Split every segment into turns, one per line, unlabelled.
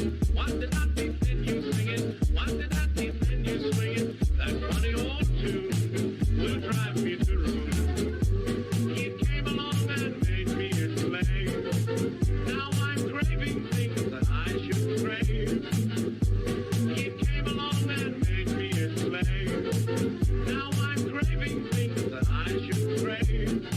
Why did I defend you singing? Why did I defend you swinging? That funny old tune will drive me to ruin. It came along and made me a slave. Now I'm craving things that I should crave. It came along and made me a slave. Now I'm craving things that I should crave.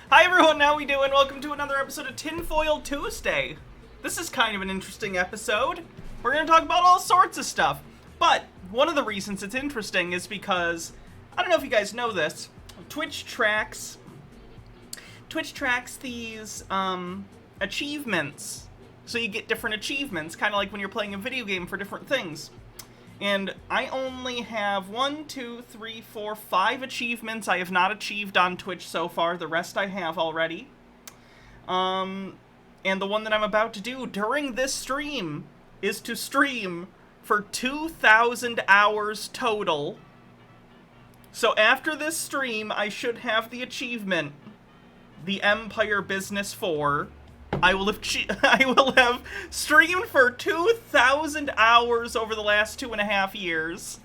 Hi everyone, how we doing? Welcome to another episode of Tinfoil Tuesday. This is kind of an interesting episode. We're going to talk about all sorts of stuff. But one of the reasons it's interesting is because, I don't know if you guys know this, Twitch tracks these achievements. So you get different achievements, kind of like when you're playing a video game for different things. And I only have 5 achievements I have not achieved on Twitch so far. The rest I have already. And the one that I'm about to do during this stream is to stream for 2,000 hours total. So after this stream, I should have the achievement, the Empire Business 4. I will have streamed for 2,000 hours over the last 2.5 years.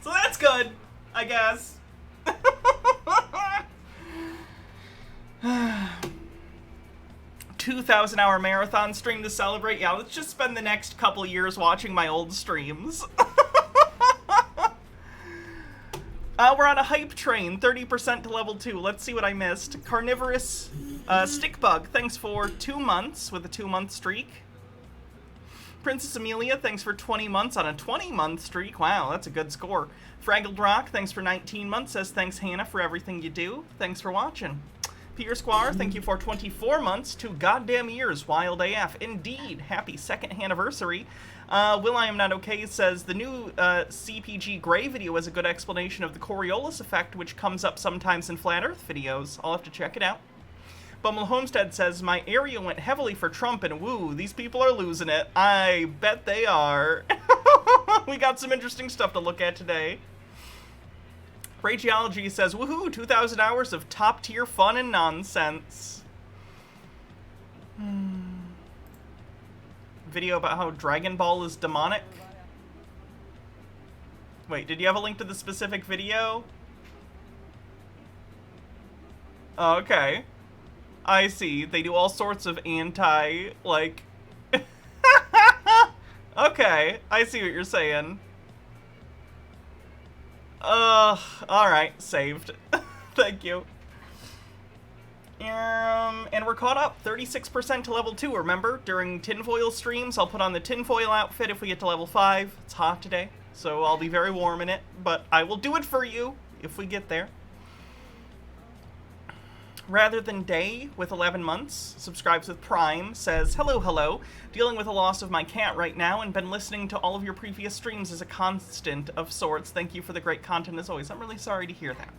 So that's good, I guess. 2,000-hour marathon stream to celebrate. Yeah, let's just spend the next couple years watching my old streams. We're on a hype train, 30% to level 2. Let's see what I missed. Carnivorous Stickbug, thanks for 2 months with a 2-month streak. Princess Amelia, thanks for 20 months on a 20-month streak. Wow, that's a good score. Fraggled Rock, thanks for 19 months. Says, thanks, Hannah, for everything you do. Thanks for watching. Peter Squire, thank you for 24 months. 2 goddamn years. Wild AF. Indeed. Happy 2nd anniversary. Will I Am Not Okay says, the new CPG Grey video is a good explanation of the Coriolis effect, which comes up sometimes in Flat Earth videos. I'll have to check it out. Bumble Homestead says, my area went heavily for Trump, and woo, these people are losing it. I bet they are. We got some interesting stuff to look at today. Rageology says, woohoo, 2,000 hours of top-tier fun and nonsense. Video about how Dragon Ball is demonic. Wait, did you have a link to the specific video? Oh, okay. I see. They do all sorts of like... Okay, I see what you're saying. Alright, saved. Thank you. And we're caught up, 36% to level 2, remember? During tinfoil streams, I'll put on the tinfoil outfit if we get to level 5. It's hot today, so I'll be very warm in it, but I will do it for you if we get there. Rather Than Day, with 11 months, subscribes with Prime, says, hello, dealing with the loss of my cat right now, and been listening to all of your previous streams as a constant of sorts. Thank you for the great content as always. I'm really sorry to hear that.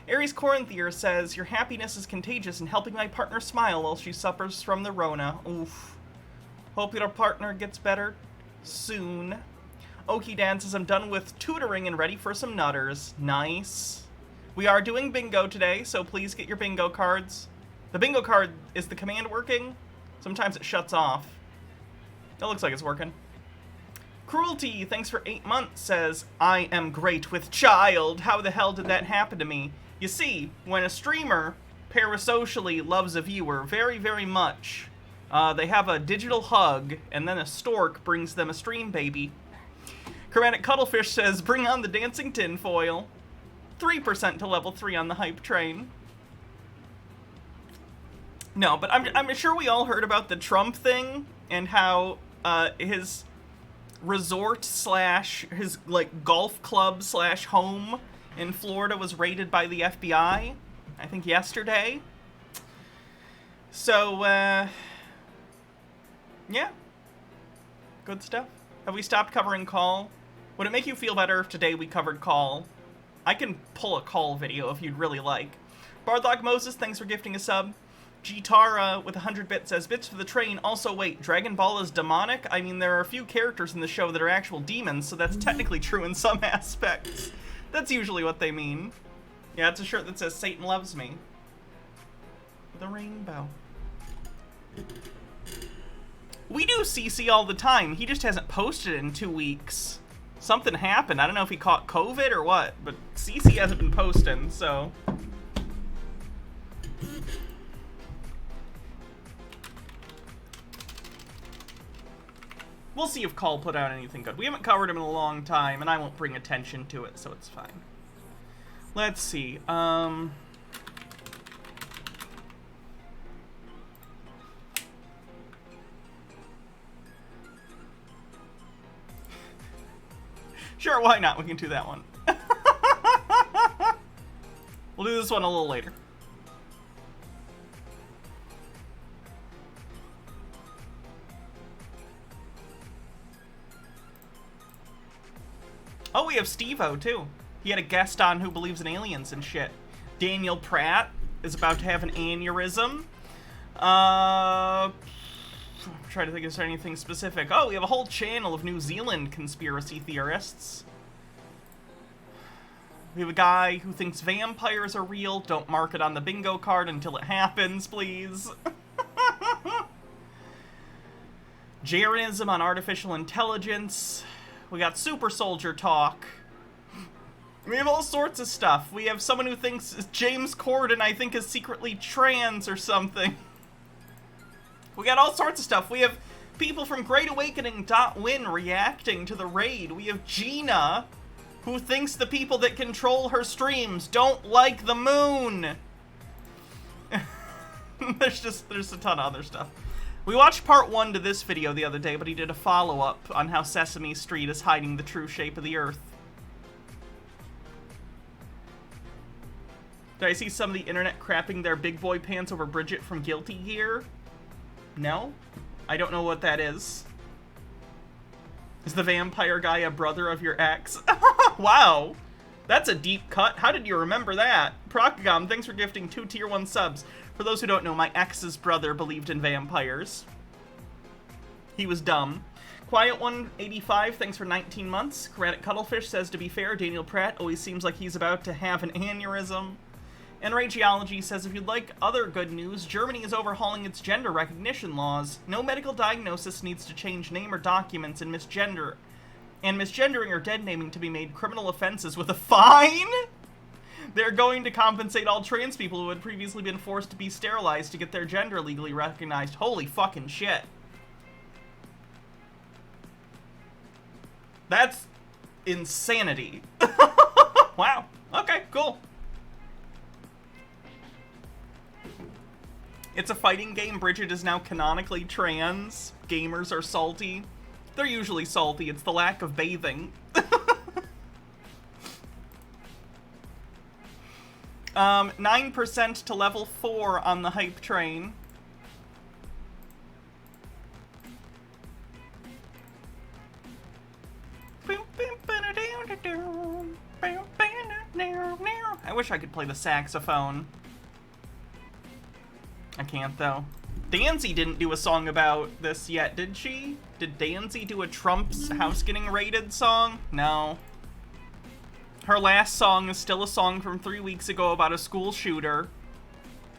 Aries Corinthier says, your happiness is contagious and helping my partner smile while she suffers from the Rona. Oof. Hope your partner gets better soon. Okie Dan says, I'm done with tutoring and ready for some nutters. Nice. We are doing bingo today, so please get your bingo cards. The bingo card, is the command working? Sometimes it shuts off. It looks like it's working. Cruelty, thanks for 8 months, says, I am great with child. How the hell did that happen to me? You see, when a streamer parasocially loves a viewer very, very much, they have a digital hug, and then a stork brings them a stream baby. Chromatic Cuttlefish says, bring on the dancing tinfoil. 3% to level 3 on the hype train. No, but I'm sure we all heard about the Trump thing, and how his resort slash his like golf club slash home in Florida was raided by the FBI, I think yesterday. So, yeah. Good stuff. Have we stopped covering Call? Would it make you feel better if today we covered Call? I can pull a call video if you'd really like. Barthog Moses, thanks for gifting a sub. G-Tara with 100 bits says, bits for the train. Also, wait, Dragon Ball is demonic? I mean, there are a few characters in the show that are actual demons, so that's technically true in some aspects. That's usually what they mean. Yeah, it's a shirt that says, Satan loves me. With a rainbow. We do CC all the time. He just hasn't posted in 2 weeks. Something happened. I don't know if he caught COVID or what, but CC hasn't been posting, so... We'll see if Call put out anything good. We haven't covered him in a long time, and I won't bring attention to it, so it's fine. Let's see. Sure, why not? We can do that one. We'll do this one a little later. Oh, we have Steve-O, too. He had a guest on who believes in aliens and shit. Daniel Pratt is about to have an aneurysm. I'm trying to think, is there anything specific? Oh, we have a whole channel of New Zealand conspiracy theorists. We have a guy who thinks vampires are real. Don't mark it on the bingo card until it happens, please. Jairenism on artificial intelligence. We got super soldier talk. We have all sorts of stuff. We have someone who thinks James Corden, I think, is secretly trans or something. We got all sorts of stuff. We have people from GreatAwakening.win reacting to the raid. We have Gina, who thinks the people that control her streams don't like the moon. There's a ton of other stuff. We watched part 1 to this video the other day, but he did a follow-up on how Sesame Street is hiding the true shape of the Earth. Did I see some of the internet crapping their big boy pants over Bridget from Guilty Gear? No? I don't know what that is. Is the vampire guy a brother of your ex? Wow! That's a deep cut. How did you remember that? Procagom, thanks for gifting 2 tier 1 subs. For those who don't know, my ex's brother believed in vampires. He was dumb. Quiet185, thanks for 19 months. Chromatic Cuttlefish says, to be fair, Daniel Pratt always seems like he's about to have an aneurysm. And Rageology says, if you'd like other good news, Germany is overhauling its gender recognition laws. No medical diagnosis needs to change name or documents, and misgendering or dead naming to be made criminal offenses with a fine? They're going to compensate all trans people who had previously been forced to be sterilized to get their gender legally recognized. Holy fucking shit. That's insanity. Wow. Okay, cool. It's a fighting game. Bridget is now canonically trans. Gamers are salty. They're usually salty. It's the lack of bathing. 9% to level 4 on the hype train. I wish I could play the saxophone. I can't, though. Danzy didn't do a song about this yet, did she? Did Danzy do a Trump's house getting raided song? No. Her last song is still a song from 3 weeks ago about a school shooter,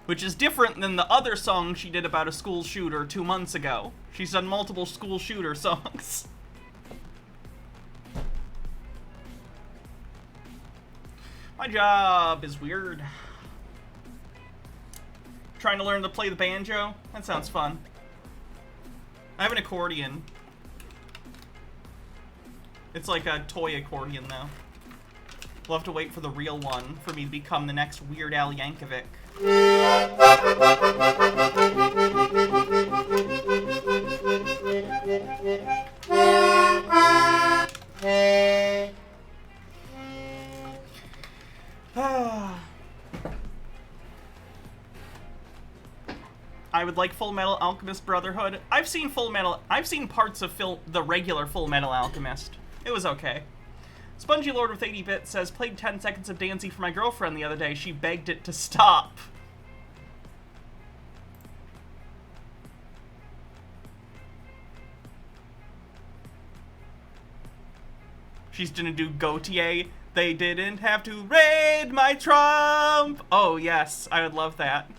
which is different than the other song she did about a school shooter 2 months ago. She's done multiple school shooter songs. My job is weird. Trying to learn to play the banjo? That sounds fun. I have an accordion. It's like a toy accordion, though. We'll have to wait for the real one for me to become the next Weird Al Yankovic. I would like Full Metal Alchemist Brotherhood. I've seen parts of the regular Full Metal Alchemist. It was okay. Spongy Lord with 80 bits says, played 10 seconds of Dancy for my girlfriend the other day. She begged it to stop. She's gonna do Gautier. They didn't have to raid my Trump. Oh, yes. I would love that.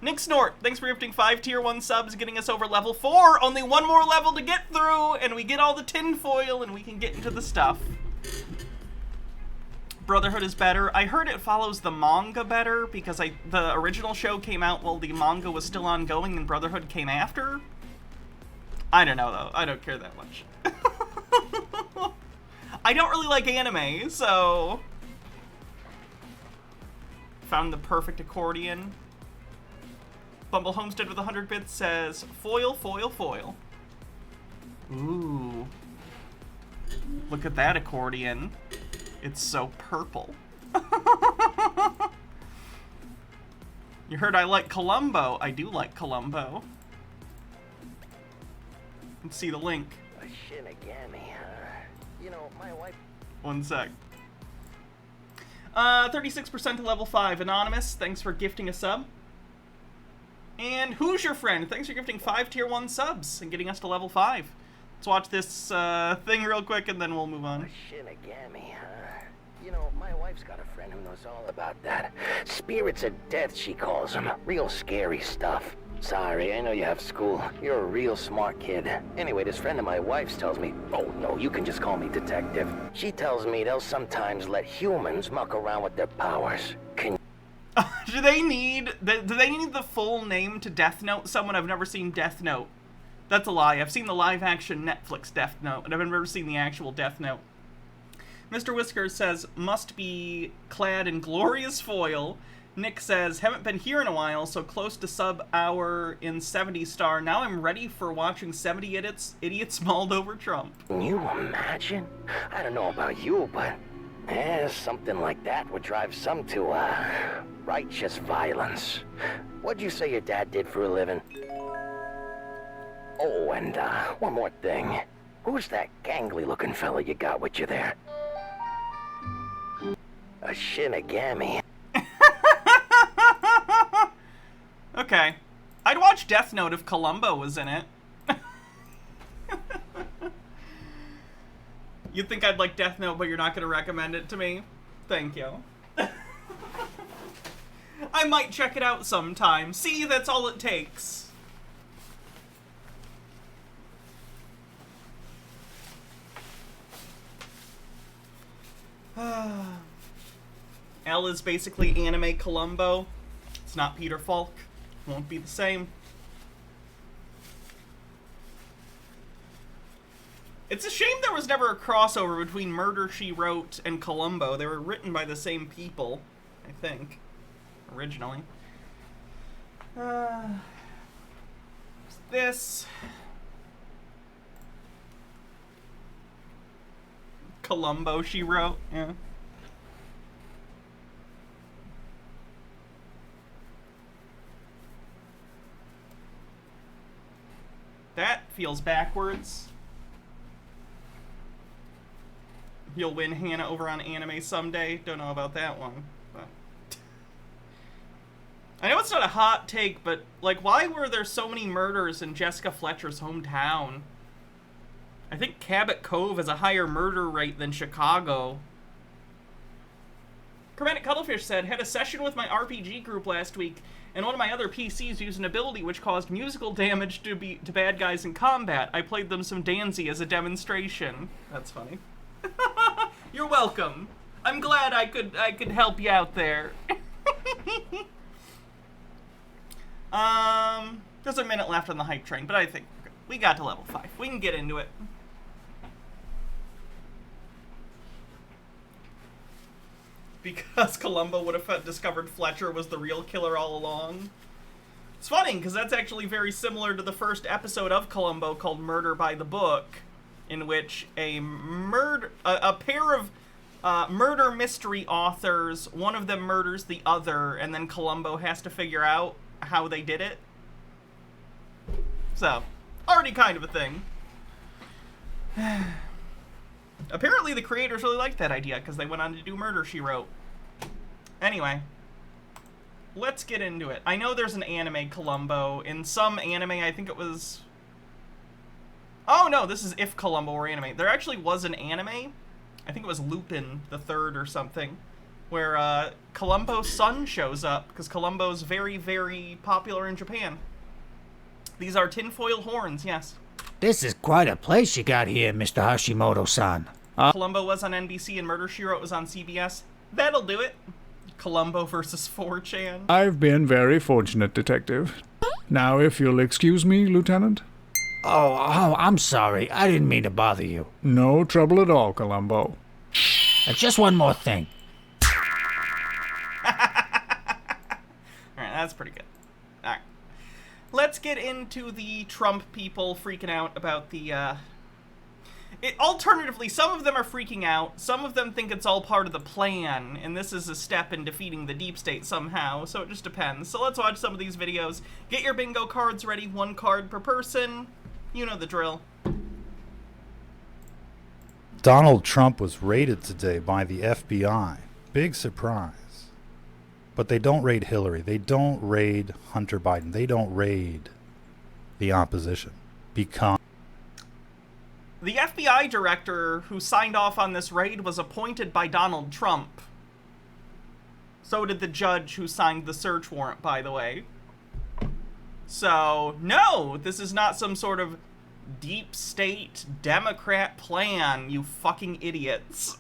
Nick Snort, thanks for gifting 5 tier 1 subs, getting us over level 4. Only one more level to get through, and we get all the tinfoil, and we can get into the stuff. Brotherhood is better. I heard it follows the manga better, because the original show came out while the manga was still ongoing, and Brotherhood came after. I don't know, though. I don't care that much. I don't really like anime, so... Found the perfect accordion. Bumble Homestead with 100 bits says, foil, foil, foil. Ooh. Look at that accordion. It's so purple. You heard I like Columbo. I do like Columbo. Let's see the link.
A shinigami, huh? You know, my wife...
One sec. 36% to level 5. Anonymous, thanks for gifting a sub. And Who's Your Friend? Thanks for gifting 5 tier 1 subs and getting us to level 5. Let's watch this thing real quick and then we'll move on.
A shinigami, huh? You know, my wife's got a friend who knows all about that. Spirits of death, she calls them. Real scary stuff. Sorry, I know you have school. You're a real smart kid. Anyway, this friend of my wife's tells me, oh no, you can just call me detective. She tells me they'll sometimes let humans muck around with their powers.
Do they need the full name to Death Note someone? I've never seen Death Note. That's a lie. I've seen the live-action Netflix Death Note, and I've never seen the actual Death Note. Mr. Whiskers says, must be clad in glorious foil. Nick says, haven't been here in a while, so close to sub-hour in 70 star. Now I'm ready for watching 70 idiots mauled over Trump.
Can you imagine? I don't know about you, but... something like that would drive some to, righteous violence. What'd you say your dad did for a living? Oh, and, one more thing. Who's that gangly-looking fella you got with you there? A shinigami.
Okay. I'd watch Death Note if Columbo was in it. You think I'd like Death Note, but you're not going to recommend it to me? Thank you. I might check it out sometime. See, that's all it takes. L is basically anime Columbo. It's not Peter Falk. Won't be the same. It's a shame there was never a crossover between Murder, She Wrote and Columbo. They were written by the same people, I think, originally. This. Columbo, She Wrote, yeah. That feels backwards. You'll win Hannah over on anime someday. Don't know about that one. But I know it's not a hot take, but, like, why were there so many murders in Jessica Fletcher's hometown? I think Cabot Cove has a higher murder rate than Chicago. Chromatic Cuttlefish said, had a session with my RPG group last week, and one of my other PCs used an ability which caused musical damage to bad guys in combat. I played them some Danzy as a demonstration. That's funny. You're welcome. I'm glad I could help you out there. There's a minute left on the hype train, but I think we got to level 5. We can get into it. Because Columbo would have discovered Fletcher was the real killer all along. It's funny, because that's actually very similar to the first episode of Columbo called Murder by the Book, in which a pair of murder mystery authors, one of them murders the other, and then Columbo has to figure out how they did it. So, already kind of a thing. Apparently the creators really liked that idea because they went on to do Murder, She Wrote. Anyway, let's get into it. I know there's an anime, Columbo. In some anime, I think it was... Oh, no, this is If Columbo were anime. There actually was an anime. I think it was Lupin the Third or something, where Columbo's son shows up, because Columbo's very, very popular in Japan. These are tinfoil horns, yes.
This is quite a place you got here, Mr. Hashimoto-san.
Columbo was on NBC and Murder, She Wrote was on CBS. That'll do it. Columbo versus 4chan.
I've been very fortunate, Detective. Now, if you'll excuse me, Lieutenant.
Oh, I'm sorry. I didn't mean to bother you.
No trouble at all, Columbo.
Just one more thing.
Alright, that's pretty good. Alright. Let's get into the Trump people freaking out about the, alternatively, some of them are freaking out, some of them think it's all part of the plan, and this is a step in defeating the deep state somehow, so it just depends. So let's watch some of these videos. Get your bingo cards ready, 1 card per person. You know the drill.
Donald Trump was raided today by the FBI. Big surprise. But they don't raid Hillary. They don't raid Hunter Biden. They don't raid the opposition. Because
The FBI director who signed off on this raid was appointed by Donald Trump. So did the judge who signed the search warrant, by the way. So, no, this is not some sort of deep state Democrat plan, you fucking idiots.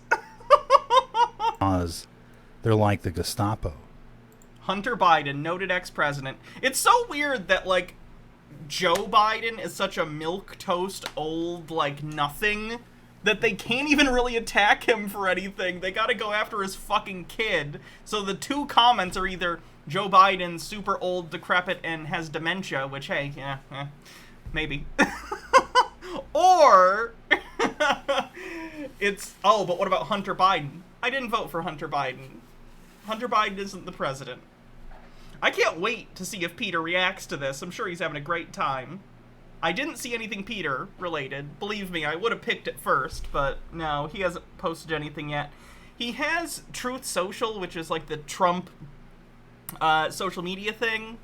they're like the Gestapo.
Hunter Biden, noted ex-president. It's so weird that, like, Joe Biden is such a milquetoast old, like, nothing that they can't even really attack him for anything. They gotta go after his fucking kid. So the 2 comments are either Joe Biden's super old, decrepit, and has dementia, which, hey, yeah, maybe. Or it's, oh, but what about Hunter Biden? I didn't vote for Hunter Biden. Hunter Biden isn't the president. I can't wait to see if Peter reacts to this. I'm sure he's having a great time. I didn't see anything Peter related. Believe me, I would have picked it first, but no, he hasn't posted anything yet. He has Truth Social, which is like the Trump social media thing.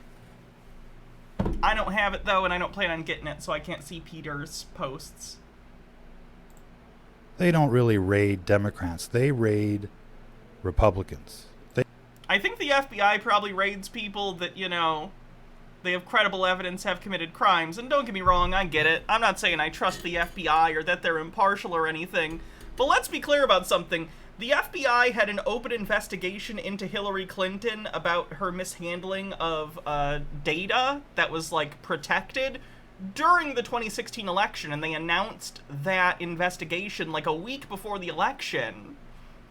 I don't have it, though, and I don't plan on getting it, so I can't see Peter's posts.
They don't really raid Democrats. They raid Republicans.
I think the FBI probably raids people that, you know, they have credible evidence have committed crimes. And don't get me wrong, I get it. I'm not saying I trust the FBI or that they're impartial or anything. But let's be clear about something. The FBI had an open investigation into Hillary Clinton about her mishandling of data that was, like, protected during the 2016 election, and they announced that investigation, like, a week before the election.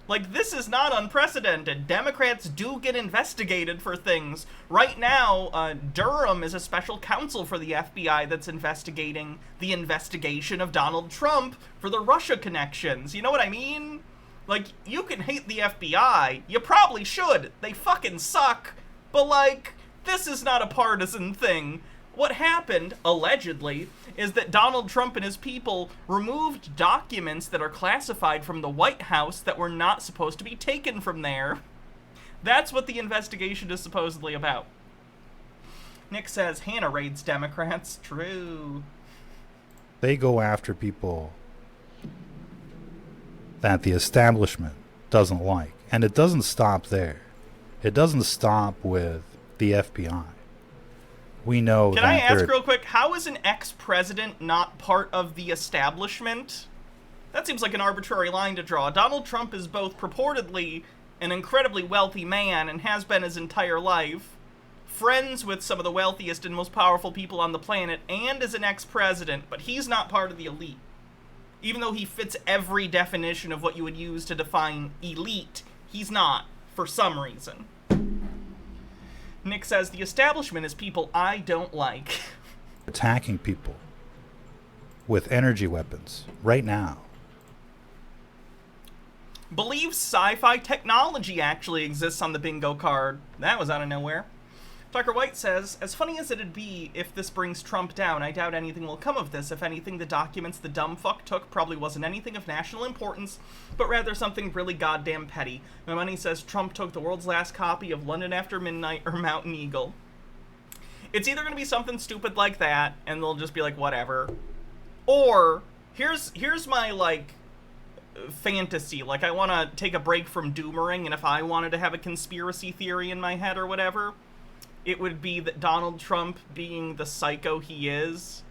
Like, this is not unprecedented. Democrats do get investigated for things. Right now, Durham is a special counsel for the FBI that's investigating the investigation of Donald Trump for the Russia connections. You know what I mean? Like, you can hate the FBI. You probably should. They fucking suck. But, like, this is not a partisan thing. What happened, allegedly, is that Donald Trump and his people removed documents that are classified from the White House that were not supposed to be taken from there. That's what the investigation is supposedly about. Nick says, Hannah raids Democrats. True.
They go after people that the establishment doesn't like. And it doesn't stop there. It doesn't stop with the FBI. We know
Can I ask real quick, how is an ex-president not part of the establishment? That seems like an arbitrary line to draw. Donald Trump is both purportedly an incredibly wealthy man and has been his entire life, friends with some of the wealthiest and most powerful people on the planet, and is an ex-president, but he's not part of the elite. Even though he fits every definition of what you would use to define elite, he's not, for some reason. Nick says, the establishment is people I don't like.
Attacking people with energy weapons right now.
Believes sci-fi technology actually exists on the bingo card. That was out of nowhere. Tucker White says, as funny as it'd be if this brings Trump down, I doubt anything will come of this. If anything, the documents the dumb fuck took probably wasn't anything of national importance, but rather something really goddamn petty. My money says Trump took the world's last copy of London After Midnight or Mountain Eagle. It's either going to be something stupid like that, and they'll just be like, whatever. Or, here's my, like, fantasy. Like, I want to take a break from doomering, and if I wanted to have a conspiracy theory in my head or whatever, it would be that Donald Trump, being the psycho he is,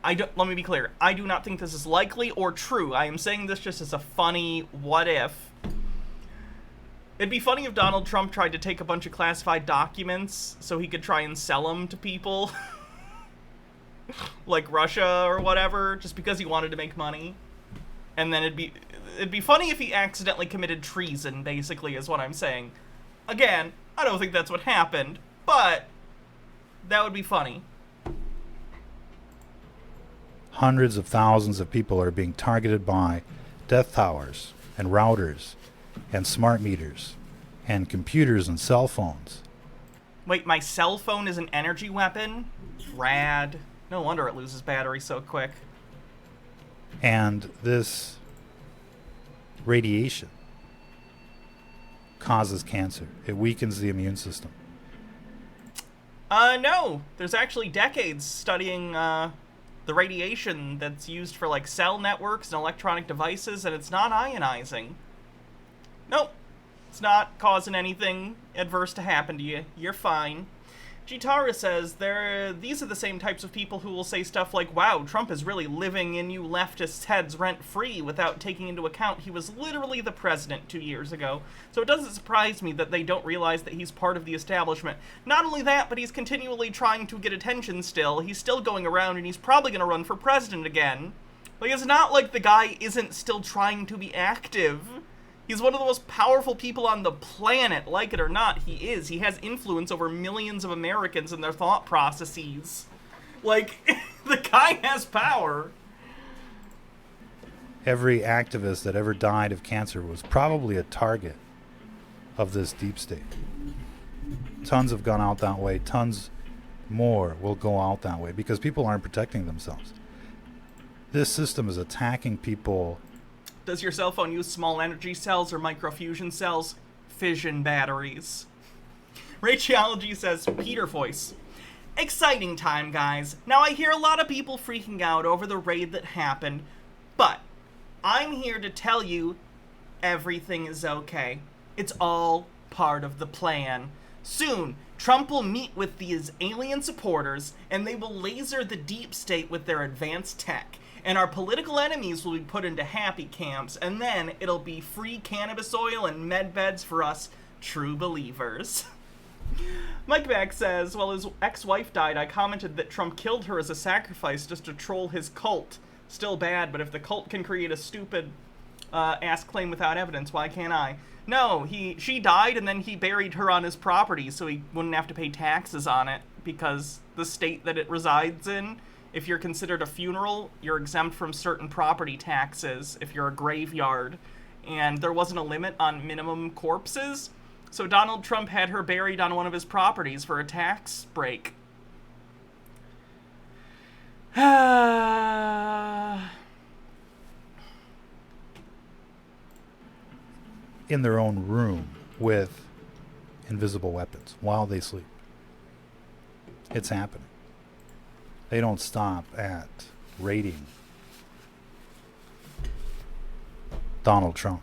let me be clear, I do not think this is likely or true. I am saying this just as a funny what if. It'd be funny if Donald Trump tried to take a bunch of classified documents so he could try and sell them to people. Like Russia or whatever, just because he wanted to make money. And then it'd be funny if he accidentally committed treason, basically, is what I'm saying. Again, I don't think that's what happened. But that would be funny.
Hundreds of thousands of people are being targeted by death towers and routers and smart meters and computers and cell phones.
Wait, my cell phone is an energy weapon? Rad. No wonder it loses battery so quick.
And this radiation causes cancer. It weakens the immune system.
No. There's actually decades studying, the radiation that's used for, like, cell networks and electronic devices, and it's not ionizing. Nope. It's not causing anything adverse to happen to you. You're fine. Gitara says, these are the same types of people who will say stuff like, wow, Trump is really living in you leftists' heads rent-free without taking into account he was literally the president 2 years ago. So it doesn't surprise me that they don't realize that he's part of the establishment. Not only that, but he's continually trying to get attention still. He's still going around and he's probably going to run for president again. Like, it's not like the guy isn't still trying to be active. He's one of the most powerful people on the planet, like it or not, he is. He has influence over millions of Americans and their thought processes. Like, the guy has power.
Every activist that ever died of cancer was probably a target of this deep state. Tons have gone out that way. Tons more will go out that way because people aren't protecting themselves. This system is attacking people.
Does your cell phone use small energy cells or microfusion cells? Fission batteries. Rachology says, Peter voice. Exciting time, guys. Now, I hear a lot of people freaking out over the raid that happened, but I'm here to tell you everything is okay. It's all part of the plan. Soon, Trump will meet with these alien supporters, and they will laser the deep state with their advanced tech. And our political enemies will be put into happy camps, and then it'll be free cannabis oil and med beds for us true believers. Mike Back says, while his ex-wife died, I commented that Trump killed her as a sacrifice just to troll his cult. Still bad, but if the cult can create a stupid ass claim without evidence, why can't I? No, she died and then he buried her on his property so he wouldn't have to pay taxes on it, because the state that it resides in, if you're considered a funeral, you're exempt from certain property taxes if you're a graveyard. And there wasn't a limit on minimum corpses, so Donald Trump had her buried on one of his properties for a tax break. In
their own room with invisible weapons while they sleep. It's happening. They don't stop at raiding Donald Trump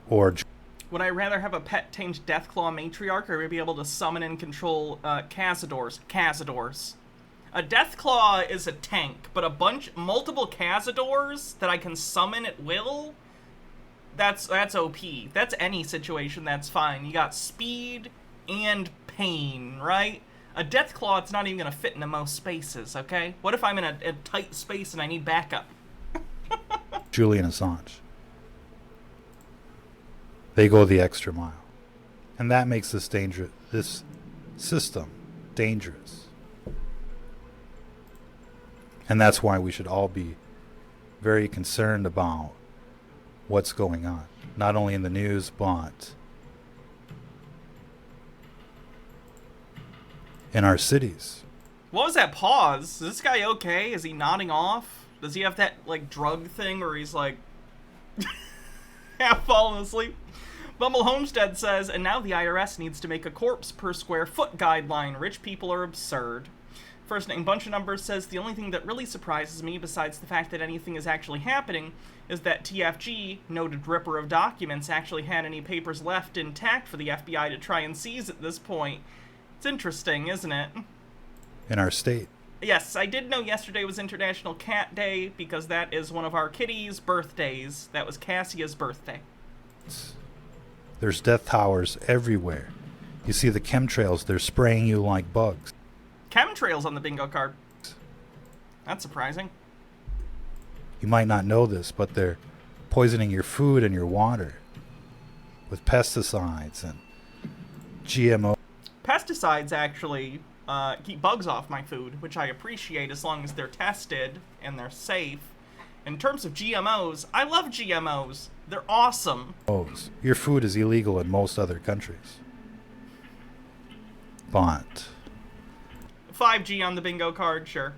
or...
Would I rather have a pet-tamed Deathclaw matriarch or be able to summon and control Cazadors? Cazadors. A Deathclaw is a tank, but multiple Cazadors that I can summon at will? That's OP. That's any situation that's fine. You got speed and pain, right? A Deathclaw, it's not even going to fit into most spaces, okay? What if I'm in a tight space and I need backup?
Julian Assange. They go the extra mile. And that makes this system dangerous. And that's why we should all be very concerned about what's going on. Not only in the news, but in our cities.
What was that pause? Is this guy okay? Is he nodding off? Does he have that, like, drug thing where he's, like, half falling asleep? Bumble Homestead says, and now the IRS needs to make a corpse per square foot guideline. Rich people are absurd. First name Bunch of Numbers says, the only thing that really surprises me, besides the fact that anything is actually happening, is that TFG, noted ripper of documents, actually had any papers left intact for the FBI to try and seize at this point. It's interesting, isn't it?
In our state.
Yes, I did know yesterday was International Cat Day, because that is one of our kitties' birthdays. That was Cassia's birthday.
There's death towers everywhere. You see the chemtrails, they're spraying you like bugs.
Chemtrails on the bingo card. That's surprising.
You might not know this, but they're poisoning your food and your water with pesticides and GMO.
Pesticides actually keep bugs off my food, which I appreciate as long as they're tested and they're safe. In terms of GMOs, I love GMOs. They're awesome.
Your food is illegal in most other countries. But
5G on the bingo card, sure.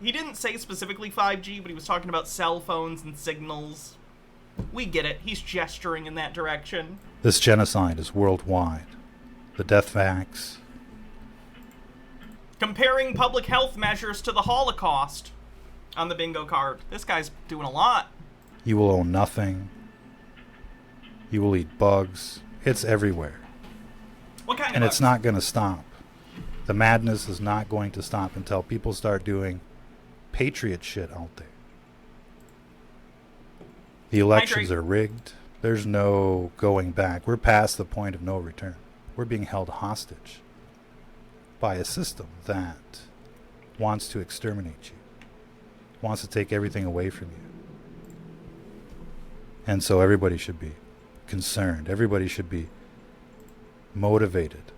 He didn't say specifically 5G, but he was talking about cell phones and signals. We get it. He's gesturing in that direction.
this genocide is worldwide. The death vax.
Comparing public health measures to the Holocaust on the bingo card. This guy's doing a lot.
You will own nothing. You will eat bugs. It's everywhere.
What kind of
And
bugs?
it's not going to stop. The madness is not going to stop until people start doing patriot shit out there. The elections are rigged. There's no going back. We're past the point of no return. We're being held hostage by a system that wants to exterminate you, wants to take everything away from you. And so everybody should be concerned. Everybody should be motivated.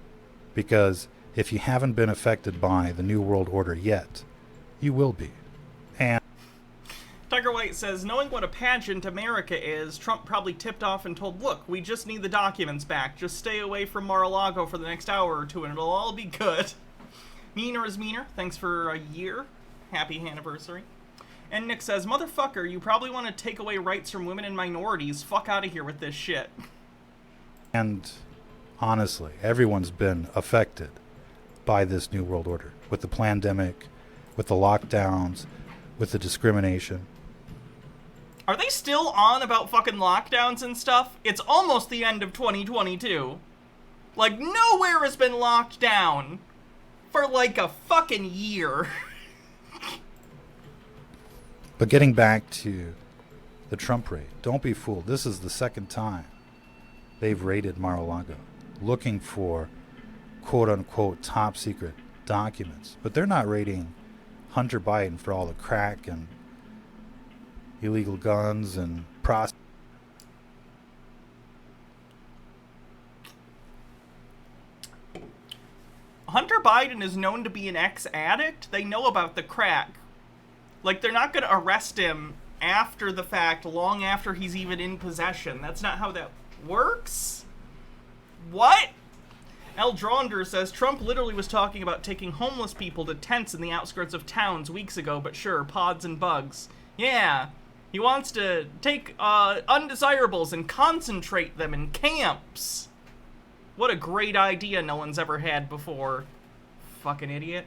Because if you haven't been affected by the New World Order yet, you will be. And
Tiger White says, knowing what a pageant America is, Trump probably tipped off and told, look, we just need the documents back. Just stay away from Mar-a-Lago for the next hour or two and it'll all be good. Meaner is meaner. Thanks for a year. Happy anniversary. And Nick says, motherfucker, you probably want to take away rights from women and minorities. Fuck out of here with this shit.
And honestly, everyone's been affected by this New World Order. With the pandemic, with the lockdowns, with the discrimination.
Are they still on about fucking lockdowns and stuff? It's almost the end of 2022. Like, nowhere has been locked down for like a fucking year.
But getting back to the Trump raid, don't be fooled. This is the second time they've raided Mar-a-Lago, looking for quote-unquote top-secret documents. But they're not raiding Hunter Biden for all the crack and illegal guns and
Hunter Biden is known to be an ex-addict. They know about the crack. Like, they're not going to arrest him after the fact, long after he's even in possession. That's not how that works. What? Eldronder says, Trump literally was talking about taking homeless people to tents in the outskirts of towns weeks ago, but sure, pods and bugs. Yeah, he wants to take undesirables and concentrate them in camps. What a great idea no one's ever had before. Fucking idiot.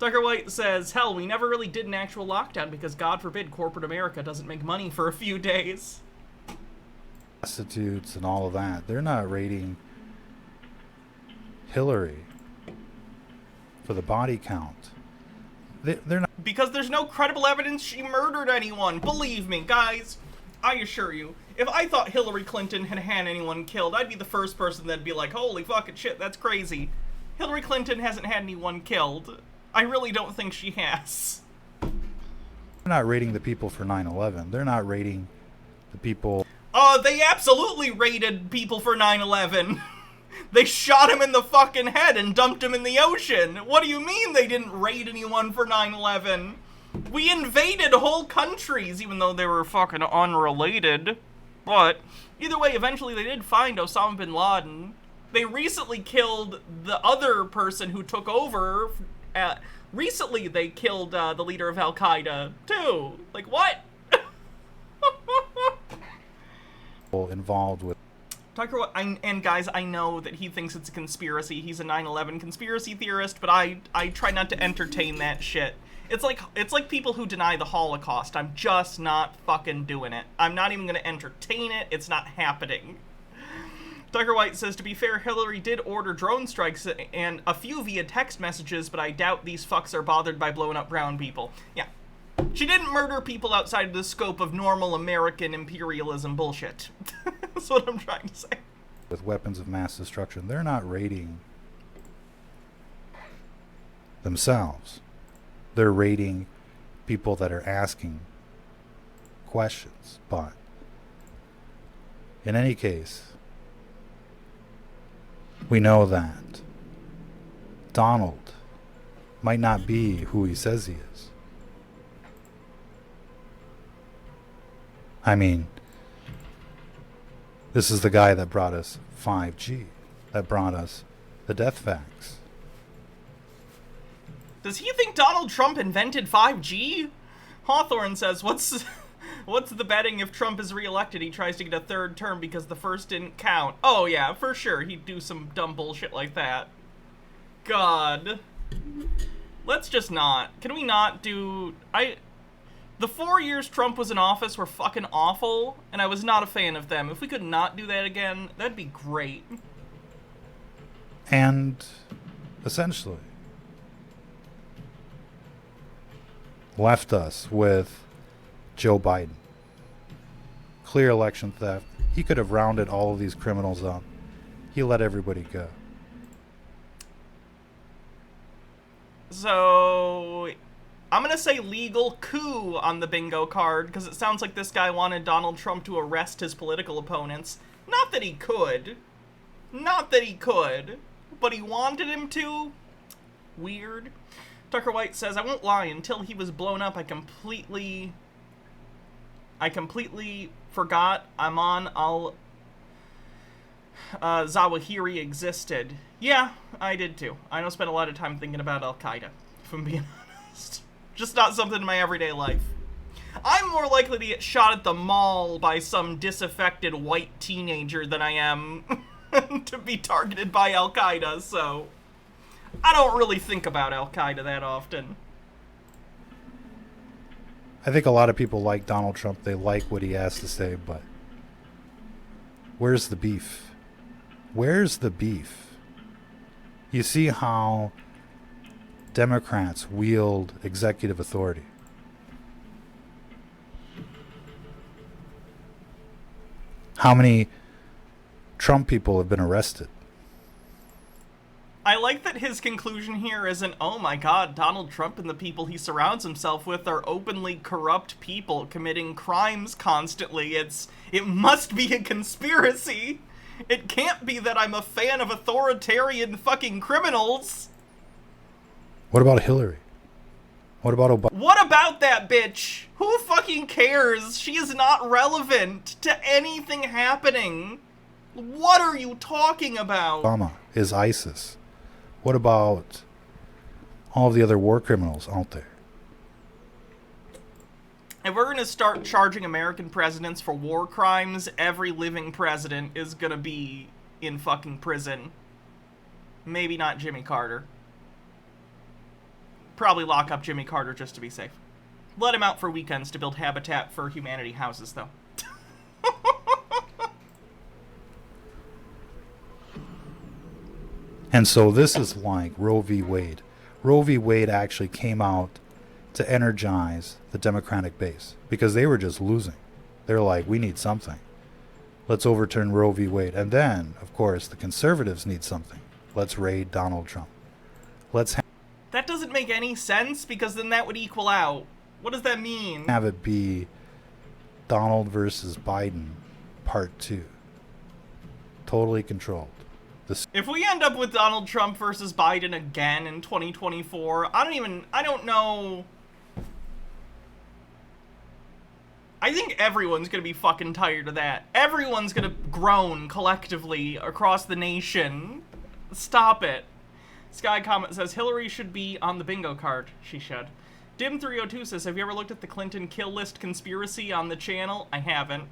Tucker White says, hell, we never really did an actual lockdown because God forbid corporate America doesn't make money for a few days.
prostitutes and all of that. They're not raiding Hillary for the body count. They're not.
Because there's no credible evidence she murdered anyone. Believe me, guys. I assure you, if I thought Hillary Clinton had had anyone killed, I'd be the first person that'd be like, holy fucking shit, that's crazy. Hillary Clinton hasn't had anyone killed. I really don't think she has.
They're not raiding the people for 9/11. They're not raiding the people.
They absolutely raided people for 9/11. They shot him in the fucking head and dumped him in the ocean. What do you mean they didn't raid anyone for 9/11? We invaded whole countries, even though they were fucking unrelated. But, either way, eventually they did find Osama bin Laden. They recently killed the other person who took over. Recently, they killed the leader of Al-Qaeda, too. Like, what?
Involved with
Tucker, and guys, I know that he thinks it's a conspiracy. He's a 9/11 conspiracy theorist, but I try not to entertain that shit. It's like people who deny the Holocaust. I'm just not fucking doing it. I'm not even gonna entertain it. It's not happening. Tucker White says, to be fair, Hillary did order drone strikes and a few via text messages, but I doubt these fucks are bothered by blowing up brown people. Yeah. She didn't murder people outside of the scope of normal American imperialism bullshit. That's what I'm trying to say.
With weapons of mass destruction, they're not raiding themselves. They're raiding people that are asking questions. But in any case, we know that Donald might not be who he says he is. I mean, this is the guy that brought us 5G, that brought us the death facts.
Does he think Donald Trump invented 5G? Hawthorne says, what's the betting if Trump is reelected? He tries to get a third term because the first didn't count. Oh yeah, for sure. He'd do some dumb bullshit like that. God. Let's just not. Can we not do... The 4 years Trump was in office were fucking awful, and I was not a fan of them. If we could not do that again, that'd be great.
And essentially left us with Joe Biden. Clear election theft. He could have rounded all of these criminals up. He let everybody go.
So... I'm gonna say legal coup on the bingo card, because it sounds like this guy wanted Donald Trump to arrest his political opponents. Not that he could. Not that he could. But he wanted him to? Weird. Tucker White says, I won't lie, until he was blown up, I completely forgot Zawahiri existed. Yeah, I did too. I don't spend a lot of time thinking about Al-Qaeda, if I'm being honest. Just not something in my everyday life. I'm more likely to get shot at the mall by some disaffected white teenager than I am to be targeted by Al-Qaeda, so I don't really think about Al-Qaeda that often.
I think a lot of people like Donald Trump. They like what he has to say, but where's the beef? Where's the beef? You see how Democrats wield executive authority. How many Trump people have been arrested?
I like that his conclusion here isn't, oh my god, Donald Trump and the people he surrounds himself with are openly corrupt people committing crimes constantly. It must be a conspiracy. It can't be that I'm a fan of authoritarian fucking criminals.
What about Hillary? What about Obama?
What about that bitch? Who fucking cares? She is not relevant to anything happening. What are you talking about?
Obama is ISIS. What about all of the other war criminals out there?
If we're gonna start charging American presidents for war crimes, every living president is gonna be in fucking prison. Maybe not Jimmy Carter. Probably lock up Jimmy Carter just to be safe. Let him out for weekends to build Habitat for Humanity houses, though.
And so this is like Roe v. Wade. Roe v. Wade actually came out to energize the Democratic base because they were just losing. They're like, we need something. Let's overturn Roe v. Wade. And then, of course, the conservatives need something. Let's raid Donald Trump.
That doesn't make any sense because then that would equal out. What does that mean?
Have it be Donald versus Biden part 2. Totally controlled.
If we end up with Donald Trump versus Biden again in 2024, I don't know. I think everyone's gonna be fucking tired of that. Everyone's gonna groan collectively across the nation. Stop it. Sky Comment says, Hillary should be on the bingo card. She should. Dim302 says, have you ever looked at the Clinton kill list conspiracy on the channel? I haven't.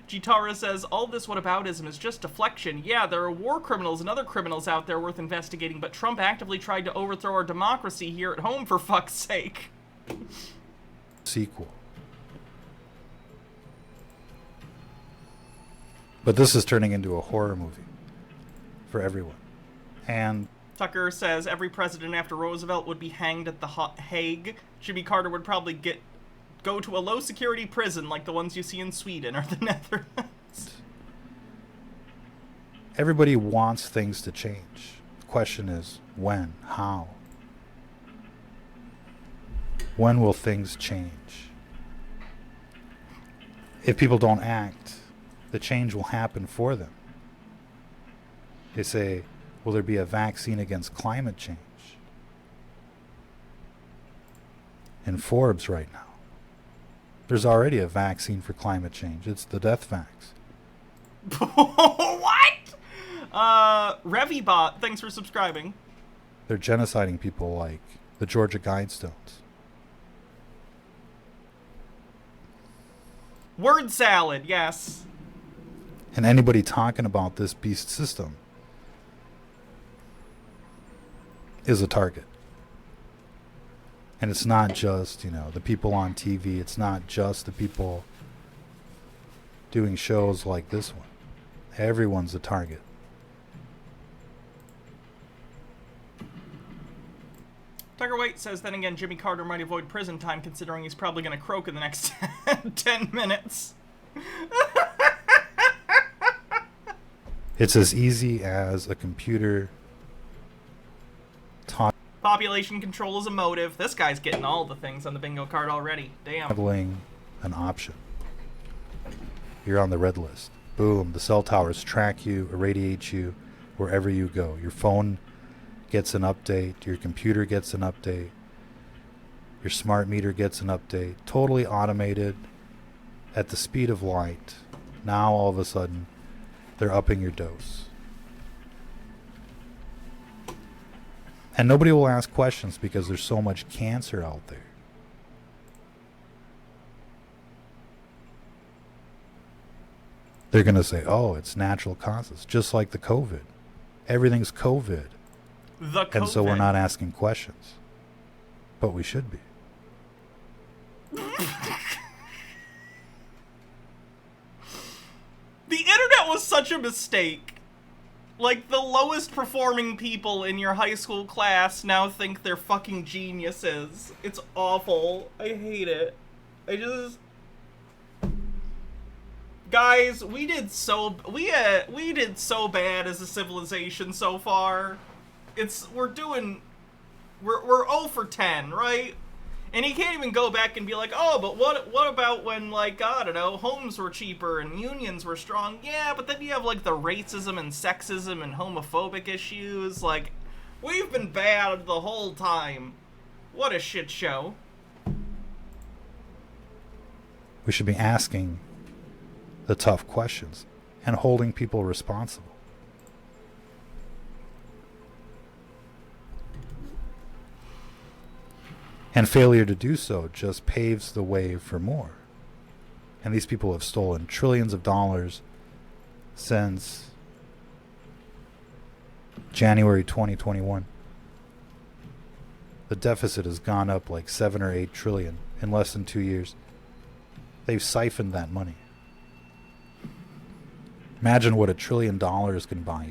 Jitara says, all this whataboutism is just deflection. Yeah, there are war criminals and other criminals out there worth investigating, but Trump actively tried to overthrow our democracy here at home, for fuck's sake.
Sequel. But this is turning into a horror movie for everyone. And
Tucker says, every president after Roosevelt would be hanged at the Hague. Jimmy Carter would probably go to a low-security prison like the ones you see in Sweden or the Netherlands.
everybody wants things to change. The question is, when? How? When will things change? If people don't act, the change will happen for them. They say, will there be a vaccine against climate change? In Forbes right now, there's already a vaccine for climate change. It's the death vax.
What? Revibot, thanks for subscribing.
They're genociding people like the Georgia Guidestones.
Word salad, yes.
And anybody talking about this beast system is a target. And it's not just, the people on TV. It's not just the people doing shows like this one. Everyone's a target.
Tucker White says, then again, Jimmy Carter might avoid prison time considering he's probably going to croak in the next 10 minutes.
It's as easy as a computer
Population control is a motive. This guy's getting all the things on the bingo card already. Damn.
traveling an option. You're on the red list. Boom, the cell towers track you, irradiate you wherever you go. Your phone gets an update, your computer gets an update, your smart meter gets an update. Totally automated at the speed of light. Now all of a sudden, they're upping your dose. And nobody will ask questions because there's so much cancer out there. They're going to say, oh, it's natural causes, just like the COVID. Everything's COVID.
The COVID.
And so we're not asking questions. But we should be.
The internet was such a mistake. Like, the lowest performing people in your high school class now think they're fucking geniuses. It's awful. I hate it. Guys, we did so bad as a civilization so far. We're 0 for 10, right? And you can't even go back and be like, oh, but what about when, like, I don't know, homes were cheaper and unions were strong? Yeah, but then you have, like, the racism and sexism and homophobic issues. Like, we've been bad the whole time. What a shit show.
We should be asking the tough questions and holding people responsible. And failure to do so just paves the way for more. And these people have stolen trillions of dollars since January 2021. The deficit has gone up like 7 or 8 trillion in less than 2 years. They've siphoned that money. Imagine what $1 trillion can buy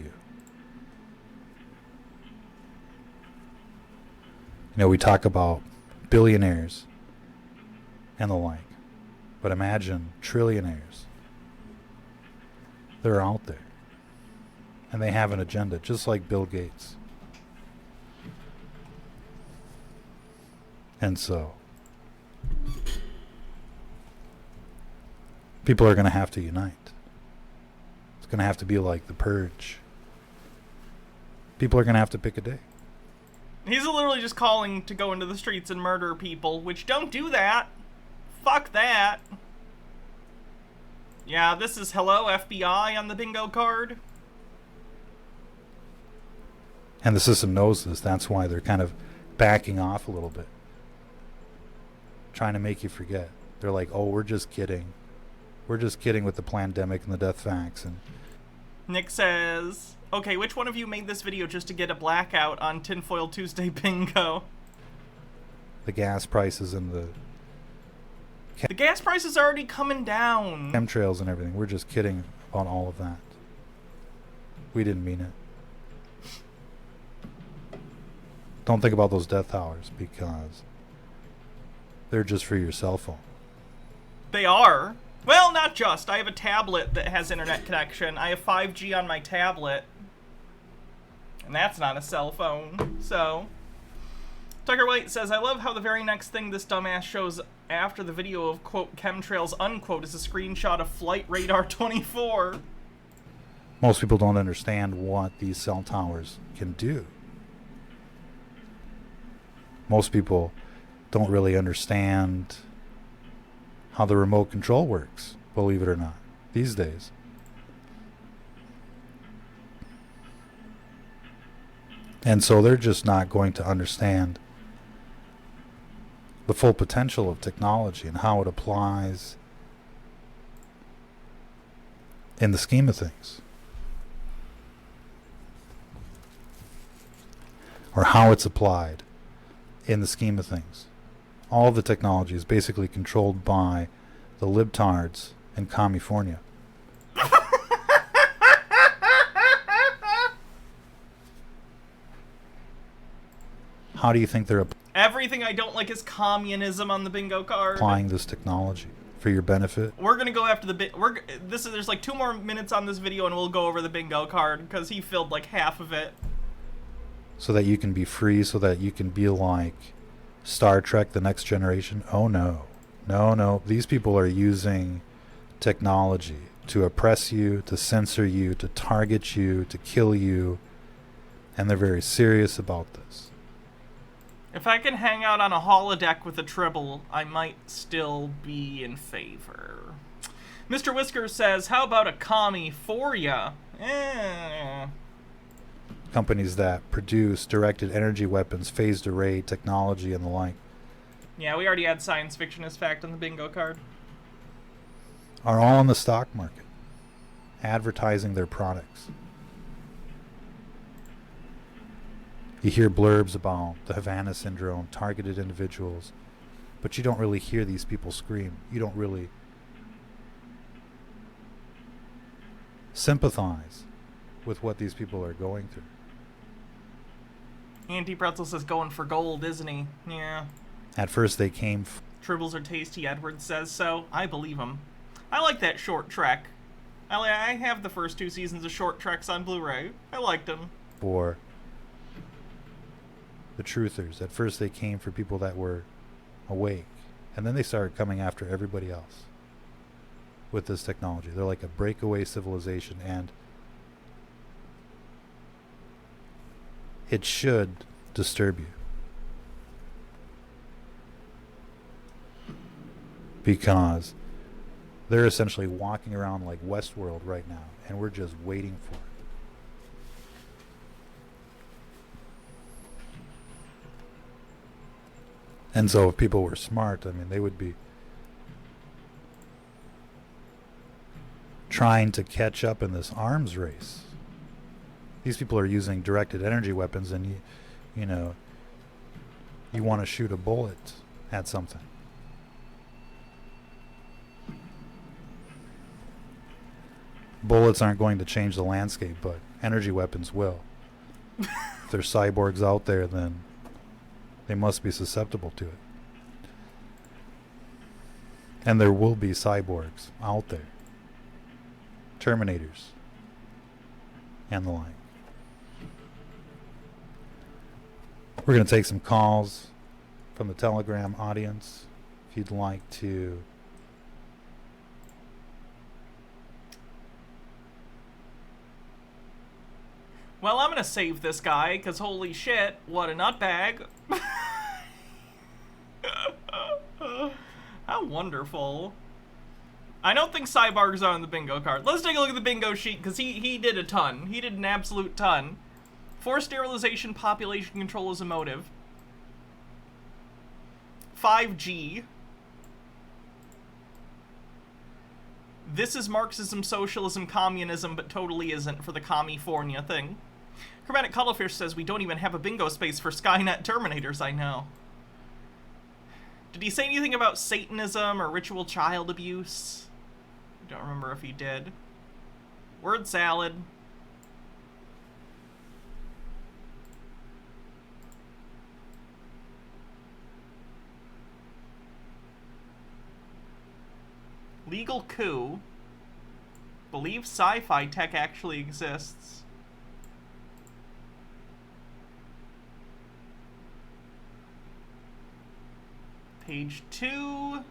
you. We talk about billionaires and the like, but imagine trillionaires. They're out there and they have an agenda, just like Bill Gates. And so people are going to have to unite. It's going to have to be like the Purge. People are going to have to pick a day.
He's literally just calling to go into the streets and murder people, which don't do that. Fuck that. Yeah, this is hello FBI on the bingo card.
And the system knows this. That's why they're kind of backing off a little bit. Trying to make you forget. They're like, oh, we're just kidding. We're just kidding with the pandemic and the death facts. And
Nick says, okay, which one of you made this video just to get a blackout on Tinfoil Tuesday bingo?
the gas prices and the
The gas price is already coming down.
chemtrails and everything. We're just kidding about all of that. We didn't mean it. Don't think about those death hours because they're just for your cell phone.
They are. Well, not just. I have a tablet that has internet connection. I have 5G on my tablet. And that's not a cell phone. So, Tucker White says, I love how the very next thing this dumbass shows after the video of, quote, chemtrails, unquote, is a screenshot of Flight Radar 24.
Most people don't understand what these cell towers can do. Most people don't really understand how the remote control works, believe it or not, these days. And so they're just not going to understand the full potential of technology and how it applies in the scheme of things. Or how it's applied in the scheme of things. All of the technology is basically controlled by the libtards in California. How do you think they're
Everything I don't like is communism on the bingo card.
applying this technology for your benefit?
We're gonna go after the there's like 2 more minutes on this video and we'll go over the bingo card because he filled like half of it.
So that you can be free, so that you can be like Star Trek, The Next Generation? Oh no. No, no. These people are using technology to oppress you, to censor you, to target you, to kill you. And they're very serious about this.
If I can hang out on a holodeck with a tribble, I might still be in favor. Mr. Whiskers says, how about a commie for ya?
Companies that produce directed energy weapons, phased array technology, and the like
Yeah, we already had science fiction as fact on the bingo card.
are all in the stock market, advertising their products. You hear blurbs about the Havana syndrome, targeted individuals, but you don't really hear these people scream. You don't really sympathize with what these people are going through.
Auntie Pretzel says going for gold, isn't he? Yeah.
At first they came
Tribbles are tasty, Edward says so. I believe him. I like that Short Trek. I have the first 2 seasons of Short Treks on Blu-ray. I liked them.
for the truthers. At first they came for people that were awake, and then they started coming after everybody else with this technology. They're like a breakaway civilization, and it should disturb you, because they're essentially walking around like Westworld right now, and we're just waiting for it. And so if people were smart, I mean, they would be trying to catch up in this arms race. These people are using directed energy weapons, and you know, you want to shoot a bullet at something. Bullets aren't going to change the landscape, but energy weapons will. If there's cyborgs out there, then they must be susceptible to it. And there will be cyborgs out there. Terminators. And the like. We're going to take some calls from the Telegram audience. If you'd like to
Well, I'm gonna save this guy, because holy shit, what a nutbag. How wonderful. I don't think Cyborg's on the bingo card. Let's take a look at the bingo sheet, because he did a ton. He did an absolute ton. Forced sterilization, population control is a motive. 5G. This is Marxism, socialism, communism, but totally isn't for the California thing. Chromatic Cuttlefish says we don't even have a bingo space for Skynet Terminators, I know. Did he say anything about Satanism or ritual child abuse? I don't remember if he did. Word salad. Legal coup. Believe sci-fi tech actually exists. Page 2.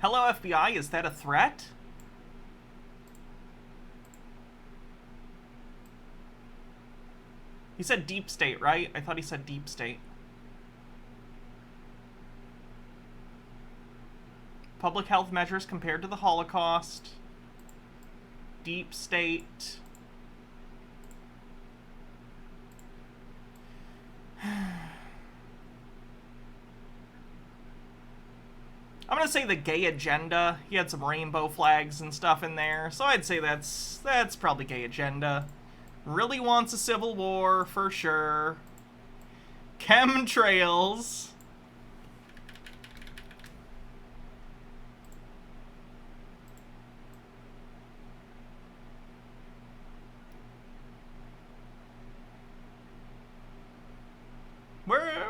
Hello, FBI, is that a threat? He said deep state, right? I thought he said deep state. Public health measures compared to the Holocaust. Deep state. I'm gonna say the gay agenda. He had some rainbow flags and stuff in there, so I'd say that's probably gay agenda. Really wants a civil war, for sure. Chemtrails. Where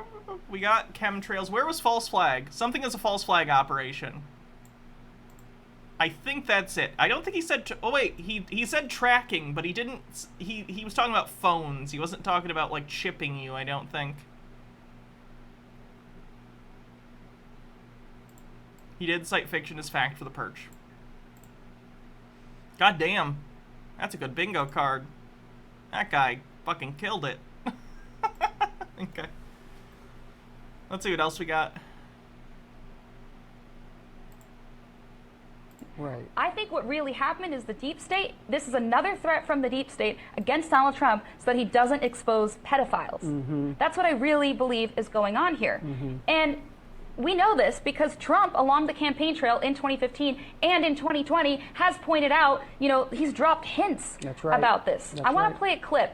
we got chemtrails. Where was false flag? Something is a false flag operation. I think that's it. I don't think he said... oh, wait. He said tracking, but he didn't... He was talking about phones. He wasn't talking about, like, chipping you, I don't think. He did cite fiction as fact for the Perch. God damn. That's a good bingo card. That guy fucking killed it. Okay. Let's see what else we got.
Right. I think what really happened is the deep state, this is another threat from the deep state against Donald Trump so that he doesn't expose pedophiles. That's what I really believe is going on here. And we know this because Trump, along the campaign trail in 2015 and in 2020, has pointed out, you know, he's dropped hints about this. I want to play a clip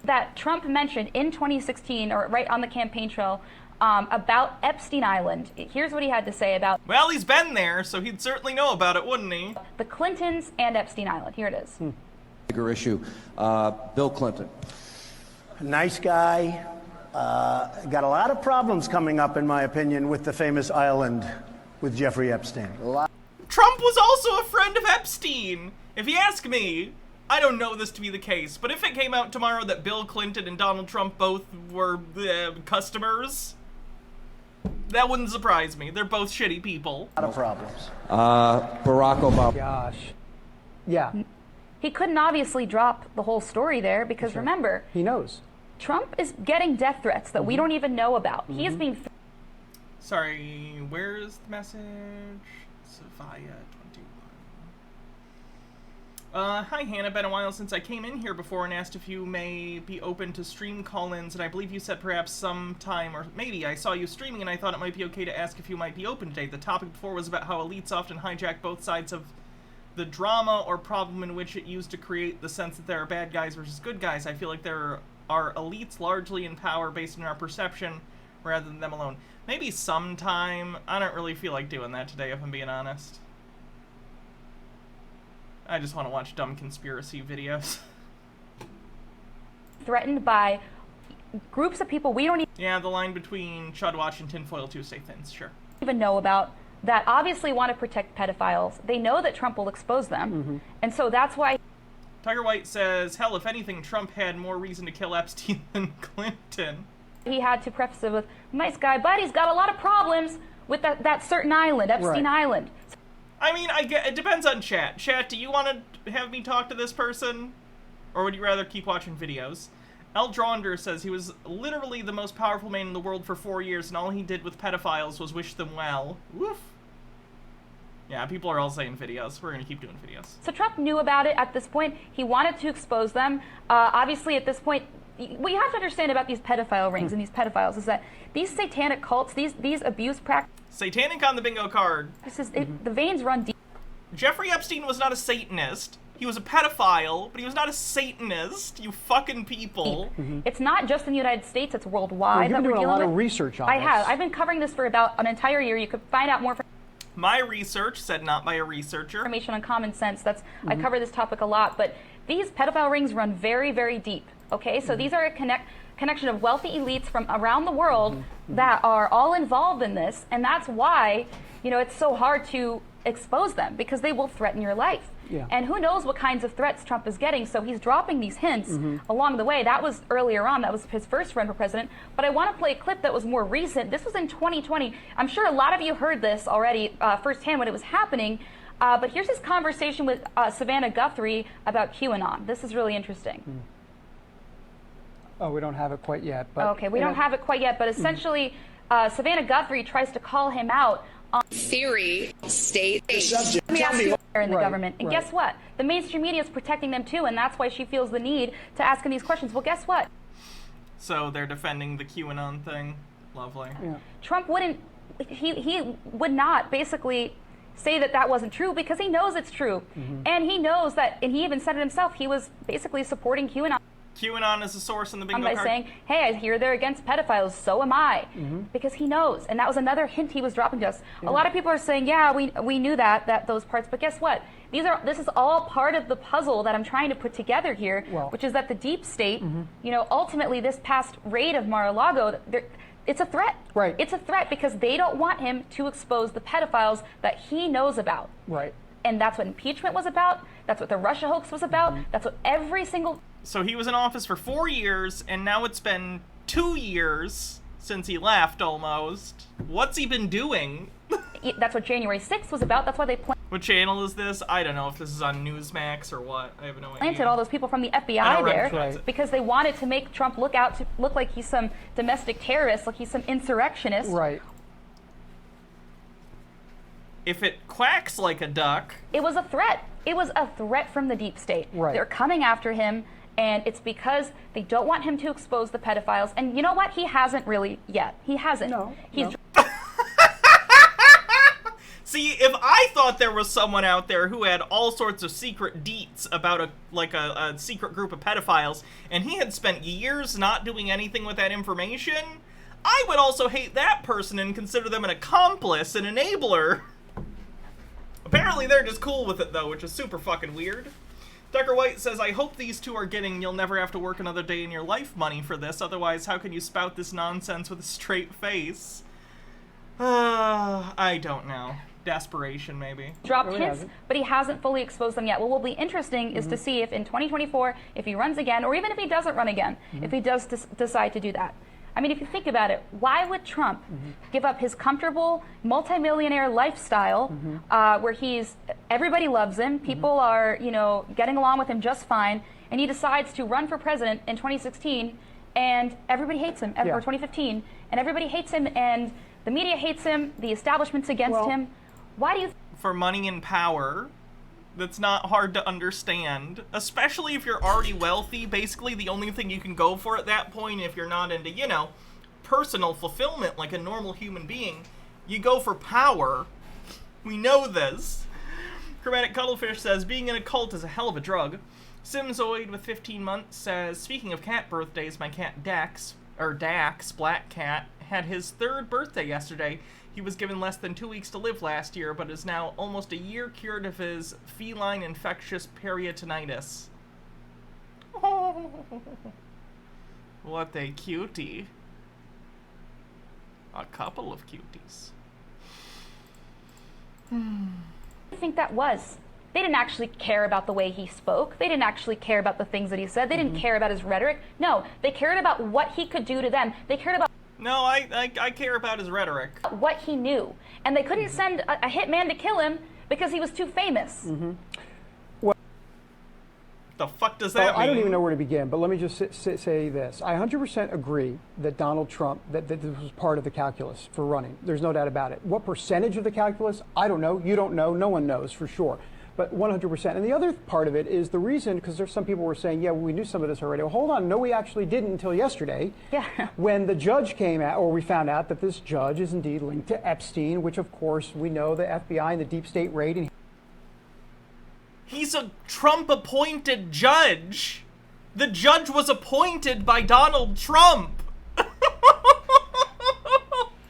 that Trump mentioned in 2016, or right on the campaign trail, about Epstein Island. Here's what he had to say about...
well, he's been there, so he'd certainly know about it, wouldn't he?
The Clintons and Epstein Island. Here it is.
Bigger issue. Bill Clinton.
Nice guy. Got a lot of problems coming up, in my opinion, with the famous island with Jeffrey Epstein.
Trump was also a friend of Epstein. If you ask me, I don't know this to be the case, but if it came out tomorrow that Bill Clinton and Donald Trump both were customers, that wouldn't surprise me. They're both shitty people.
A lot of problems.
Barack Obama.
Gosh. Yeah.
He couldn't obviously drop the whole story there because remember,
he knows.
Trump is getting death threats that we don't even know about. He is being...
sorry, where's the message? Sophia 21. Hi Hannah, been a while since I came in here before and asked if you may be open to stream call-ins, and I believe you said perhaps sometime, or maybe I saw you streaming and I thought it might be okay to ask if you might be open today. The topic before was about how elites often hijack both sides of the drama or problem in which it used to create the sense that there are bad guys versus good guys. I feel like there are elites largely in power based on our perception rather than them alone. Maybe sometime. I don't really feel like doing that today, if I'm being honest. I just want to watch dumb conspiracy videos.
threatened by groups of people we don't
yeah, the line between Chudwatch and Tinfoil Tuesday thins, sure.
even know about that obviously want to protect pedophiles. They know that Trump will expose them. And so that's why...
Tiger White says, hell, if anything, Trump had more reason to kill Epstein than Clinton.
He had to preface it with, nice guy, but he's got a lot of problems with that certain island, Epstein Island.
I mean, it depends on chat. Chat, do you want to have me talk to this person? Or would you rather keep watching videos? Eldronder says he was literally the most powerful man in the world for 4 years, and all he did with pedophiles was wish them well. Woof. Yeah, people are all saying videos. We're going to keep doing videos.
So Trump knew about it at this point. He wanted to expose them. Obviously, at this point, what you have to understand about these pedophile rings and these pedophiles is that these satanic cults, these abuse practices...
Satanic on the bingo card.
The veins run deep.
Jeffrey Epstein was not a Satanist. He was a pedophile, but he was not a Satanist, you fucking people.
It's not just in the United States, it's worldwide.
Well, you've been doing a lot
with.
of research on this.
I have. I've been covering this for about an entire year. You could find out more
My research, said not by a researcher.
Information on common sense. That's I cover this topic a lot, but these pedophile rings run very, very deep. Okay, so these are a connection of wealthy elites from around the world that are all involved in this, and that's why, you know, it's so hard to expose them, because they will threaten your life.
Yeah.
And who knows what kinds of threats Trump is getting, so he's dropping these hints along the way. That was earlier on. That was his first run for president. But I want to play a clip that was more recent. This was in 2020. I'm sure a lot of you heard this already firsthand when it was happening. But here's his conversation with Savannah Guthrie about QAnon. This is really interesting.
Oh, we don't have it quite yet. But
okay, we don't have it quite yet. But essentially, Savannah Guthrie tries to call him out on
theory, state,
subject. In the government. And guess what? The mainstream media is protecting them too, and that's why she feels the need to ask him these questions. Well, guess what?
So they're defending the QAnon thing. Lovely.
Yeah.
Trump wouldn't, he would not basically say that that wasn't true, because he knows it's true. And he knows that, and he even said it himself, he was basically supporting QAnon.
QAnon is a source in the bingo
by
card.
saying, hey, I hear they're against pedophiles, so am I. Because he knows, and that was another hint he was dropping to us. A lot of people are saying, yeah, we knew that those parts, but guess what? This is all part of the puzzle that I'm trying to put together here, which is that the deep state, you know, ultimately this past raid of Mar-a-Lago, it's a threat.
Right.
It's a threat because they don't want him to expose the pedophiles that he knows about.
Right.
And that's what impeachment was about. That's what the Russia hoax was about. That's what every single...
So he was in office for 4 years, and now it's been 2 years since he left, almost. What's he been doing?
That's what January 6th was about. That's why they
What channel is this? I don't know if this is on Newsmax or what. I have no idea.
planted all those people from the FBI there because they wanted to make Trump look like he's some domestic terrorist, like he's some insurrectionist.
Right.
If it quacks like a duck...
It was a threat. It was a threat from the deep state.
Right.
They're coming after him, and it's because they don't want him to expose the pedophiles. And you know what? He hasn't really yet. He hasn't.
No.
He's
See, if I thought there was someone out there who had all sorts of secret deets about a secret group of pedophiles, and he had spent years not doing anything with that information, I would also hate that person and consider them an accomplice, an enabler. Apparently they're just cool with it, though, which is super fucking weird. Tucker White says, I hope these two are getting you'll never have to work another day in your life money for this, otherwise how can you spout this nonsense with a straight face? I don't know. Desperation, maybe.
dropped hints, but he hasn't fully exposed them yet. What will be interesting is to see if in 2024, if he runs again, or even if he doesn't run again, if he does decide to do that. I mean, if you think about it, why would Trump give up his comfortable multimillionaire lifestyle where everybody loves him, people are, you know, getting along with him just fine, and he decides to run for president in 2016 and everybody hates him, or 2015, and everybody hates him, and the media hates him, the establishment's against him. Why do you...
For money and power, that's not hard to understand. Especially if you're already wealthy, basically the only thing you can go for at that point, if you're not into, you know, personal fulfillment like a normal human being, you go for power. We know this. Chromatic Cuttlefish says, being in a cult is a hell of a drug. Simzoid with 15 months says, speaking of cat birthdays, my cat Dax, Black Cat, had his 3rd birthday yesterday. He was given less than 2 weeks to live last year, but is now almost a year cured of his feline infectious peritonitis. Oh, what a cutie. A couple of cuties.
I think that was. They didn't actually care about the way he spoke. They didn't actually care about the things that he said. They didn't care about his rhetoric. No, they cared about what he could do to them. They cared about...
No, I care about his rhetoric.
What he knew. And they couldn't send a hitman to kill him because he was too famous.
The fuck does that mean?
I don't even know where to begin, but let me just say this. I 100% agree that Donald Trump, that this was part of the calculus for running. There's no doubt about it. What percentage of the calculus? I don't know. You don't know. No one knows for sure. But 100%. And the other part of it is the reason, because there's some people were saying, yeah, well, we knew some of this already. Well, hold on. No, we actually didn't until yesterday.
Yeah.
When the judge came out, or we found out that this judge is indeed linked to Epstein, which, of course, we know the FBI and the deep state raid. And
he's a Trump-appointed judge. The judge was appointed by Donald Trump.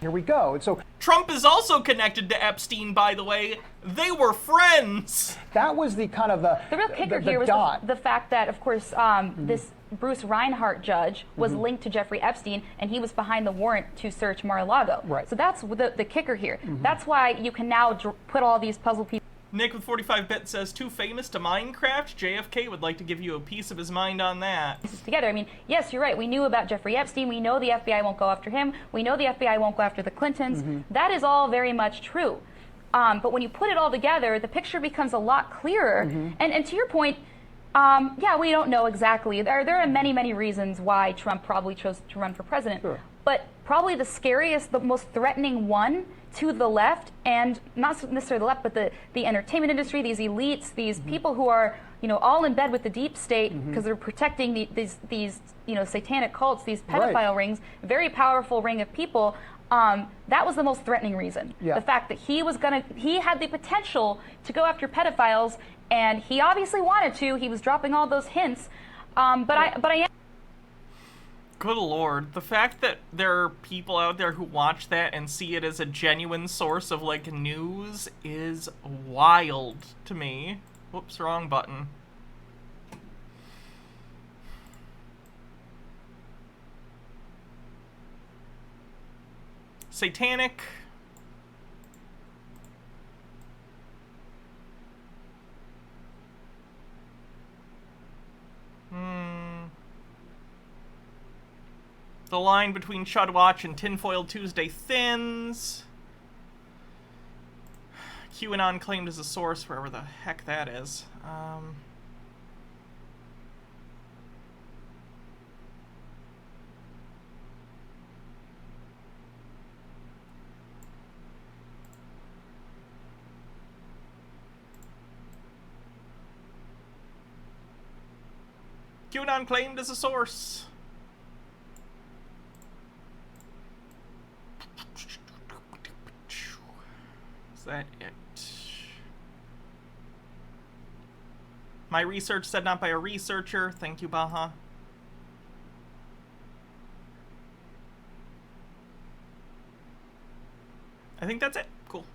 here we go. And so
Trump is also connected to Epstein, by the way. They were friends.
That was the kind of the
real kicker here was the fact that, of course, this Bruce Reinhart judge was linked to Jeffrey Epstein, and he was behind the warrant to search Mar-a-Lago.
Right.
So that's the kicker here. That's why you can now put all these puzzle pieces.
Nick with 45-bit says, too famous to Minecraft? JFK would like to give you a piece of his mind on that.
Together. I mean, yes, you're right. We knew about Jeffrey Epstein. We know the FBI won't go after him. We know the FBI won't go after the Clintons. That is all very much true. But when you put it all together, the picture becomes a lot clearer. And to your point, yeah, we don't know exactly. There are many, many reasons why Trump probably chose to run for president.
Sure.
But probably the scariest, the most threatening one to the left, and not necessarily the left, but the entertainment industry, these elites, these people who are, all in bed with the deep state because they're protecting these satanic cults, these pedophile rings, very powerful ring of people. That was the most threatening reason.
Yeah.
The fact that he had the potential to go after pedophiles, and he obviously wanted to. He was dropping all those hints. But I am.
Good Lord. The fact that there are people out there who watch that and see it as a genuine source of, news is wild to me. Whoops, wrong button. Satanic. The line between Chudwatch and Tinfoil Tuesday thins. QAnon claimed as a source, wherever the heck that is. QAnon claimed as a source. Is that it? My research said not by a researcher. Thank you, Baha. I think that's it. Cool.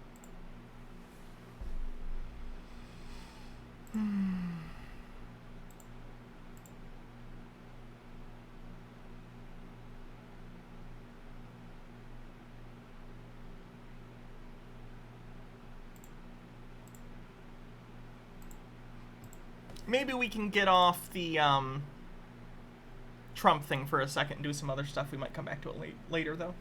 Maybe we can get off the Trump thing for a second and do some other stuff. We might come back to it later, though.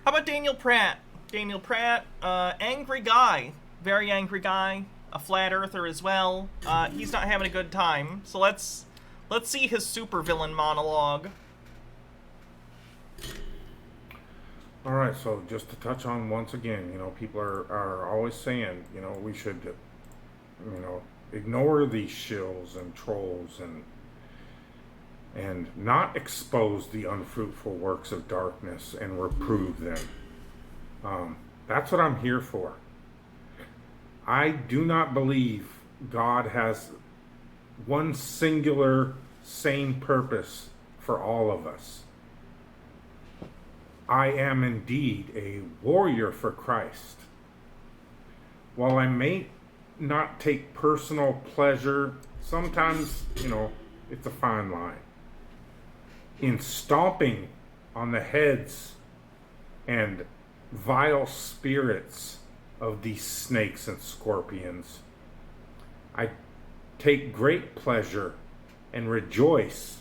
How about Daniel Pratt? Daniel Pratt, angry guy. Very angry guy. A flat earther as well. He's not having a good time. So let's see his supervillain monologue.
All right, so just to touch on once again, people are always saying, we should, ignore these shills and trolls and not expose the unfruitful works of darkness and reprove them. That's what I'm here for. I do not believe God has one singular same purpose for all of us. I am indeed a warrior for Christ. While I may not take personal pleasure, sometimes, it's a fine line, in stomping on the heads and vile spirits of these snakes and scorpions. I take great pleasure and rejoice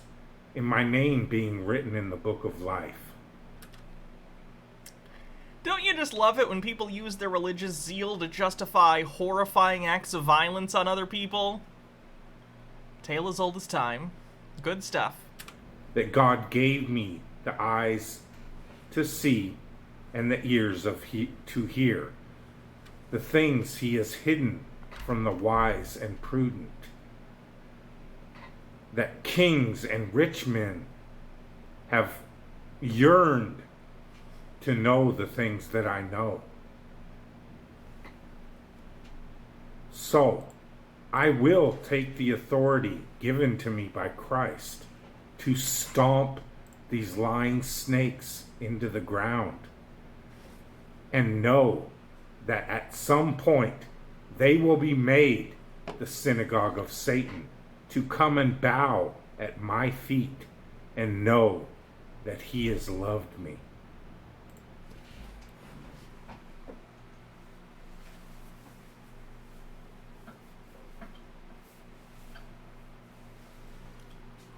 in my name being written in the book of life.
Don't you just love it when people use their religious zeal to justify horrifying acts of violence on other people? Tale as old as time. Good stuff.
That God gave me the eyes to see and the ears to hear the things he has hidden from the wise and prudent. That kings and rich men have yearned to know the things that I know. So, I will take the authority given to me by Christ to stomp these lying snakes into the ground and know that at some point they will be made the synagogue of Satan, to come and bow at my feet and know that he has loved me.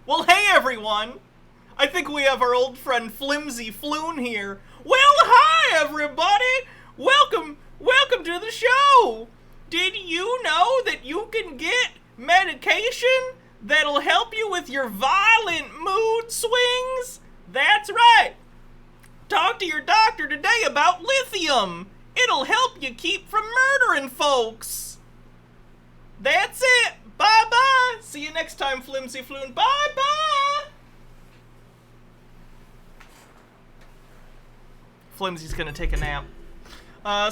Well, hey everyone! I think we have our old friend Flimsy Floon here. Well, hi everybody! Welcome to the show! Did you know that you can get medication that'll help you with your violent mood swings? That's right! Talk to your doctor today about lithium! It'll help you keep from murdering folks! That's it! Bye-bye! See you next time, Flimsy Floon. Bye-bye! Flimsy's gonna take a nap.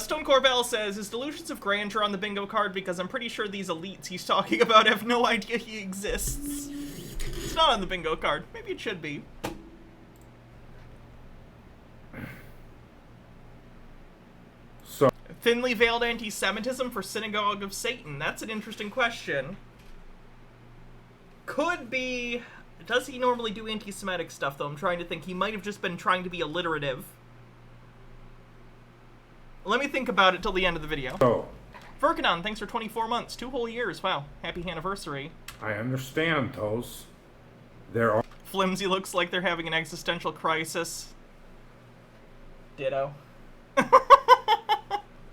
Stone Corbell says, is Delusions of Grandeur on the bingo card? Because I'm pretty sure these elites he's talking about have no idea he exists. It's not on the bingo card. Maybe it should be.
So,
thinly veiled anti-Semitism for Synagogue of Satan. That's an interesting question. Could be... Does he normally do anti-Semitic stuff, though? I'm trying to think. He might have just been trying to be alliterative. Let me think about it till the end of the video.
So,
Qanon, thanks for 24 months. 2 whole years. Wow. Happy anniversary.
I understand, Toes. There are...
Flimsy looks like they're having an existential crisis. Ditto.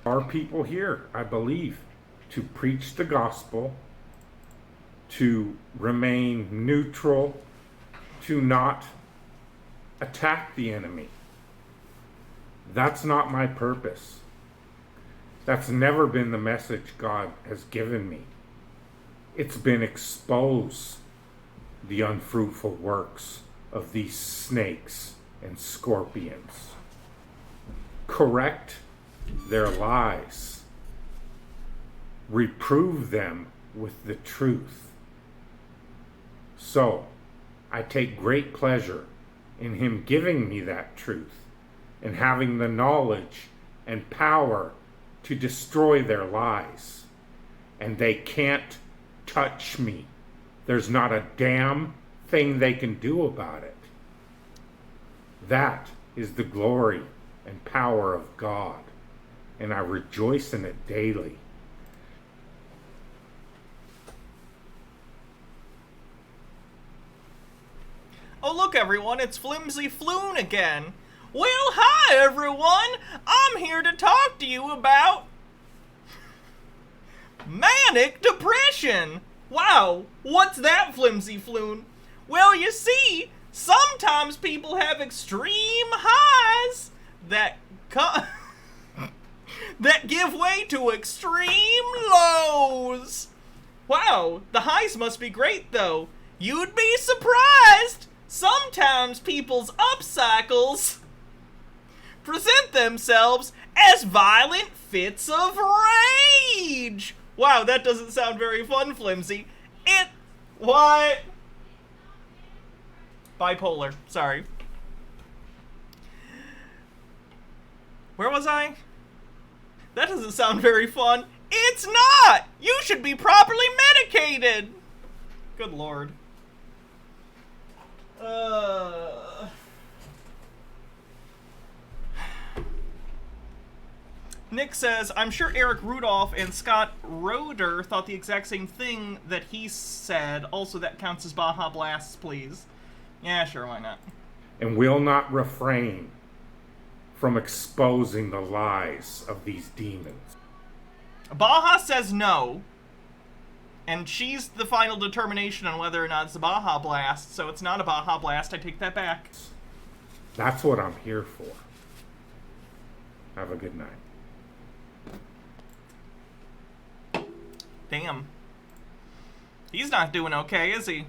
are people here, I believe, to preach the gospel, to remain neutral, to not attack the enemy. That's not my purpose. That's never been the message God has given me. It's been expose the unfruitful works of these snakes and scorpions. Correct their lies. Reprove them with the truth. So, I take great pleasure in him giving me that truth and having the knowledge and power to destroy their lies. And they can't touch me. There's not a damn thing they can do about it. That is the glory and power of God, and I rejoice in it daily.
Oh, look, everyone, it's Flimsy Floon again. Well, hi, everyone. I'm here to talk to you about manic depression. Wow, what's that, Flimsy Floon? Well, you see, sometimes people have extreme highs that that give way to extreme lows. Wow, the highs must be great, though. You'd be surprised. Sometimes people's upcycles present themselves as violent fits of rage. Wow, that doesn't sound very fun, Flimsy. What? Bipolar, sorry. Where was I? That doesn't sound very fun. It's not! You should be properly medicated! Good lord. Nick says, I'm sure Eric Rudolph and Scott Roeder thought the exact same thing that he said. Also, that counts as Baja Blasts, please. Yeah, sure, why not?
And will not refrain from exposing the lies of these demons.
Baja says no. And she's the final determination on whether or not it's a Baja Blast, so it's not a Baja Blast. I take that back.
That's what I'm here for. Have a good night.
Damn. He's not doing okay, is he?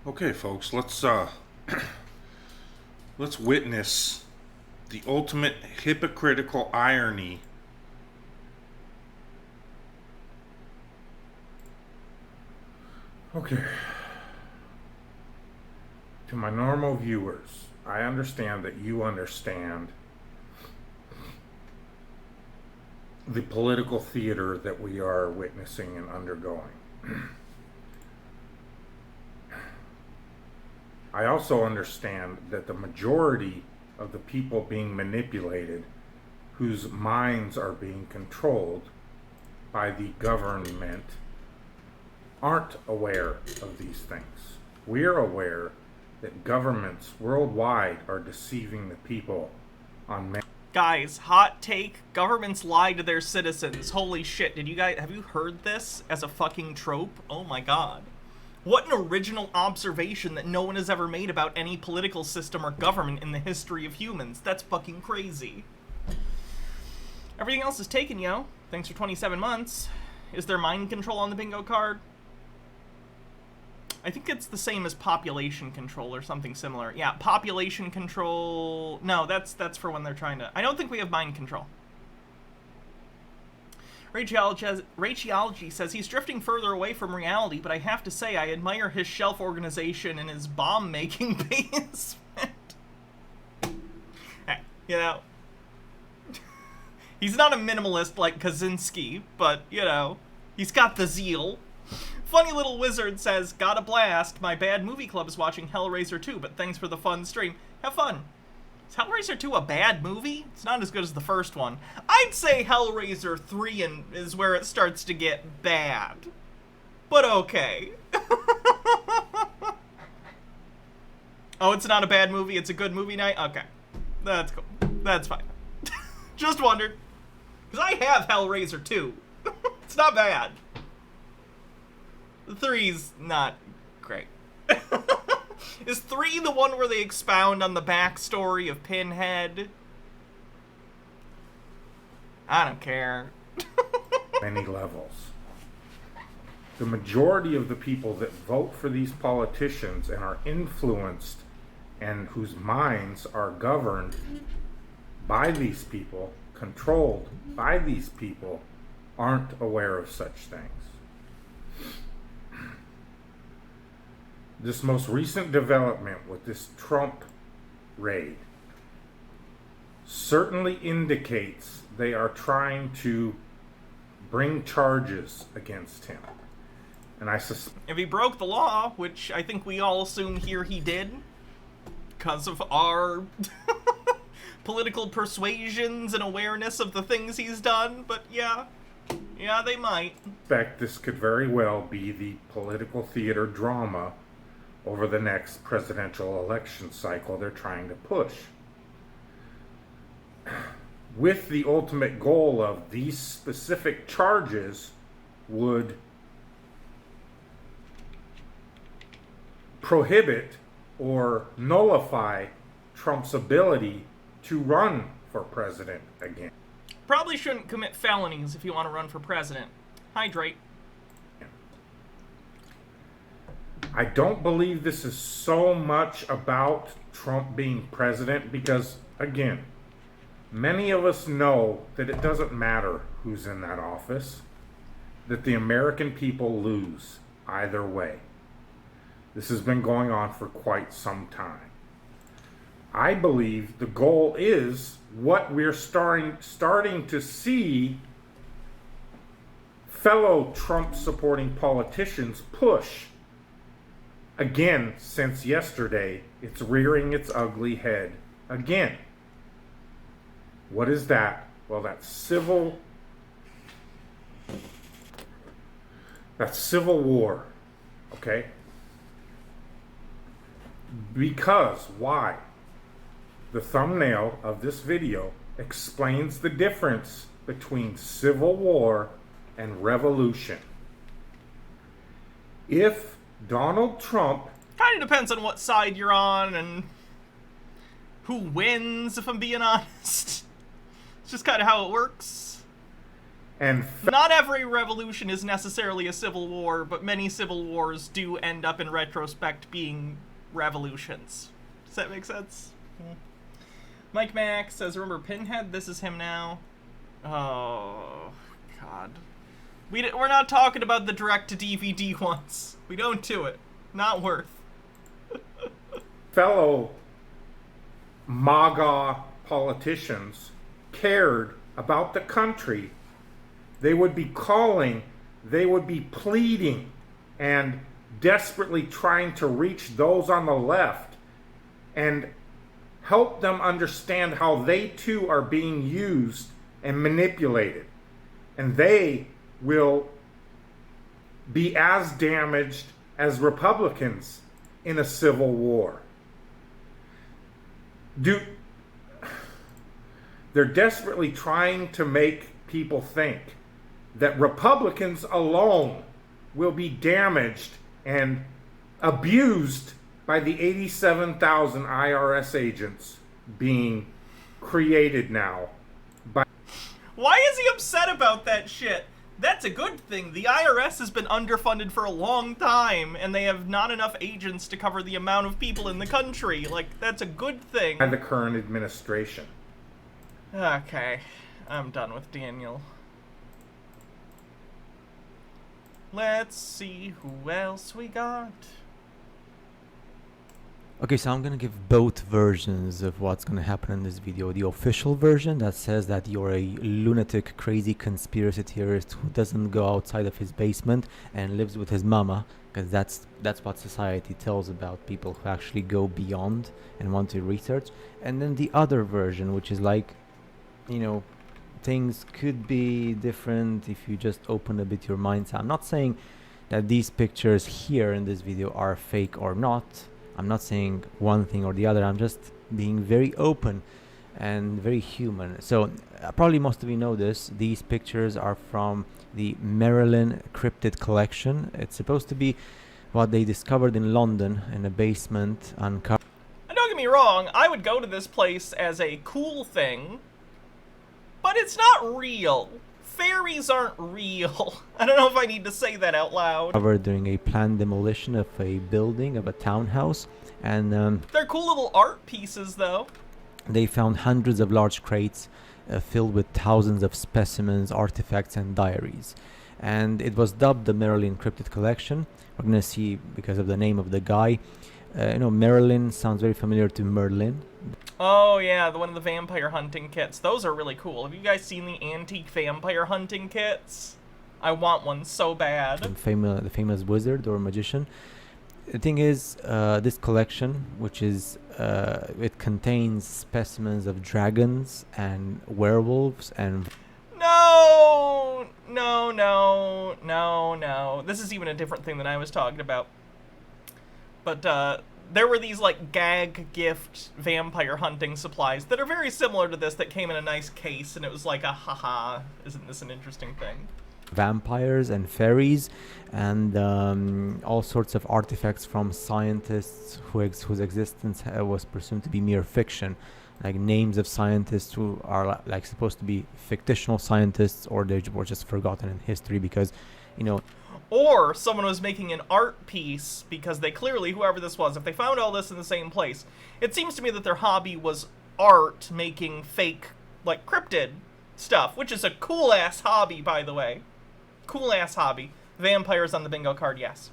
Okay, folks, let's witness the ultimate hypocritical irony Okay. To my normal viewers, I understand that you understand the political theater that we are witnessing and undergoing. I also understand that the majority of the people being manipulated, whose minds are being controlled by the government, aren't aware of these things. We're aware that governments worldwide are deceiving the people on many.
Guys, hot take, governments lie to their citizens. Holy shit, have you heard this as a fucking trope? Oh my god. What an original observation that no one has ever made about any political system or government in the history of humans. That's fucking crazy. Everything else is taken, yo. Thanks for 27 months. Is there mind control on the bingo card? I think it's the same as population control or something similar. Yeah, population control... No, that's for when they're trying to... I don't think we have mind control. Rachiology says he's drifting further away from reality, but I have to say I admire his shelf organization and his bomb-making basement. Hey, you know... He's not a minimalist like Kaczynski, but, you know, he's got the zeal. Funny Little Wizard says, got a blast. My bad movie club is watching Hellraiser 2, but thanks for the fun stream. Have fun. Is Hellraiser 2 a bad movie? It's not as good as the first one. I'd say Hellraiser 3 is where it starts to get bad. But okay. Oh, it's not a bad movie, it's a good movie night? Okay. That's cool. That's fine. Just wondered. Because I have Hellraiser 2. It's not bad. The 3's not great. Is 3 the one where they expound on the backstory of Pinhead? I don't care.
Many levels. The majority of the people that vote for these politicians and are influenced and whose minds are governed by these people, controlled by these people, aren't aware of such things. This most recent development with this Trump raid certainly indicates they are trying to bring charges against him. And I suspect
if he broke the law, which I think we all assume here he did, because of our political persuasions and awareness of the things he's done, but yeah, they might.
This could very well be the political theater drama over the next presidential election cycle they're trying to push. With the ultimate goal of these specific charges would prohibit or nullify Trump's ability to run for president again.
Probably shouldn't commit felonies if you want to run for president. Hydrate.
I don't believe this is so much about Trump being president because, again, many of us know that it doesn't matter who's in that office, that the American people lose either way. This has been going on for quite some time. I believe the goal is what we're starting to see fellow Trump-supporting politicians push. Again, since yesterday, it's rearing its ugly head again. What is that? Well, that's civil war, okay? Because, why? The thumbnail of this video explains the difference between civil war and revolution. If Donald Trump...
Kind of depends on what side you're on and who wins, if I'm being honest. It's just kind of how it works.
And
not every revolution is necessarily a civil war, but many civil wars do end up in retrospect being revolutions. Does that make sense? Mike Mack says, remember Pinhead? This is him now. Oh, God. We're not talking about the direct-to-DVD ones. We don't do it. Not worth.
Fellow MAGA politicians cared about the country, they would be calling, they would be pleading, and desperately trying to reach those on the left and help them understand how they too are being used and manipulated. And they will be as damaged as Republicans in a civil war. They're desperately trying to make people think that Republicans alone will be damaged and abused by the 87,000 IRS agents being created now.
Why is he upset about that shit? That's a good thing. The IRS has been underfunded for a long time, and they have not enough agents to cover the amount of people in the country. Like, that's a good thing.
By the current administration.
Okay, I'm done with Daniel. Let's see who else we got.
Okay, so I'm gonna give both versions of what's gonna happen in this video. The official version that says that you're a lunatic, crazy conspiracy theorist who doesn't go outside of his basement and lives with his mama, because that's what society tells about people who actually go beyond and want to research. And then the other version, which is like, you know, things could be different if you just open a bit your mind. So I'm not saying that these pictures here in this video are fake or not. I'm not saying one thing or the other. I'm just being very open and very human. So probably most of you know this. These pictures are from the Marilyn Cryptid Collection. It's supposed to be what they discovered in London in a basement uncovered.
And don't get me wrong, I would go to this place as a cool thing, but it's not real. Fairies aren't real. I don't know if I need to say that out loud.
Covered during a planned demolition of a building, of a townhouse, and
they're cool little art pieces, though.
They found hundreds of large crates filled with thousands of specimens, artifacts, and diaries. And it was dubbed the Marilyn Cryptid Collection. We're gonna see, because of the name of the guy, you know, Marilyn sounds very familiar to Merlin.
Oh yeah, the one of the vampire hunting kits. Those are really cool. Have you guys seen the antique vampire hunting kits? I want one so bad.
The famous wizard or magician. The thing is, this collection, which is, it contains specimens of dragons and werewolves and...
No! No, no, no, no. This is even a different thing than I was talking about. But, there were these, like, gag gift vampire hunting supplies that are very similar to this that came in a nice case, and it was like a haha, isn't this an interesting thing?
Vampires and fairies and all sorts of artifacts from scientists whose existence was presumed to be mere fiction, like names of scientists who are like supposed to be fictional scientists, or they were just forgotten in history because, you know.
Or someone was making an art piece because they clearly, whoever this was, if they found all this in the same place, it seems to me that their hobby was art, making fake, like, cryptid stuff, which is a cool-ass hobby, by the way. Cool-ass hobby. Vampires on the bingo card, yes.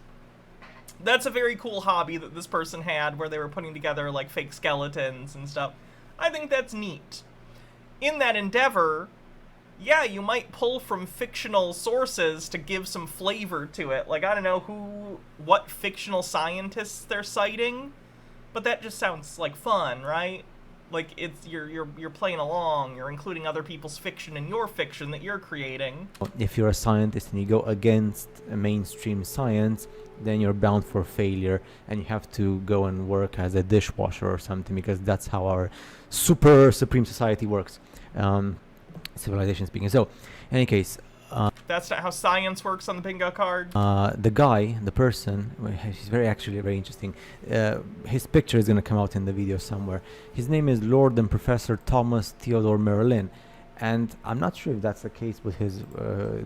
That's a very cool hobby that this person had, where they were putting together, like, fake skeletons and stuff. I think that's neat. In that endeavor, yeah, you might pull from fictional sources to give some flavor to it. Like, I don't know what fictional scientists they're citing, but that just sounds like fun, right? Like, it's you're playing along. You're including other people's fiction in your fiction that you're creating.
If you're a scientist and you go against mainstream science, then you're bound for failure, and you have to go and work as a dishwasher or something, because that's how our super supreme society works, civilization speaking. So, in any case,
That's not how science works on the bingo card.
the guy, the person, he's very interesting. His picture is going to come out in the video somewhere. His name is Lord and Professor Thomas Theodore Merlin, and I'm not sure if that's the case with his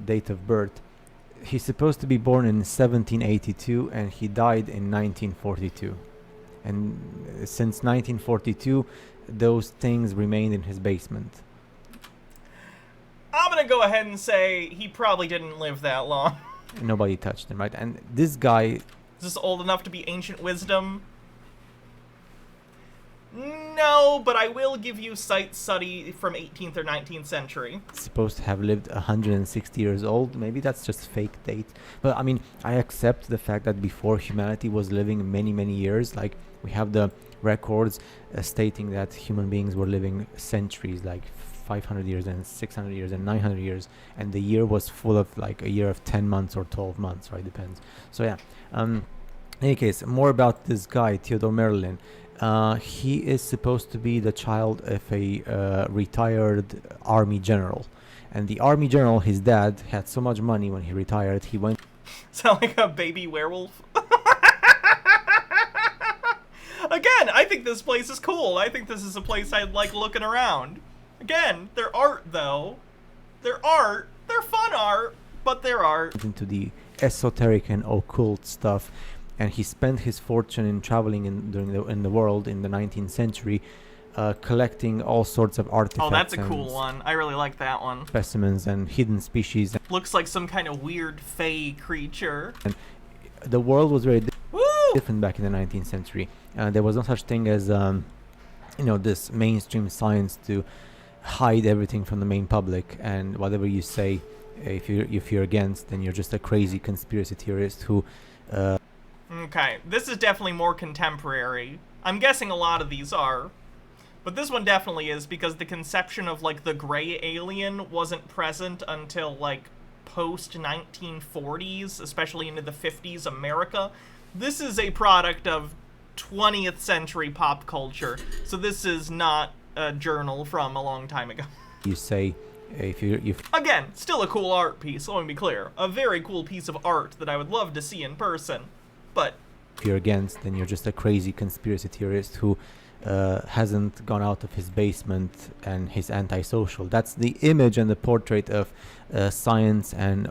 date of birth. He's supposed to be born in 1782, and he died in 1942. And since 1942, those things remained in his basement.
I'm gonna go ahead and say he probably didn't live that long.
Nobody touched him, right? And this guy...
Is this old enough to be ancient wisdom? No, but I will give you Site Study from 18th or 19th century.
supposed to have lived 160 years old. Maybe that's just fake date. But I mean, I accept the fact that before humanity was living many years. Like, we have the records stating that human beings were living centuries, like 500 years and 600 years and 900 years, and the year was full of like a year of 10 months or 12 months, right? Depends. So yeah, in any case, more about this guy, Theodore Merlin. He is supposed to be the child of a retired army general, and the army general, his dad, had so much money when he retired, he went...
Sound like a baby werewolf? Again, I think this place is cool. I think this is a place I'd like looking around. Again, they're art, though. They're art. They're fun art, but they're art.
Into the esoteric and occult stuff, and he spent his fortune in traveling in the world in the 19th century, collecting all sorts of artifacts.
Oh, that's a cool one. I really like that one.
Specimens and hidden species.
Looks like some kind of weird fey creature.
And the world was very different back in the 19th century. There was no such thing as, this mainstream science to hide everything from the main public, and whatever you say, if you're against, then you're just a crazy conspiracy theorist who...
Okay, this is definitely more contemporary. I'm guessing a lot of these are. But this one definitely is, because the conception of, like, the gray alien wasn't present until, like, post-1940s, especially into the 50s America. This is a product of 20th century pop culture, so this is not a journal from a long time ago.
You say, if you...
Again, still a cool art piece, let me be clear. A very cool piece of art that I would love to see in person. But
if you're against, then you're just a crazy conspiracy theorist who hasn't gone out of his basement and he's antisocial. That's the image and the portrait of science and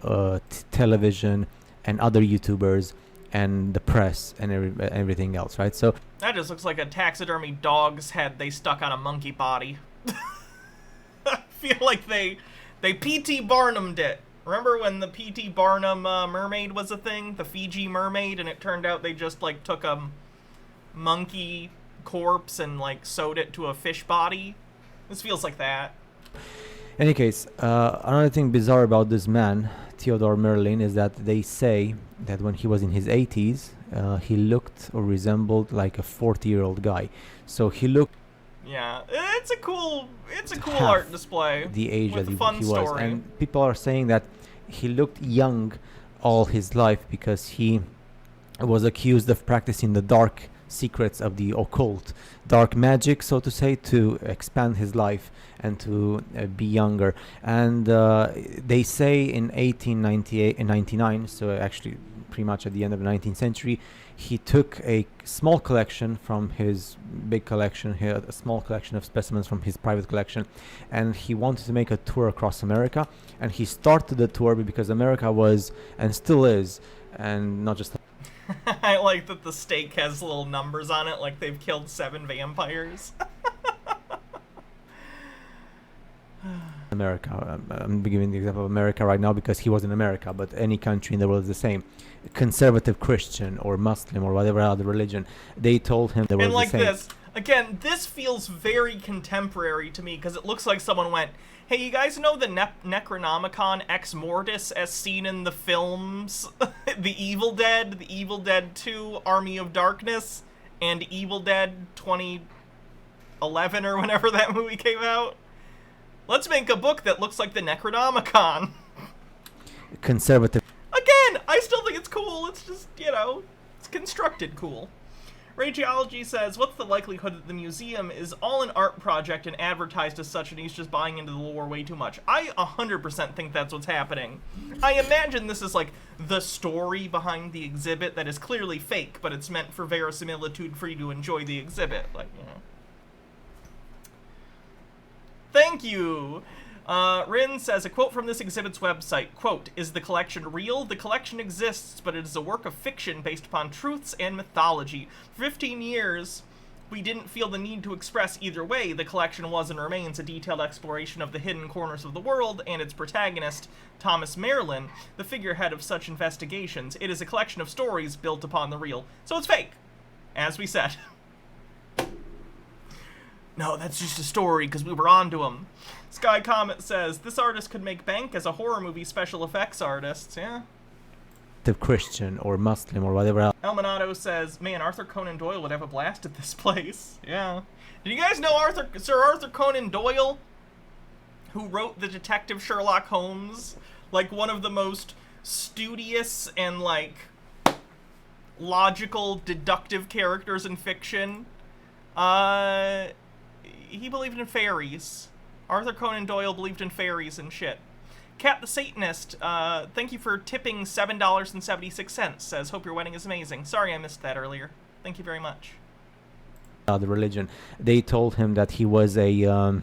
television and other YouTubers and the press and everything else, right? So
that just looks like a taxidermy dog's head they stuck on a monkey body. I feel like they P.T. Barnum'd it. Remember when the P.T. Barnum mermaid was a thing? The Fiji mermaid? And it turned out they just, like, took a monkey corpse and, like, sewed it to a fish body? This feels like that.
In any case, another thing bizarre about this man, Theodore Merlin, is that they say that when he was in his 80s, he looked or resembled like a 40-year-old guy. So he looked...
Yeah, it's a cool art display.
The age
with
that
a fun
he was,
story.
and people are saying that he looked young all his life because he was accused of practicing the dark secrets of the occult, dark magic, so to say, to expand his life and to be younger. And they say in 1898 and 99, so actually pretty much at the end of the 19th century, he took a small collection from his big collection, he had a small collection of specimens from his private collection, and he wanted to make a tour across America. And he started the tour because America was, and still is, and not just...
I like that the stake has little numbers on it, like they've killed 7 vampires.
America. I'm giving the example of America right now because he was in America, but any country in the world is the same. Conservative Christian or Muslim or whatever other religion, they told him they were
and like
the same.
this, again, this feels very contemporary to me because it looks like someone went, hey, you guys know the Necronomicon Ex Mortis as seen in the films? The Evil Dead 2, Army of Darkness, and Evil Dead 2011 11 or whenever that movie came out. Let's make a book that looks like the Necronomicon.
Conservative.
Again, I still think it's cool. It's just, it's constructed cool. Rageology says, what's the likelihood that the museum is all an art project and advertised as such and he's just buying into the lore way too much? I 100% think that's what's happening. I imagine this is like the story behind the exhibit that is clearly fake, but it's meant for verisimilitude for you to enjoy the exhibit. Thank you! Rin says, a quote from this exhibit's website, quote, is the collection real? The collection exists, but it is a work of fiction based upon truths and mythology. For 15 years, we didn't feel the need to express either way. The collection was and remains a detailed exploration of the hidden corners of the world, and its protagonist, Thomas Merlin, the figurehead of such investigations. It is a collection of stories built upon the real. So it's fake, as we said. No, that's just a story, because we were onto him. Sky Comet says, this artist could make bank as a horror movie special effects artist. Yeah.
Christian or Muslim or whatever else.
Elminato says, man, Arthur Conan Doyle would have a blast at this place. Yeah. Did you guys know Sir Arthur Conan Doyle, who wrote the Detective Sherlock Holmes, like one of the most studious and logical, deductive characters in fiction? He believed in fairies. Arthur Conan Doyle believed in fairies and shit. Cat the Satanist, thank you for tipping $7.76, says, hope your wedding is amazing. Sorry I missed that earlier. Thank you very much.
The religion. They told him that he was a,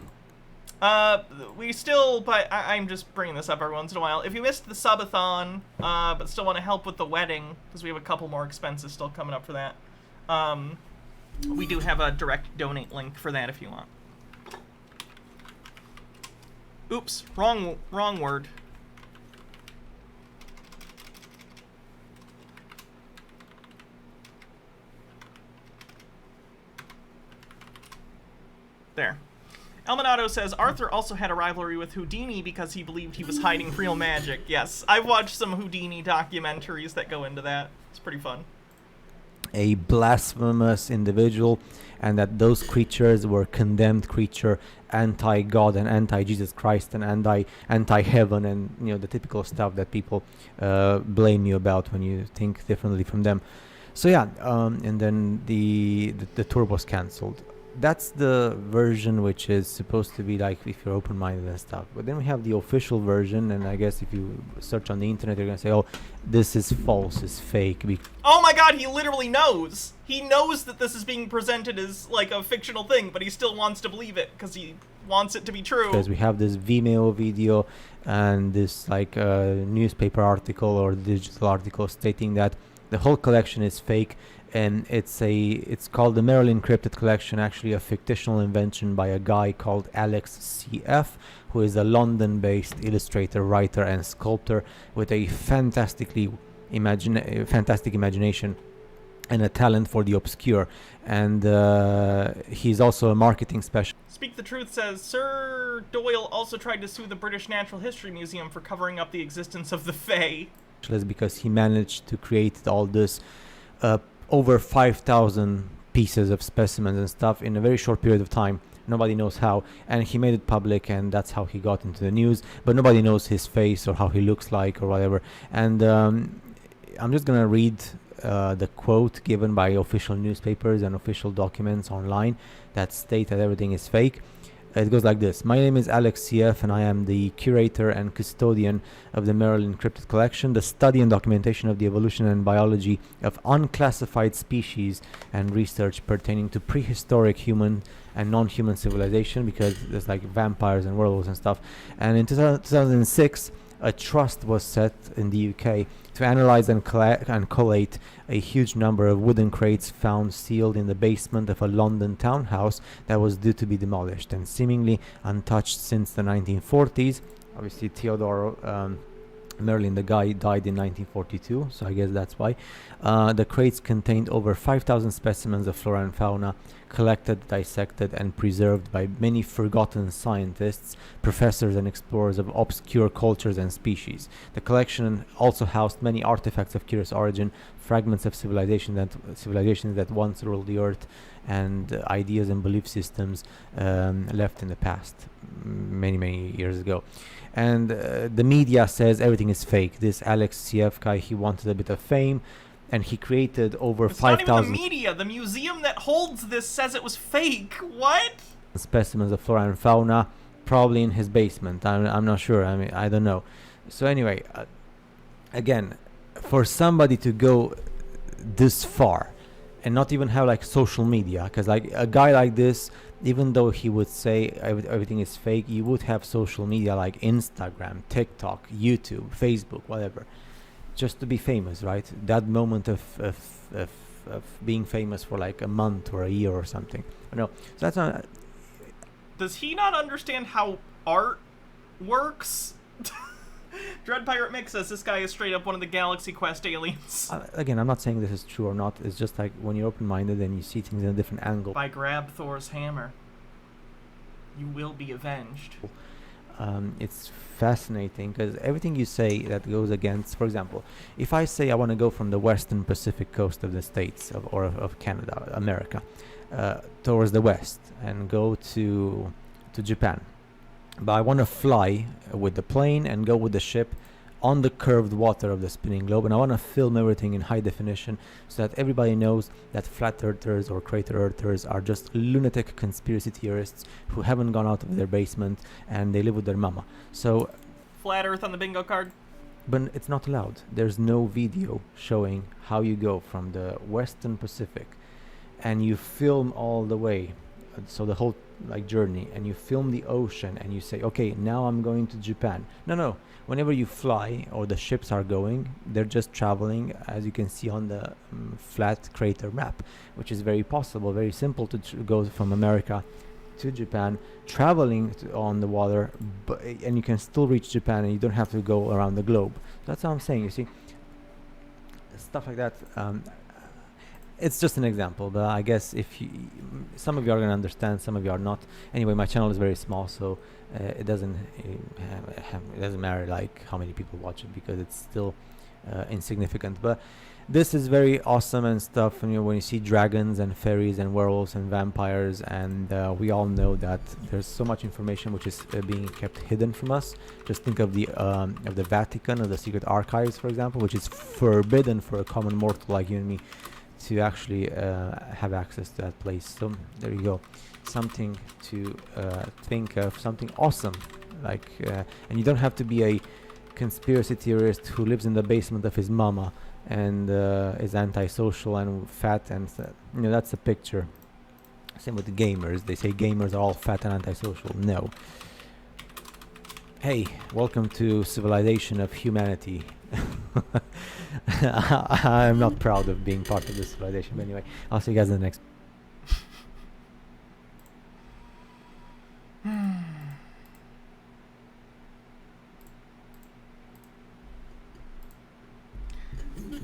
we still, but I'm just bringing this up every once in a while. If you missed the subathon, but still want to help with the wedding, because we have a couple more expenses still coming up for that, we do have a direct donate link for that if you want. Oops, wrong word. There. Elminato says, Arthur also had a rivalry with Houdini because he believed he was hiding real magic. Yes, I've watched some Houdini documentaries that go into that. It's pretty fun.
A blasphemous individual, and that those creatures were condemned creature, anti-God and anti-Jesus Christ and anti-heaven, and the typical stuff that people blame you about when you think differently from them. So yeah, and then the tour was cancelled. That's the version which is supposed to be like if you're open-minded and stuff. But then we have the official version, and I guess if you search on the internet, you're gonna say, "Oh, this is false, it's fake."
Oh my God, he literally knows. He knows that this is being presented as like a fictional thing, but he still wants to believe it because he wants it to be true.
Because we have this Vimeo video and this newspaper article or digital article stating that the whole collection is fake. And it's called the Merlin Cryptid Collection, actually a fictional invention by a guy called Alex C.F., who is a London-based illustrator, writer, and sculptor with a fantastic imagination and a talent for the obscure. And he's also a marketing specialist.
Speak the Truth says, Sir Doyle also tried to sue the British Natural History Museum for covering up the existence of the Fae.
Because he managed to create all this over 5,000 pieces of specimens and stuff in a very short period of time. Nobody knows how, and he made it public, and that's how he got into the news, but nobody knows his face or how he looks like or whatever. And I'm just gonna read the quote given by official newspapers and official documents online that state that everything is fake. It goes like this. My name is Alex CF, and I am the curator and custodian of the Merlin Cryptid Collection, the study and documentation of the evolution and biology of unclassified species and research pertaining to prehistoric human and non-human civilization, because there's like vampires and werewolves and stuff. And in 2006, a trust was set in the UK to analyze and collate a huge number of wooden crates found sealed in the basement of a London townhouse that was due to be demolished and seemingly untouched since the 1940s. Obviously, Theodore Merlin, the guy, died in 1942, so I guess that's why. The crates contained over 5,000 specimens of flora and fauna, collected, dissected, and preserved by many forgotten scientists, professors, and explorers of obscure cultures and species. The collection also housed many artifacts of curious origin, fragments of civilizations that once ruled the earth, and ideas and belief systems left in the past many years ago. And the media says everything is fake. This Alex CF guy, he wanted a bit of fame, and he created over 5,000...
It's not even the media. The museum that holds this says it was fake. What?
...specimens of flora and fauna, probably in his basement. I'm not sure. I mean, I don't know. So anyway, again, for somebody to go this far and not even have like social media, because like a guy like this, even though he would say everything is fake, you would have social media like Instagram, TikTok, YouTube, Facebook, whatever, just to be famous, right? That moment of being famous for like a month or a year or something. No, so that's not...
Does he not understand how art works? Dread Pirate Mix says this guy is straight up one of the Galaxy Quest aliens.
Again, I'm not saying this is true or not. It's just like when you're open-minded and you see things in a different angle.
If I grab Thor's hammer, you will be avenged.
It's fascinating because everything you say that goes against, for example, if I say I want to go from the western Pacific coast of the States of Canada, America, towards the west and go to Japan, but I want to fly with the plane and go with the ship on the curved water of the spinning globe, and I want to film everything in high definition so that everybody knows that flat earthers or crater earthers are just lunatic conspiracy theorists who haven't gone out of their basement and they live with their mama. So
flat earth on the bingo card.
But it's not allowed. There's no video showing how you go from the western Pacific and you film all the way, so the whole like journey, and you film the ocean and you say, okay, now I'm going to Japan. No, whenever you fly or the ships are going, they're just traveling, as you can see on the flat crater map, which is very possible, very simple to go from America to Japan, traveling on the water, and you can still reach Japan and you don't have to go around the globe. That's what I'm saying, you see, stuff like that. It's just an example, but I guess some of you are going to understand, some of you are not. Anyway, my channel is very small, so it doesn't matter like how many people watch it, because it's still insignificant. But this is very awesome and stuff. And, when you see dragons and fairies and werewolves and vampires, and we all know that there's so much information which is being kept hidden from us. Just think of the Vatican or the secret archives, for example, which is forbidden for a common mortal like you and me to actually have access to that place. So there you go, something to think of, something awesome, like and you don't have to be a conspiracy theorist who lives in the basement of his mama and is antisocial and fat, and that's a picture. Same with the gamers. They say gamers are all fat and antisocial. No. Hey, welcome to civilization of humanity. I'm not proud of being part of this civilization, but anyway, I'll see you guys in the next.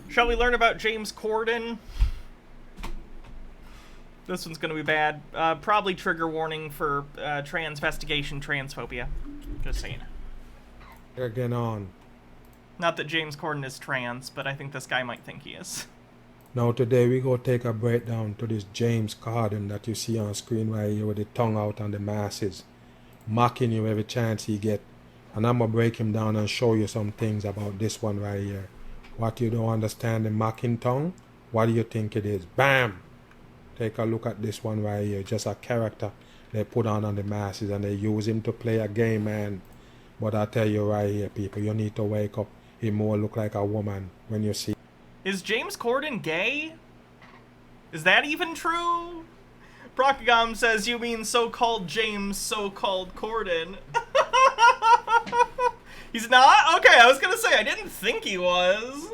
Shall we learn about James Corden? This one's going to be bad. Probably trigger warning for transvestigation, transphobia. Just saying.
Again on.
Not that James Corden is trans, but I think this guy might think he is.
Now today we go take a breakdown to this James Corden that you see on screen right here with the tongue out on the masses, mocking you every chance he get. And I'm going to break him down and show you some things about this one right here. What you don't understand, the mocking tongue? What do you think it is? Bam! Take a look at this one right here. Just a character they put on the masses, and they use him to play a game, man. But I tell you right here, people, you need to wake up. He more look like a woman when you see.
Is James Corden gay? Is that even true? Procagom says, you mean so-called James, so-called Corden. He's not? Okay, I was gonna say, I didn't think he was.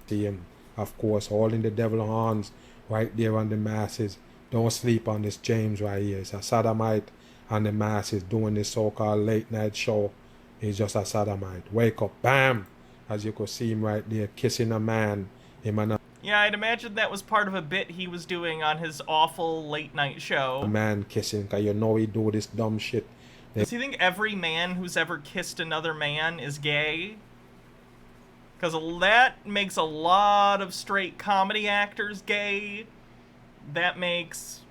See him, of course, holding the devil horns right there on the masses. Don't sleep on this James right here. It's a sodomite on the masses doing this so-called late night show. He's just a sodomite. Wake up, bam! As you could see him right there kissing a man.
Yeah, I'd imagine that was part of a bit he was doing on his awful late night show.
A man kissing, cause you know he do this dumb shit.
Does he think every man who's ever kissed another man is gay? Because that makes a lot of straight comedy actors gay. That makes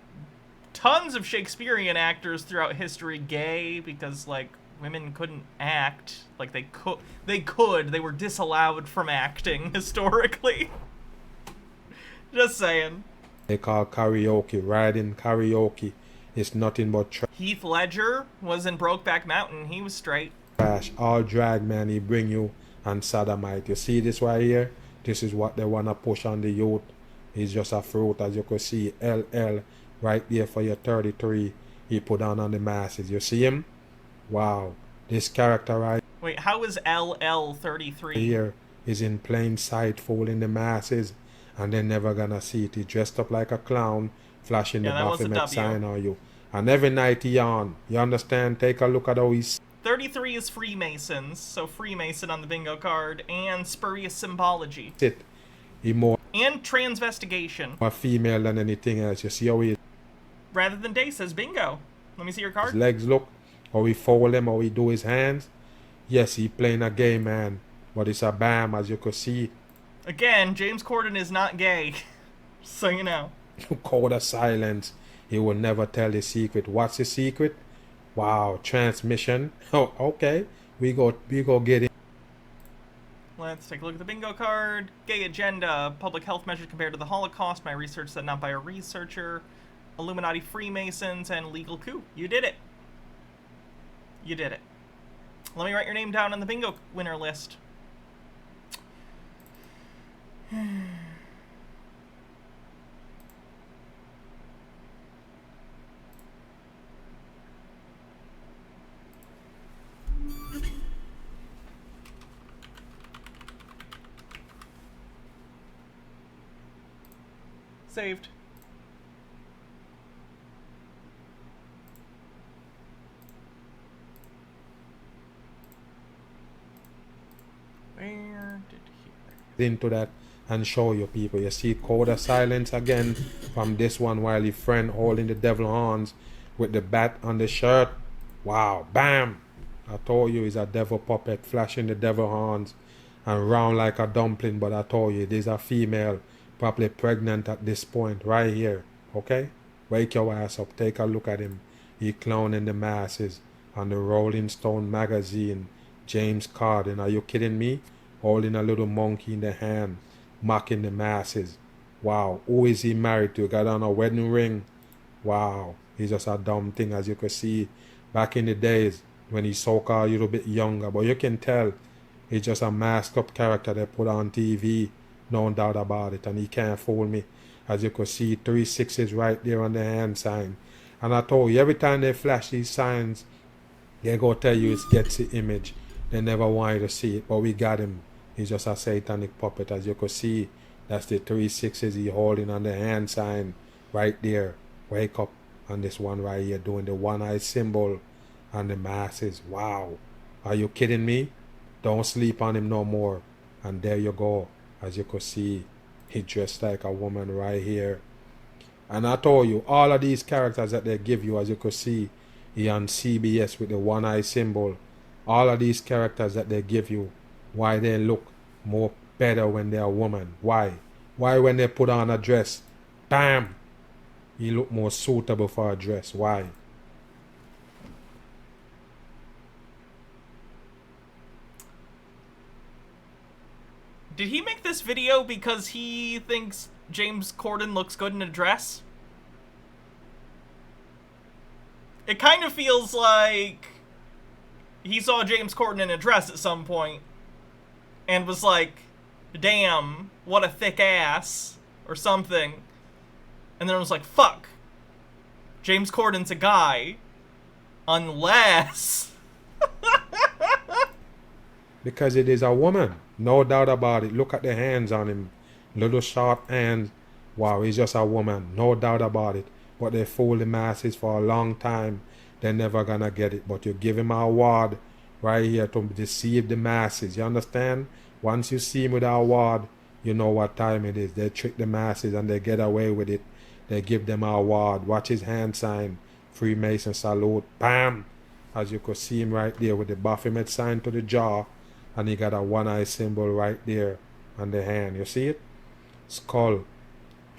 tons of Shakespearean actors throughout history gay, because, like, women couldn't act. Like, they were disallowed from acting historically. Just saying.
They call karaoke, riding karaoke. It's nothing but
Heath Ledger was in Brokeback Mountain. He was straight.
trash. All drag, man, he bring you and sodomite. You see this right here? This is what they want to push on the youth. It's just a fruit, as you can see. LL right there for your 33. He put on the masses. You see him? Wow. This character right
Wait, how is LL 33?
here is in plain sight, fooling the masses, and they're never gonna see it. He dressed up like a clown, flashing the Baphomet sign on you. And every night he on. You understand? Take a look at how he's
33 is Freemasons, so Freemason on the bingo card, and spurious symbology.
sit. He more
And transvestigation.
female than anything else. You see how he
Rather than day says bingo. Let me see your
his
card.
legs look, how he fold them, how he do his hands. Yes, he playing a gay man, but it's a bam, as you can see.
Again, James Corden is not gay. So you know.
Code of silence. He will never tell the secret. What's the secret? Wow, transmission. Oh, okay. We go get it.
Let's take a look at the bingo card. Gay agenda. Public health measures compared to the Holocaust. My research said not by a researcher. Illuminati Freemasons and legal coup. You did it. You did it. Let me write your name down on the bingo winner list. Saved. Where did he...
into that and show you people. You see code of silence again from this one while your friend holding the devil horns with the bat on the shirt. Wow, bam! I told you he's a devil puppet flashing the devil horns and round like a dumpling, but I told you there's a female probably pregnant at this point right here. Okay? Wake your ass up. Take a look at him. He clowning the masses on the Rolling Stone magazine. James Corden, are you kidding me? Holding a little monkey in the hand, mocking the masses. Wow, who is he married to? Got on a wedding ring. Wow, he's just a dumb thing, as you can see. Back in the days when he's so-called a little bit younger, but you can tell he's just a masked up character they put on TV. No doubt about it, and he can't fool me. As you can see, 3 6s right there on the hand sign. And I told you, every time they flash these signs, they go tell you it gets the image. They never want you to see it, but we got him. He's just a satanic puppet, as you can see. That's the 3 6s he holding on the hand sign right there. Wake up on this one right here, doing the one-eye symbol on the masses. Wow, are you kidding me? Don't sleep on him no more. And there you go. As you could see, he dressed like a woman right here. And I told you, all of these characters that they give you, as you could see, he on CBS with the one-eye symbol. All of these characters that they give you, why they look more better when they're a woman. Why? Why when they put on a dress, bam, he look more suitable for a dress. Why?
Did he make this video because he thinks James Corden looks good in a dress? It kind of feels like he saw James Corden in a dress at some point and was like, damn, what a thick ass, or something. And then it was like, fuck, James Corden's a guy, unless...
Because it is a woman. No doubt about it. Look at the hands on him. Little short hands. Wow, he's just a woman. No doubt about it. But they fool the masses for a long time. They're never gonna get it. But you give him an award right here to deceive the masses. You understand? Once you see him with an award, you know what time it is. They trick the masses and they get away with it. They give them an award. Watch his hand sign. Freemason salute. Bam! As you could see him right there with the Baphomet sign to the jaw. and he got a one eye symbol right there on the hand. You see it? Skull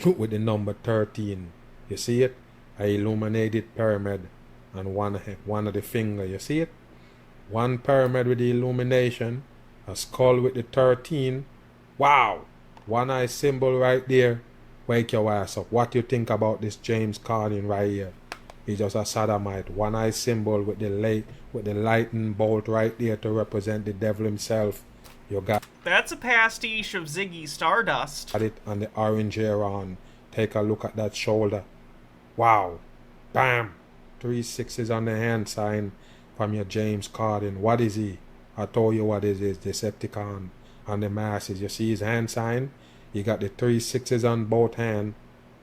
with the number 13. You see it? A illuminated pyramid and one of the finger. You see it? One pyramid with the illumination, a skull with the 13. Wow! One eye symbol right there. Wake your ass up. What you think about this James Corden right here? He's just a sodomite. One eye symbol with the lightning bolt right there to represent the devil himself. You got
That's a pastiche of Ziggy Stardust.
it on the orange hair on. Take a look at that shoulder. Wow. Bam. 3 6s on the hand sign from your James Corden. What is he? I told you what it is. Decepticon on the masses. You see his hand sign? He got the 3 6s on both hands,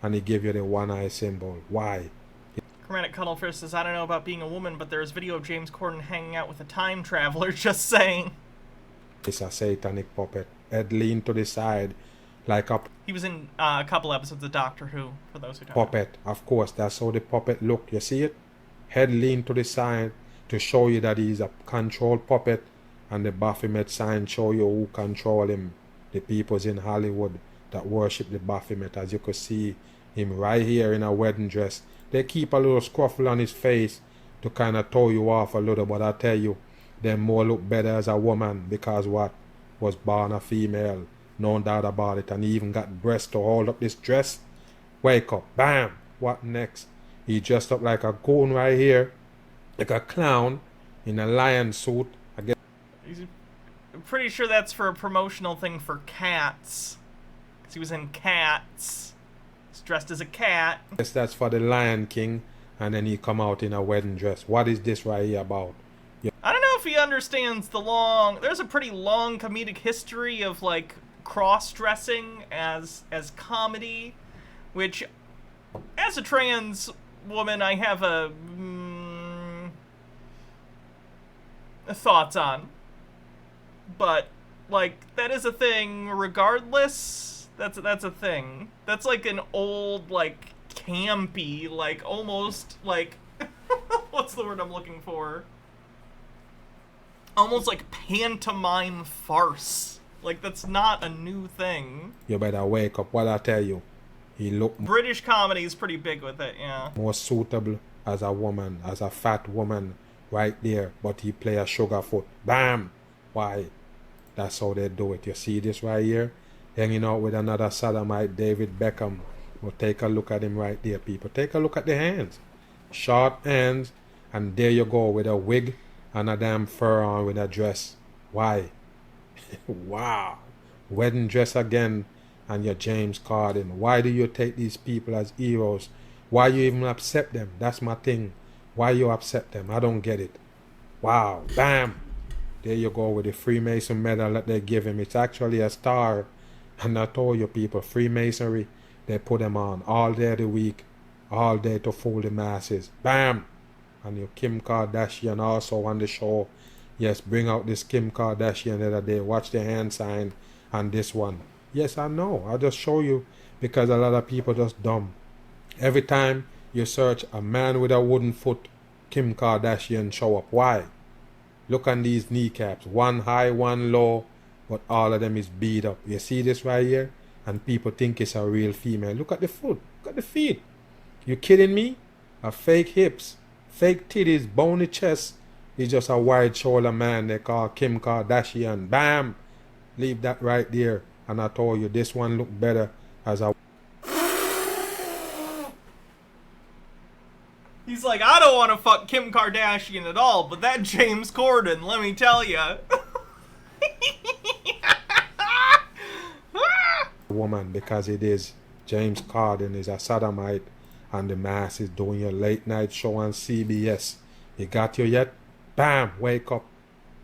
and he give you the one eye symbol. Why?
Chromatic Cuddlefish says, I don't know about being a woman, but there's video of James Corden hanging out with a time traveler, just saying.
It's a satanic puppet. Head lean to the side like a
He was in a couple episodes of Doctor Who, for those who don't know.
puppet. Of course, that's how the puppet look. You see it? Head lean to the side to show you that he's a controlled puppet, and the Baphomet sign show you who control him. The peoples in Hollywood that worship the Baphomet. As you could see him right here in a wedding dress. They keep a little scruffle on his face to kind of throw you off a little, but I tell you, they more look better as a woman because what? Was born a female. No doubt about it. And he even got breasts to hold up this dress. Wake up. Bam. What next? He dressed up like a goon right here. Like a clown in a lion suit. I guess.
I'm pretty sure that's for a promotional thing for Cats. Because he was in Cats. He's dressed as a cat.
Yes, that's for the Lion King. And then he come out in a wedding dress. What is this right here about?
I don't know if he understands there's a pretty long comedic history of, like, cross-dressing as comedy, which, as a trans woman, I have thoughts on. But, like, that is a thing regardless. That's a thing. That's like an old, like, campy, like, almost, like, what's the word I'm looking for? Almost like pantomime farce. Like, that's not a new thing.
You better wake up. What I tell you, he look
British comedy is pretty big with it, yeah.
more suitable as a woman, as a fat woman right there. But he play a sugarfoot. Bam! Why? That's how they do it. You see this right here? Hanging out with another sodomite, David Beckham. Well, take a look at him right there, people. Take a look at the hands. Short hands. And there you go with a wig and a damn fur on with a dress. Why? Wow. Wedding dress again and your James Corden. Why do you take these people as heroes? Why you even upset them? That's my thing. Why you upset them? I don't get it. Wow. Bam. There you go with the Freemason medal that they give him. It's actually a star. And I told you people, Freemasonry, they put them on all day of the week. All day to fool the masses. Bam. And your Kim Kardashian also on the show. Yes, bring out this Kim Kardashian the other day. Watch the hand sign and this one. Yes, I know. I'll just show you because a lot of people just dumb. Every time you search a man with a wooden foot, Kim Kardashian show up. Why? Look on these kneecaps. One high, one low, but all of them is beat up. You see this right here? And people think it's a real female. Look at the foot. Look at the feet. You kidding me? A fake hips. Fake titties, bony chest. He's just a wide shoulder man they call Kim Kardashian. Bam! Leave that right there. And I told you this one look better as a...
He's like, I don't want to fuck Kim Kardashian at all, but that James Corden, let me tell ya.
woman because it is James Corden is a sodomite and the mass is doing your late night show on CBS. He got you yet? Bam! Wake up.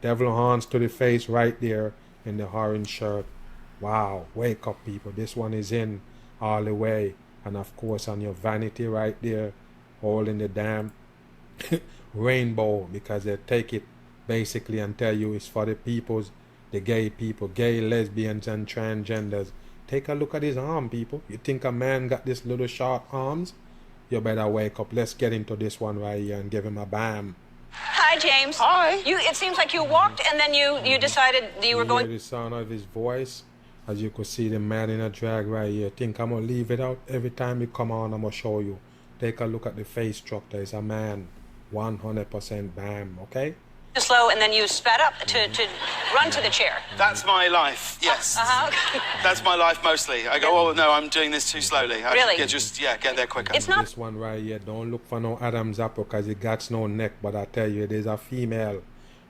Devil horns to the face right there in the orange shirt. Wow. Wake up, people. This one is in all the way. And of course on your vanity right there, holding the damn rainbow because they take it basically and tell you it's for the peoples, the gay people, gay, lesbians and transgenders. Take a look at his arm, people. You think a man got this little short arms? You better wake up. Let's get into this one right here and give him a bam.
Hi, James.
Hi.
It seems like you walked and then you decided you were
You
going.
hear the sound of his voice? As you could see the man in a drag right here. Think I'm gonna leave it out? Every time you come on, I'm gonna show you. Take a look at the face structure. It's a man. 100% bam, okay?
Slow, and then you sped up to run to the chair.
That's my life, yes.
Uh-huh.
That's my life mostly. I go, oh, no, I'm doing this too slowly.
Really?
Get there quicker.
It's not.
This one right here, don't look for no Adam's apple because it got no neck, but I tell you, it is a female.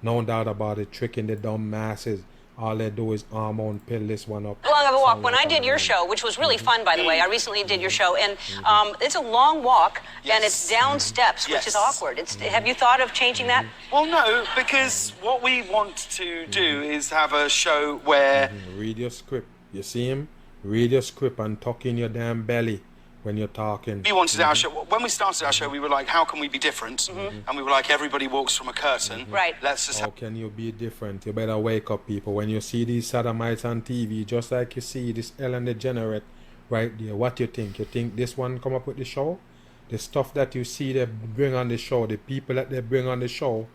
No doubt about it, tricking the dumb masses. All they do is hormone pill this one up.
Long of a walk. When I did your show, which was really fun, by the way, I recently did your show, and it's a long walk, and it's down steps, which is awkward. Have you thought of changing that?
Well, no, because what we want to do is have a show where...
Read your script. You see him? Read your script and tuck in your damn belly when you're talking.
We wanted our show. When we started our show, we were like, how can we be different? And we were like, everybody walks from a curtain.
Right.
Let's just...
How can you be different? You better wake up, people. When you see these sodomites on TV, just like you see this Ellen DeGenerate right there, what you think? You think this one come up with the show? The stuff that you see they bring on the show, the people that they bring on the show,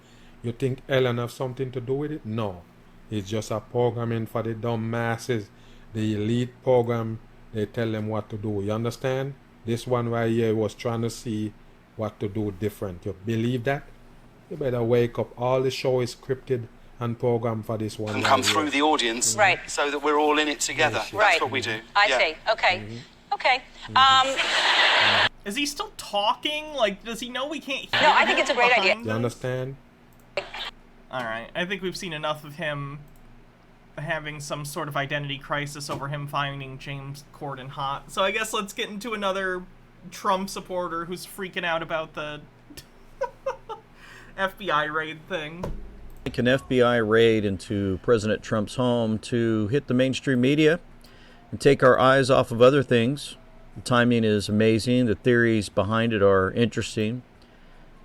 you think Ellen have something to do with it? No. It's just a programming for the dumb masses. The elite program, they tell them what to do. You understand? This one right here was trying to see what to do different. You believe that? You better wake up. All the show is scripted and programmed for this one.
And come through the audience.
Right.
So that we're all in it together.
Right.
That's what we do.
I see. Okay. Okay.
Is he still talking? Like, does he know we can't hear
No, I think it's a great idea.
You understand?
Alright, I think we've seen enough of him having some sort of identity crisis over him finding James Corden hot. So I guess let's get into another Trump supporter who's freaking out about the FBI raid thing.
Like an FBI raid into President Trump's home to hit the mainstream media and take our eyes off of other things. The timing is amazing. The theories behind it are interesting.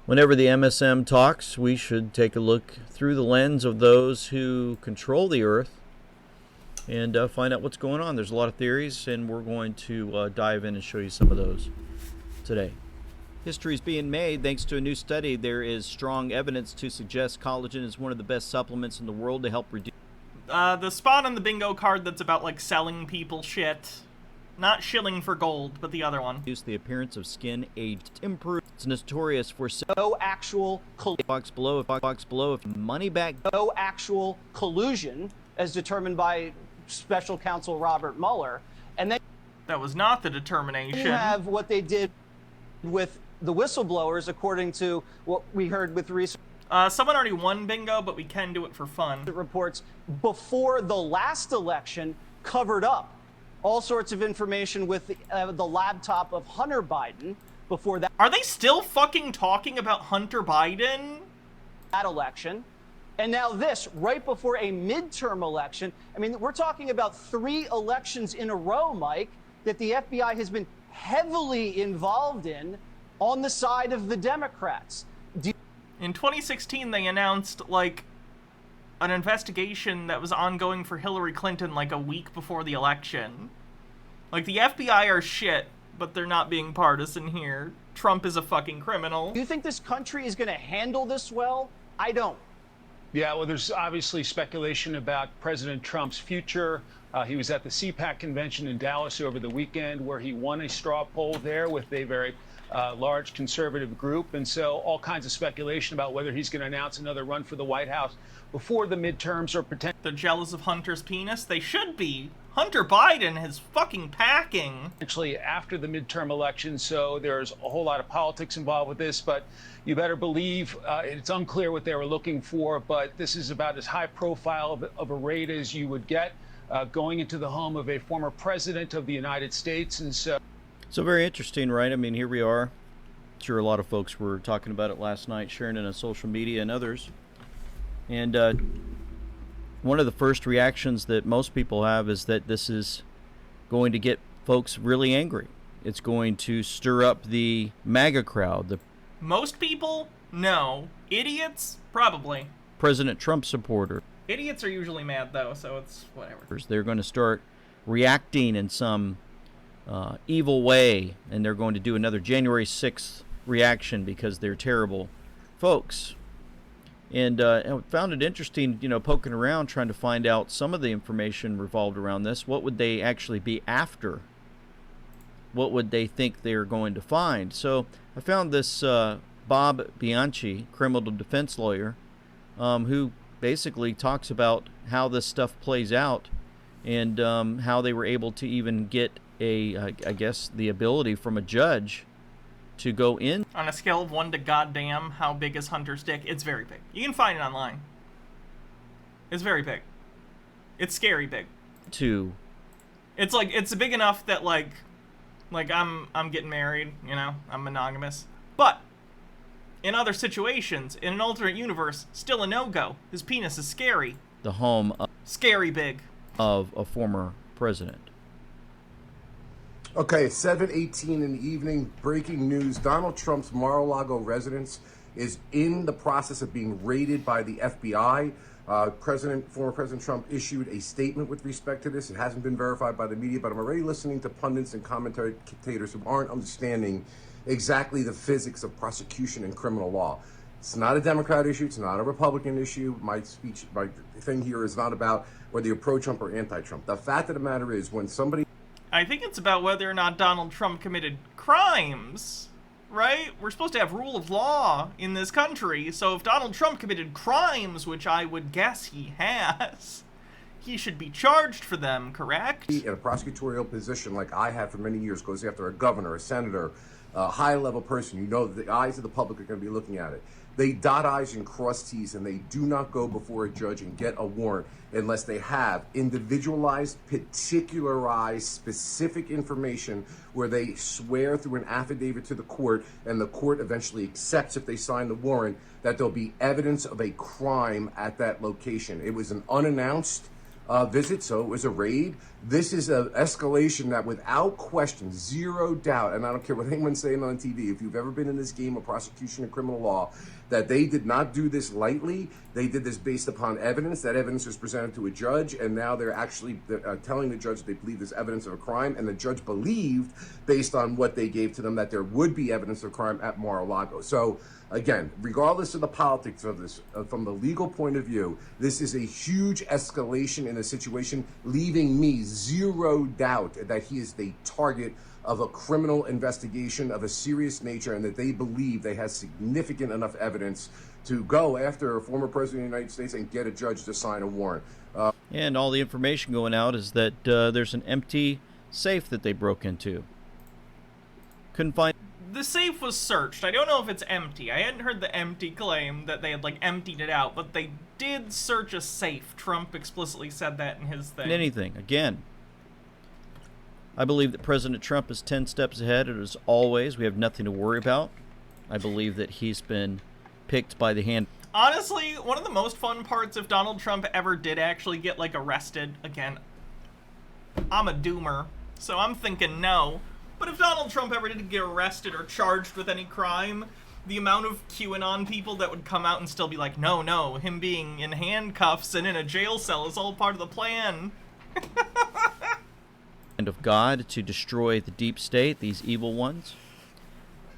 Whenever the MSM talks, we should take a look through the lens of those who control the earth and find out what's going on. There's a lot of theories, and we're going to dive in and show you some of those today. History is being made thanks to a new study. There is strong evidence to suggest collagen is one of the best supplements in the world to help reduce...
The spot on the bingo card that's about, like, selling people shit. Not shilling for gold, but the other one.
The appearance of skin aged improved. It's notorious for
no actual
box below if money back.
No actual collusion as determined by special counsel Robert Mueller. And then
that was not the determination.
You have what they did with the whistleblowers, according to what we heard with recent
someone already won bingo, but we can do it for fun.
Reports before the last election covered up all sorts of information with the laptop of Hunter Biden before that.
Are they still fucking talking about Hunter Biden?
That election. And now this, right before a midterm election. I mean, we're talking about 3 elections in a row, Mike, that the FBI has been heavily involved in on the side of the Democrats.
In 2016, they announced, like, an investigation that was ongoing for Hillary Clinton like a week before the election. Like, the FBI are shit, but they're not being partisan here. Trump is a fucking criminal.
Do you think this country is going to handle this well? I don't.
Yeah, well, there's obviously speculation about President Trump's future. He was at the CPAC convention in Dallas over the weekend where he won a straw poll there with a very large conservative group. And so all kinds of speculation about whether he's going to announce another run for the White House before the midterms or potentially.
They're jealous of Hunter's penis? They should be. Hunter Biden is fucking packing.
Actually, after the midterm election, so there's a whole lot of politics involved with this, but you better believe it's unclear what they were looking for, but this is about as high profile of a raid as you would get, going into the home of a former president of the United States. And so
very interesting, right? I mean, here we are. I'm sure a lot of folks were talking about it last night, sharing it on social media and others. And one of the first reactions that most people have is that this is going to get folks really angry. It's going to stir up the MAGA crowd.
Most people? No. Idiots? Probably.
President Trump supporter.
Idiots are usually mad, though, so it's whatever.
They're going to start reacting in some evil way, and they're going to do another January 6th reaction because they're terrible folks. And I found it interesting, poking around, trying to find out some of the information revolved around this. What would they actually be after? What would they think they're going to find? So I found this Bob Bianchi, criminal defense lawyer, who basically talks about how this stuff plays out and how they were able to even get I guess, the ability from a judge to go in.
On a scale of 1 to goddamn, how big is Hunter's dick? It's very big. You can find it online. It's very big. It's scary big. It's like, it's big enough that like I'm getting married, I'm monogamous. But in other situations, in an alternate universe, still a no-go. His penis is scary.
The home
scary big
of a former president.
Okay, 7:18 in the evening. Breaking news. Donald Trump's Mar-a-Lago residence is in the process of being raided by the FBI. Former President Trump issued a statement with respect to this. It hasn't been verified by the media, but I'm already listening to pundits and commentators who aren't understanding exactly the physics of prosecution and criminal law. It's not a Democrat issue. It's not a Republican issue. My thing here is not about whether you're pro-Trump or anti-Trump. The fact of the matter is, when somebody...
I think it's about whether or not Donald Trump committed crimes, right? We're supposed to have rule of law in this country, so if Donald Trump committed crimes, which I would guess he has, he should be charged for them, correct?
In a prosecutorial position like I had for many years, goes after a governor, a senator, a high-level person, the eyes of the public are going to be looking at it. They dot I's and cross T's, and they do not go before a judge and get a warrant unless they have individualized, particularized, specific information where they swear through an affidavit to the court, and the court eventually accepts, if they sign the warrant, that there'll be evidence of a crime at that location. It was an unannounced visit, so it was a raid. This is an escalation that, without question, zero doubt, and I don't care what anyone's saying on TV, if you've ever been in this game of prosecution and criminal law, that they did not do this lightly. They did this based upon evidence. That evidence was presented to a judge, and now they're actually telling the judge that they believe there's evidence of a crime, and the judge believed, based on what they gave to them, that there would be evidence of crime at Mar-a-Lago. So, again, regardless of the politics of this, from the legal point of view, this is a huge escalation in a situation, leaving me zero doubt that he is the target of a criminal investigation of a serious nature, and that they believe they have significant enough evidence to go after a former president of the United States and get a judge to sign a warrant.
And all the information going out is that there's an empty safe that they broke into. Couldn't find...
The safe was searched. I don't know if it's empty. I hadn't heard the empty claim that they had, emptied it out, but they did search a safe. Trump explicitly said that in his thing.
Anything. Again, I believe that President Trump is 10 steps ahead, and as always, we have nothing to worry about. I believe that he's been picked by the hand.
Honestly, one of the most fun parts, if Donald Trump ever did actually get, arrested, again, I'm a doomer, so I'm thinking no. But if Donald Trump ever did get arrested or charged with any crime, the amount of QAnon people that would come out and still be like, no, him being in handcuffs and in a jail cell is all part of the plan.
And of God to destroy the deep state, these evil ones.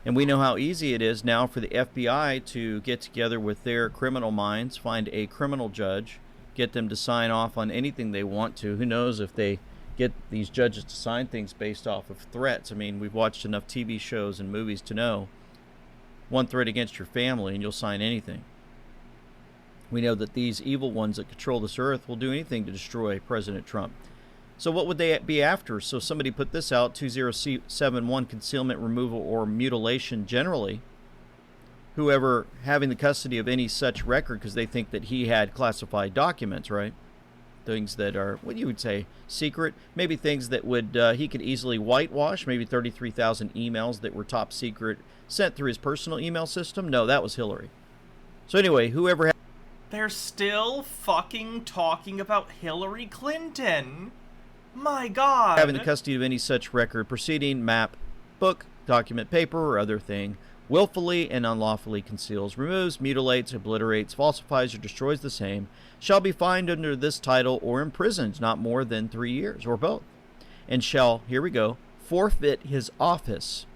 And we know how easy it is now for the FBI to get together with their criminal minds, find a criminal judge, get them to sign off on anything they want to. Who knows if they get these judges to sign things based off of threats. I mean, we've watched enough TV shows and movies to know one threat against your family and you'll sign anything. We know that these evil ones that control this earth will do anything to destroy President Trump. So what would they be after? So somebody put this out, 2071, concealment, removal, or mutilation generally. Whoever having the custody of any such record, because they think that he had classified documents, right? Things that are, what you would say, secret. Maybe things that would he could easily whitewash. Maybe 33,000 emails that were top secret sent through his personal email system. No, that was Hillary. So anyway, whoever...
They're still fucking talking about Hillary Clinton. My God.
Having the custody of any such record, proceeding, map, book, document, paper, or other thing, willfully and unlawfully conceals, removes, mutilates, obliterates, falsifies, or destroys the same, shall be fined under this title or imprisoned not more than 3 years, or both, and shall, here we go, forfeit his office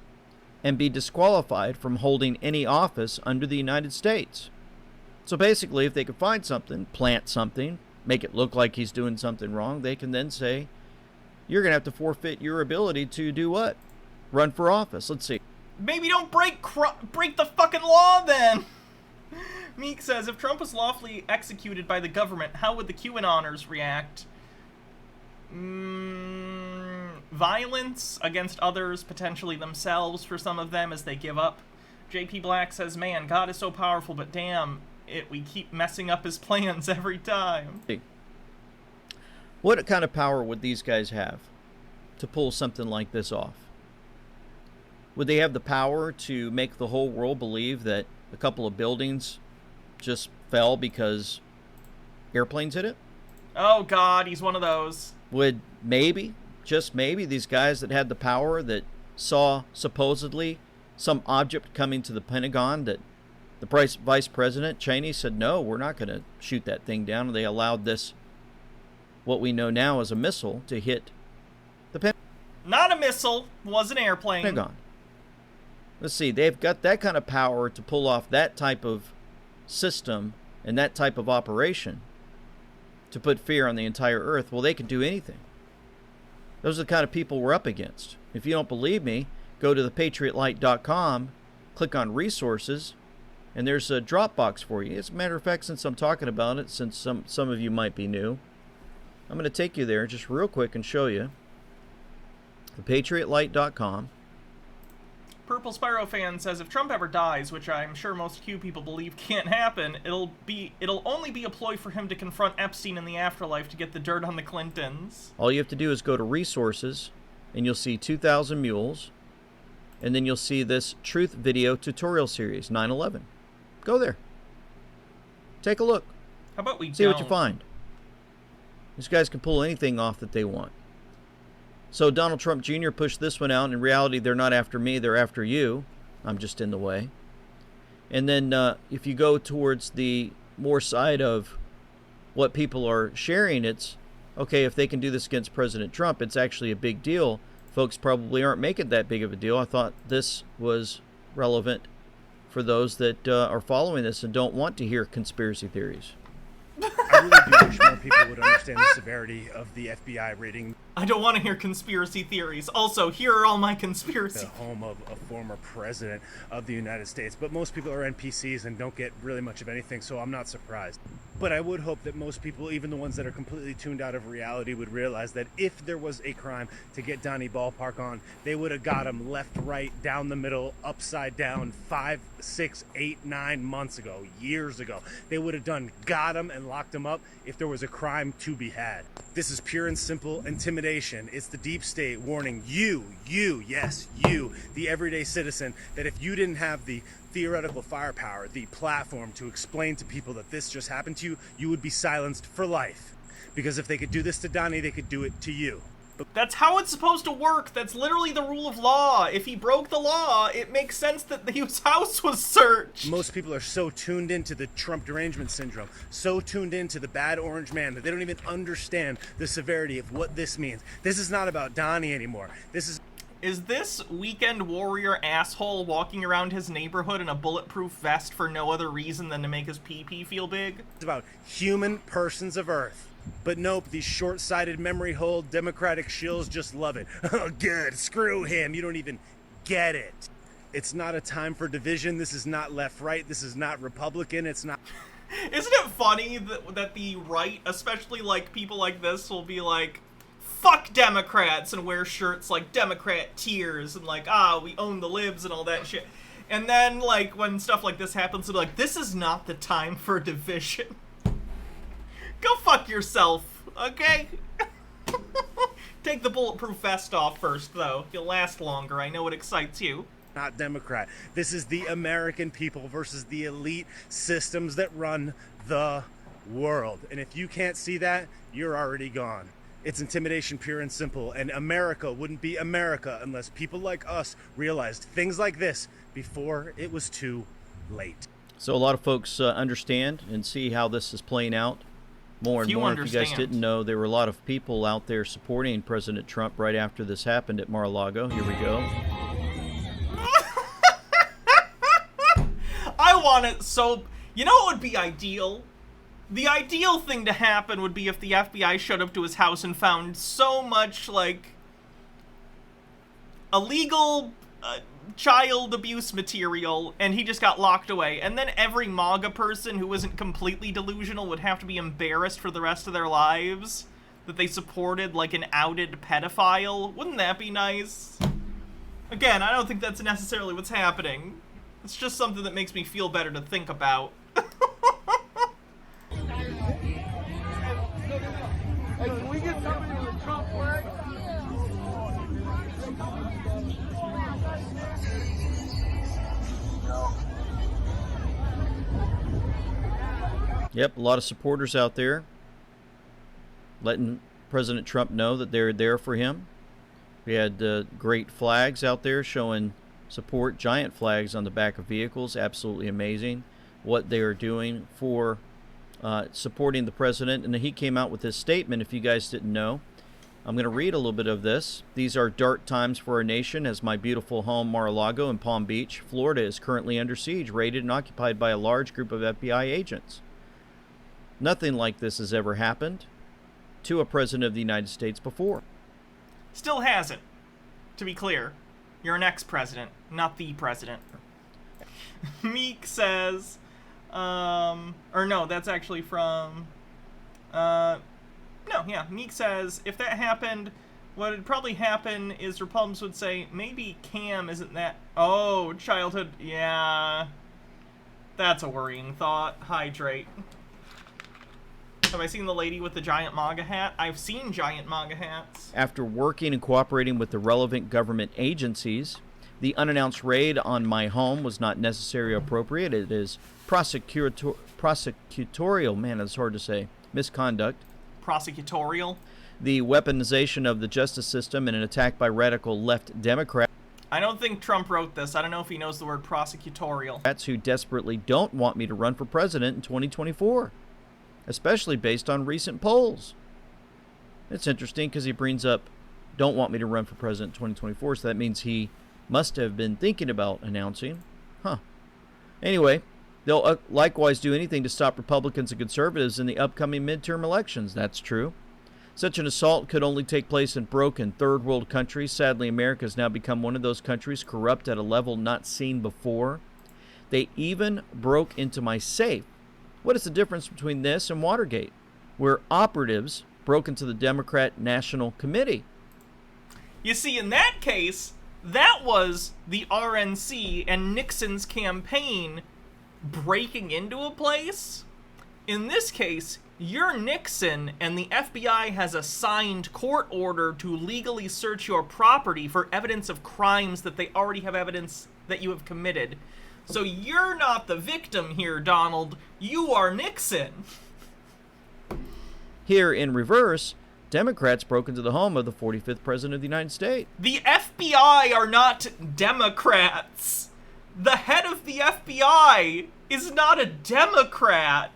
and be disqualified from holding any office under the United States. So basically, if they could find something, plant something, make it look like he's doing something wrong, they can then say, you're going to have to forfeit your ability to do what? Run for office. Let's see.
Maybe don't break the fucking law then. Meek says, if Trump was lawfully executed by the government, how would the QAnoners react? Violence against others, potentially themselves for some of them as they give up. JP Black says, man, God is so powerful, but damn it, we keep messing up his plans every time.
What kind of power would these guys have to pull something like this off? Would they have the power to make the whole world believe that a couple of buildings just fell because airplanes hit it?
Oh God, he's one of those.
Would maybe, just maybe, these guys that had the power that saw supposedly some object coming to the Pentagon that the Vice President Cheney said, no, we're not going to shoot that thing down. And they allowed this, what we know now as a missile, to hit the Pentagon.
Not a missile, was an airplane.
Pentagon. Let's see, they've got that kind of power to pull off that type of system and that type of operation to put fear on the entire earth. Well, they can do anything. Those are the kind of people we're up against. If you don't believe me, go to thepatriotlight.com, click on resources, and there's a Dropbox for you. As a matter of fact, since I'm talking about it, since some of you might be new, I'm going to take you there just real quick and show you. Thepatriotlight.com.
Purple Spyro fan says, if Trump ever dies, which I'm sure most Q people believe can't happen, it'll only be a ploy for him to confront Epstein in the afterlife to get the dirt on the Clintons.
All you have to do is go to resources, and you'll see 2,000 Mules, and then you'll see this Truth Video Tutorial Series, 9/11. Go there. Take a look.
How about we
see what you find. These guys can pull anything off that they want. So Donald Trump Jr. pushed this one out. In reality, they're not after me, they're after you. I'm just in the way. And then if you go towards the more side of what people are sharing, it's, okay, if they can do this against President Trump, it's actually a big deal. Folks probably aren't making that big of a deal. I thought this was relevant for those that are following this and don't want to hear conspiracy theories.
I really do wish more people would understand the severity of the FBI raiding.
I don't want to hear conspiracy theories. Also, here are all my conspiracy.
The home of a former president of the United States. But most people are NPCs and don't get really much of anything, so I'm not surprised. But I would hope that most people, even the ones that are completely tuned out of reality, would realize that if there was a crime to get Donnie Ballpark on, they would have got him left, right, down the middle, upside down 5, 6, 8, 9 months ago, years ago. They would have got him and locked him up if there was a crime to be had. This is pure and simple intimidation. It's the deep state warning you, yes, you, the everyday citizen, that if you didn't have the theoretical firepower, the platform to explain to people that this just happened to you, you would be silenced for life. Because if they could do this to Donnie, they could do it to you.
That's how it's supposed to work. That's literally the rule of law. If he broke the law, it makes sense that his house was searched.
Most people are so tuned into the Trump derangement syndrome, so tuned into the bad orange man, that they don't even understand the severity of what this means. This is not about Donnie anymore. Is
this weekend warrior asshole walking around his neighborhood in a bulletproof vest for no other reason than to make his pee-pee feel big?
It's about human persons of Earth. But nope, these short-sighted memory hole Democratic shills just love it. Oh, good, screw him, you don't even get it. It's not a time for division, this is not left-right, this is not Republican, it's not...
Isn't it funny that the right, especially like people like this, will be like, fuck Democrats, and wear shirts like Democrat tears, and like, we own the libs and all that shit. And then, like, when stuff like this happens, they're like, this is not the time for division. Go fuck yourself, okay? Take the bulletproof vest off first, though. You'll last longer. I know it excites you.
Not Democrat. This is the American people versus the elite systems that run the world. And if you can't see that, you're already gone. It's intimidation, pure and simple. And America wouldn't be America unless people like us realized things like this before it was too late.
So a lot of folks understand and see how this is playing out. More and more. If you guys didn't know, there were a lot of people out there supporting President Trump right after this happened at Mar-a-Lago. Here we go.
I want it so... You know what would be ideal? The ideal thing to happen would be if the FBI showed up to his house and found so much, like, illegal child abuse material, and he just got locked away. And then every MAGA person who isn't completely delusional would have to be embarrassed for the rest of their lives that they supported, like, an outed pedophile. Wouldn't that be nice? Again, I don't think that's necessarily what's happening. It's just something that makes me feel better to think about.
Hey, can we get somebody with a Trump flag?
Yep, a lot of supporters out there letting President Trump know that they're there for him. We had great flags out there showing support, giant flags on the back of vehicles. Absolutely amazing what they are doing for supporting the president. And he came out with this statement, if you guys didn't know. I'm going to read a little bit of this. These are dark times for our nation as my beautiful home Mar-a-Lago in Palm Beach, Florida is currently under siege, raided and occupied by a large group of FBI agents. Nothing like this has ever happened to a president of the United States before.
Still hasn't, to be clear. You're an ex-president, not the president. Meek says, or no, that's actually from, Meek says, if that happened, what would probably happen is Republicans would say, maybe Cam isn't that, oh, childhood, yeah, that's a worrying thought. Hydrate. Have I seen the lady with the giant MAGA hat? I've seen giant MAGA hats.
After working and cooperating with the relevant government agencies, the unannounced raid on my home was not necessary or appropriate. It is prosecutorial, man, it's hard to say, misconduct.
Prosecutorial?
The weaponization of the justice system and an attack by radical left Democrats.
I don't think Trump wrote this. I don't know if he knows the word prosecutorial.
That's who desperately don't want me to run for president in 2024. Especially based on recent polls. It's interesting because he brings up, don't want me to run for president in 2024, so that means he must have been thinking about announcing. Huh. Anyway, they'll likewise do anything to stop Republicans and conservatives in the upcoming midterm elections. That's true. Such an assault could only take place in broken third world countries. Sadly, America has now become one of those countries, corrupt at a level not seen before. They even broke into my safe. What is the difference between this and Watergate, where operatives broke into the Democrat National Committee?
You see, in that case, that was the RNC and Nixon's campaign breaking into a place. In this case, you're Nixon, and the FBI has a signed court order to legally search your property for evidence of crimes that they already have evidence that you have committed. So you're not the victim here, Donald. You are Nixon.
Here in reverse, Democrats broke into the home of the 45th President of the United States.
The FBI are not Democrats. The head of the FBI is not a Democrat.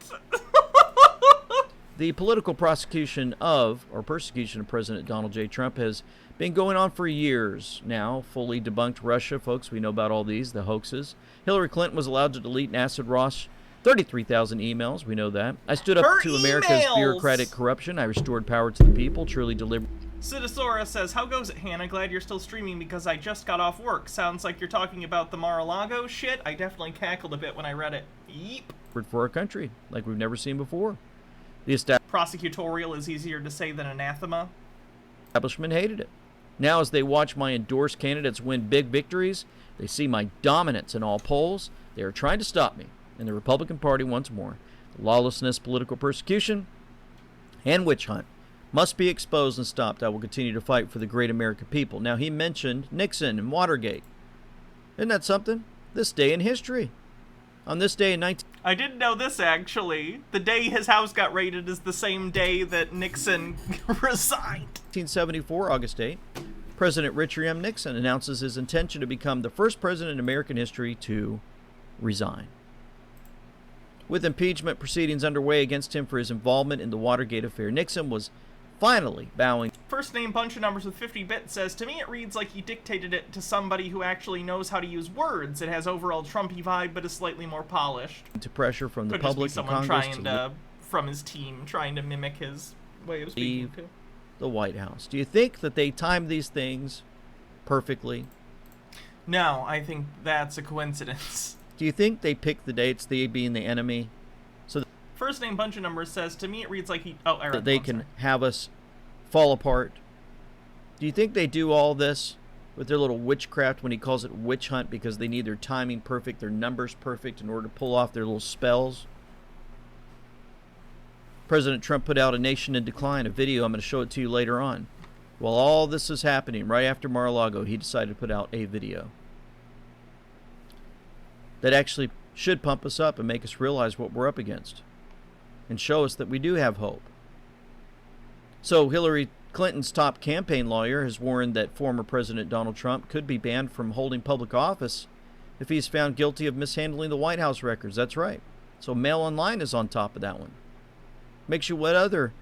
The political prosecution of, or persecution of President Donald J. Trump has been going on for years now. Fully debunked Russia, folks. We know about all these, the hoaxes. Hillary Clinton was allowed to delete and acid wash 33,000 emails. We know that. I stood up to America's bureaucratic corruption. I restored power to the people. Truly delivered.
Cidasaurus says, how goes it, Hannah? Glad you're still streaming because I just got off work. Sounds like you're talking about the Mar-a-Lago shit. I definitely cackled a bit when I read it. Yeep.
For our country, like we've never seen before. The
prosecutorial is easier to say than anathema.
Establishment hated it. Now, as they watch my endorsed candidates win big victories, they see my dominance in all polls. They are trying to stop me in the Republican Party once more. Lawlessness, political persecution, and witch hunt must be exposed and stopped. I will continue to fight for the great American people. Now, he mentioned Nixon and Watergate. Isn't that something? This day in history. On this day in
I didn't know this, actually. The day his house got raided is the same day that Nixon resigned.
1974, August 8, President Richard M. Nixon announces his intention to become the first president in American history to resign. With impeachment proceedings underway against him for his involvement in the Watergate affair, Nixon was finally bowing
First name bunch of numbers with 50 bits says, to me it reads like he dictated it to somebody who actually knows how to use words. It has overall Trumpy vibe, but is slightly more polished.
To pressure from the
Could
public
just be
and
someone
Congress
trying
to
to, from his team, trying to mimic his way of speaking
leave
too.
the White House. Do you think that they timed these things perfectly?
No, I think that's a coincidence.
Do you think they picked the dates, they being the enemy, so
First name bunch of numbers says, to me it reads like he... Oh, Aaron,
that they can have us fall apart? Do you think they do all this with their little witchcraft when he calls it witch hunt because they need their timing perfect, their numbers perfect in order to pull off their little spells? President Trump put out a Nation in Decline, a video. I'm going to show it to you later on. While all this is happening, right after Mar-a-Lago, he decided to put out a video that actually should pump us up and make us realize what we're up against and show us that we do have hope. So Hillary Clinton's top campaign lawyer has warned that former President Donald Trump could be banned from holding public office if he's found guilty of mishandling the White House records. That's right. So Mail Online is on top of that one. Makes you wonder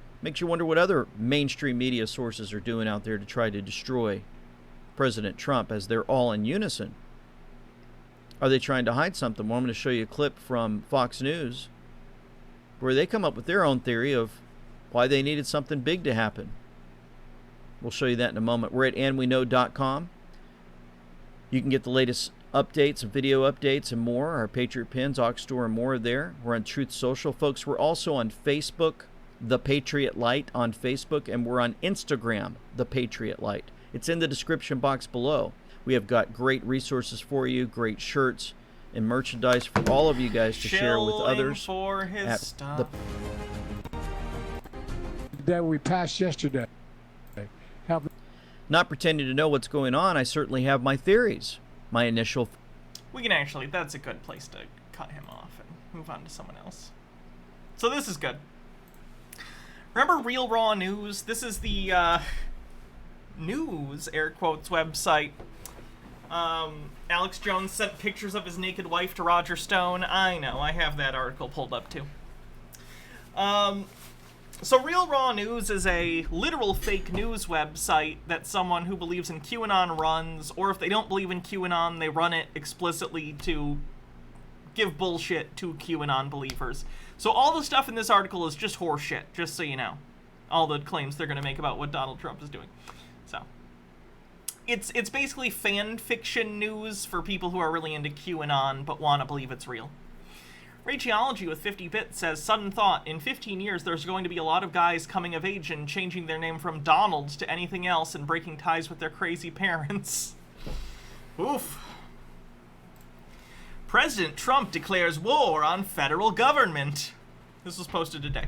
what other mainstream media sources are doing out there to try to destroy President Trump, as they're all in unison. Are they trying to hide something? Well, I'm going to show you a clip from Fox News where they come up with their own theory of why they needed something big to happen. We'll show you that in a moment. We're at andweknow.com. You can get the latest updates and video updates and more. Our Patriot Pins, Aux Store, and more are there. We're on Truth Social, folks. We're also on Facebook, The Patriot Light on Facebook, and we're on Instagram, The Patriot Light. It's in the description box below. We have got great resources for you, great shirts and merchandise for all of you guys to share with others.
For his stuff.
That we passed yesterday.
Not pretending to know what's going on, I certainly have my theories. My initial...
We can actually, that's a good place to cut him off and move on to someone else. So this is good. Remember Real Raw News? This is the news, air quotes, website. Alex Jones sent pictures of his naked wife to Roger Stone. I know, I have that article pulled up too. So Real Raw News is a literal fake news website that someone who believes in QAnon runs, or if they don't believe in QAnon, they run it explicitly to give bullshit to QAnon believers. So all the stuff in this article is just horseshit, just so you know. All the claims they're going to make about what Donald Trump is doing. So it's basically fan fiction news for people who are really into QAnon but want to believe it's real. Rageology with 50 bits says, sudden thought, in 15 years there's going to be a lot of guys coming of age and changing their name from Donald to anything else and breaking ties with their crazy parents. Oof. President Trump declares war on federal government. This was posted today.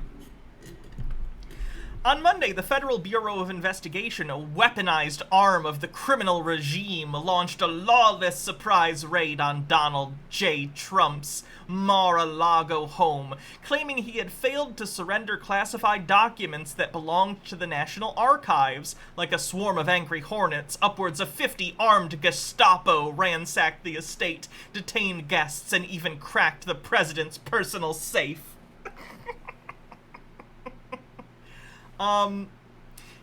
On Monday, the Federal Bureau of Investigation, a weaponized arm of the criminal regime, launched a lawless surprise raid on Donald J. Trump's Mar-a-Lago home, claiming he had failed to surrender classified documents that belonged to the National Archives. Like a swarm of angry hornets, upwards of 50 armed Gestapo ransacked the estate, detained guests, and even cracked the president's personal safe.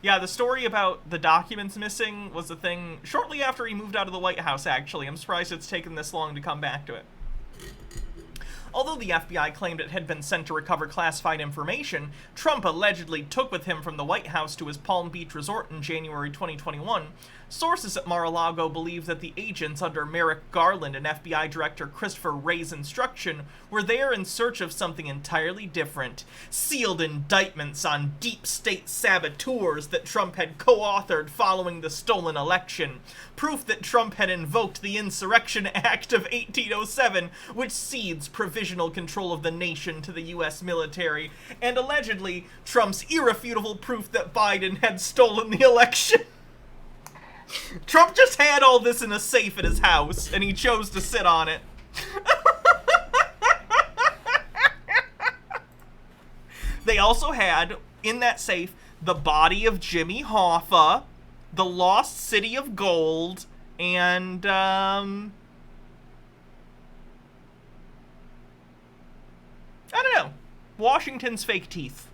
Yeah, the story about the documents missing was a thing shortly after he moved out of the White House, actually. I'm surprised it's taken this long to come back to it. Although the FBI claimed it had been sent to recover classified information, Trump allegedly took with him from the White House to his Palm Beach resort in January 2021. Sources at Mar-a-Lago believe that the agents under Merrick Garland and FBI Director Christopher Wray's instruction were there in search of something entirely different. Sealed indictments on deep state saboteurs that Trump had co-authored following the stolen election. Proof that Trump had invoked the Insurrection Act of 1807, which cedes provisional control of the nation to the U.S. military. And allegedly, Trump's irrefutable proof that Biden had stolen the election. Trump just had all this in a safe at his house, and he chose to sit on it. They also had, in that safe, the body of Jimmy Hoffa, the lost city of gold, and, I don't know, Washington's fake teeth.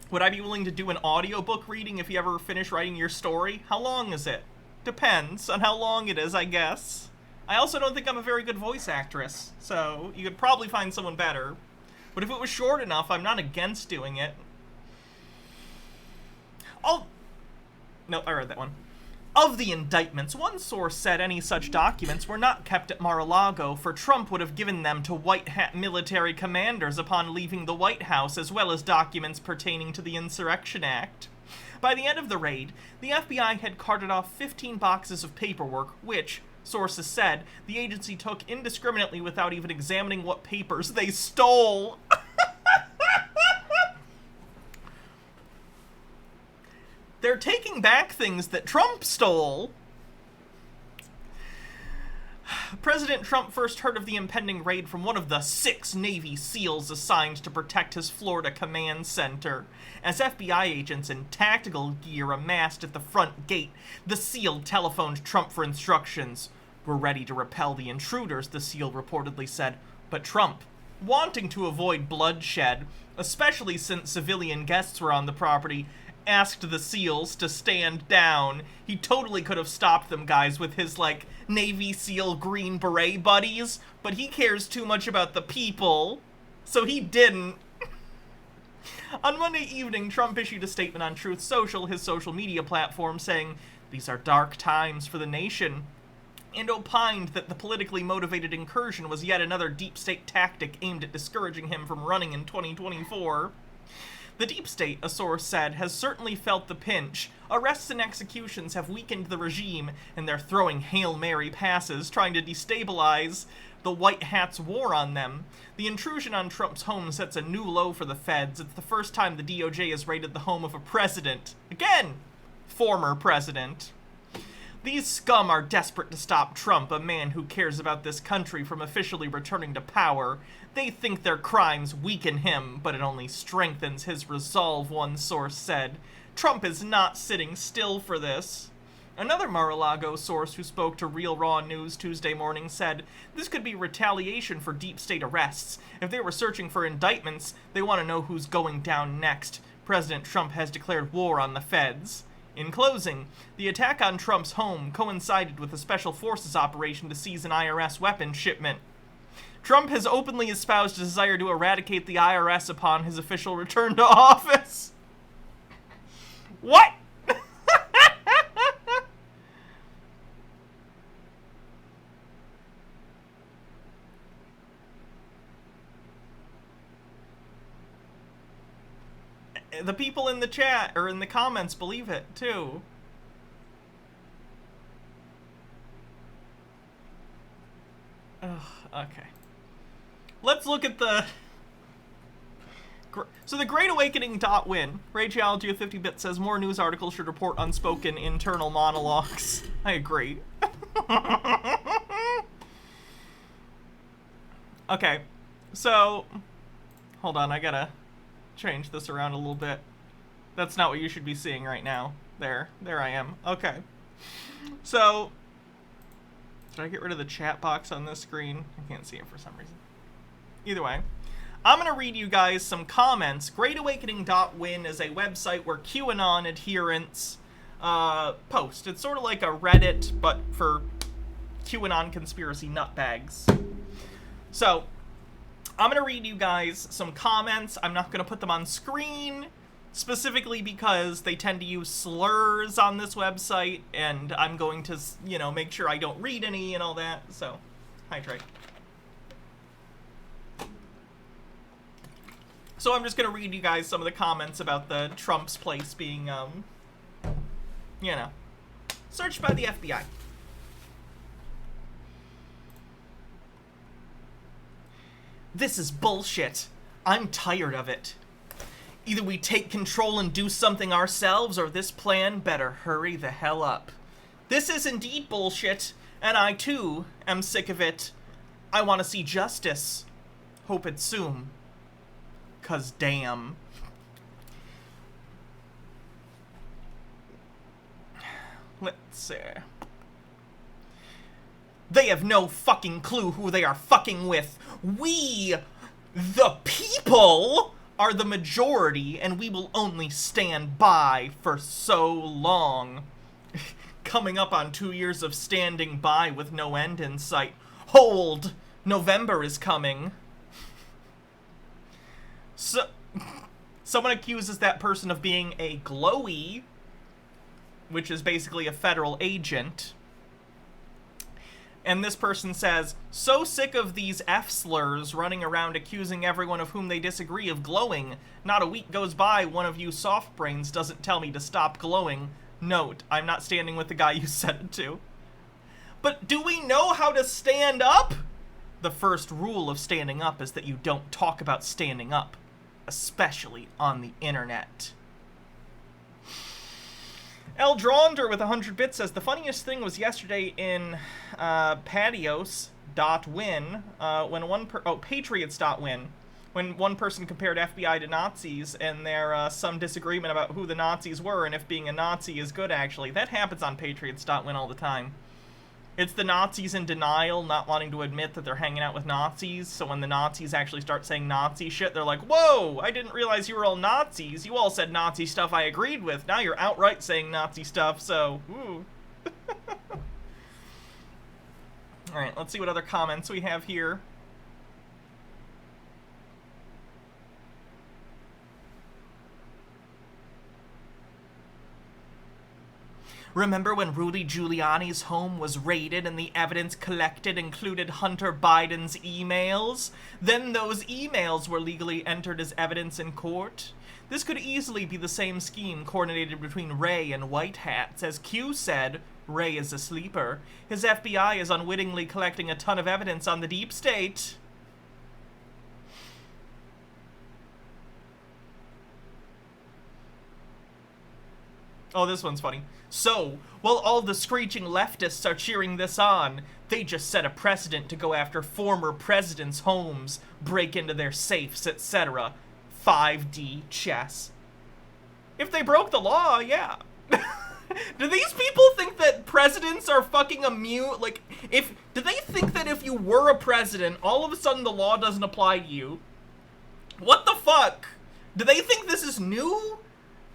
Would I be willing to do an audiobook reading if you ever finish writing your story? How long is it? Depends on how long it is, I guess. I also don't think I'm a very good voice actress, so you could probably find someone better. But if it was short enough, I'm not against doing it. No, I read that one. Of the indictments, one source said any such documents were not kept at Mar-a-Lago, for Trump would have given them to white hat military commanders upon leaving the White House, as well as documents pertaining to the Insurrection Act. By the end of the raid, the FBI had carted off 15 boxes of paperwork, which, sources said, the agency took indiscriminately without even examining what papers they stole. They're taking back things that Trump stole. President Trump first heard of the impending raid from one of the 6 Navy SEALs assigned to protect his Florida command center. As FBI agents in tactical gear amassed at the front gate, the SEAL telephoned Trump for instructions. "We're ready to repel the intruders," the SEAL reportedly said. But Trump, wanting to avoid bloodshed, especially since civilian guests were on the property, asked the SEALs to stand down. He totally could have stopped them, guys, with his, like, Navy SEAL Green Beret buddies, but he cares too much about the people, so he didn't. On Monday evening, Trump issued a statement on Truth Social, his social media platform, saying, "These are dark times for the nation," and opined that the politically motivated incursion was yet another deep state tactic aimed at discouraging him from running in 2024. The deep state, a source said, has certainly felt the pinch. Arrests and executions have weakened the regime, and they're throwing Hail Mary passes, trying to destabilize the White Hats' war on them. The intrusion on Trump's home sets a new low for the feds. It's the first time the DOJ has raided the home of a president. Again, former president. These scum are desperate to stop Trump, a man who cares about this country, from officially returning to power. They think their crimes weaken him, but it only strengthens his resolve, one source said. Trump is not sitting still for this. Another Mar-a-Lago source who spoke to Real Raw News Tuesday morning said, "This could be retaliation for deep state arrests. If they were searching for indictments, they want to know who's going down next. President Trump has declared war on the feds." In closing, the attack on Trump's home coincided with a special forces operation to seize an IRS weapons shipment. Trump has openly espoused a desire to eradicate the IRS upon his official return to office. What? The people in the chat, or in the comments, believe it, too. Ugh, okay. Let's look at the... So the Great Awakening.win. Raygeology of 50-bit says more news articles should report unspoken internal monologues. I agree. Okay, so... Hold on, I gotta change this around a little bit. That's not what you should be seeing right now. There I am. Okay. So, did I get rid of the chat box on this screen? I can't see it for some reason. Either way, I'm gonna read you guys some comments. GreatAwakening.win is a website where QAnon adherents post. It's sort of like a Reddit, but for QAnon conspiracy nutbags. So, I'm going to read you guys some comments. I'm not going to put them on screen, specifically because they tend to use slurs on this website, and I'm going to, you know, make sure I don't read any and all that, so, hydrate. So I'm just going to read you guys some of the comments about the Trump's place being, you know, searched by the FBI. This is bullshit. I'm tired of it. Either we take control and do something ourselves, or this plan better hurry the hell up. This is indeed bullshit, and I too am sick of it. I want to see justice. Hope it's soon. 'Cause damn. Let's see. They have no fucking clue who they are fucking with. We, the people, are the majority, and we will only stand by for so long. Coming up on 2 years of standing by with no end in sight. Hold! November is coming. So, someone accuses that person of being a glowy, which is basically a federal agent. And this person says, so sick of these F-slurs running around accusing everyone of whom they disagree of glowing. Not a week goes by one of you soft brains doesn't tell me to stop glowing. Note, I'm not standing with the guy you said it to. But do we know how to stand up? The first rule of standing up is that you don't talk about standing up, especially on the internet. Eldronder with 100 bits says, the funniest thing was yesterday in Patios.win, when Patriots.win, when one person compared FBI to Nazis, and there some disagreement about who the Nazis were and if being a Nazi is good, actually. That happens on Patriots.win all the time. It's the Nazis in denial, not wanting to admit that they're hanging out with Nazis, so when the Nazis actually start saying Nazi shit, they're like, whoa, I didn't realize you were all Nazis. You all said Nazi stuff I agreed with. Now you're outright saying Nazi stuff, so, ooh. Alright, let's see what other comments we have here. Remember when Rudy Giuliani's home was raided and the evidence collected included Hunter Biden's emails? Then those emails were legally entered as evidence in court? This could easily be the same scheme coordinated between Wray and White Hats. As Q said, Wray is a sleeper. His FBI is unwittingly collecting a ton of evidence on the deep state. Oh, this one's funny. So, while all the screeching leftists are cheering this on, they just set a precedent to go after former presidents' homes, break into their safes, etc. 5D chess. If they broke the law, yeah. Do these people think that presidents are fucking immune? Like, do they think that if you were a president, all of a sudden the law doesn't apply to you? What the fuck? Do they think this is new?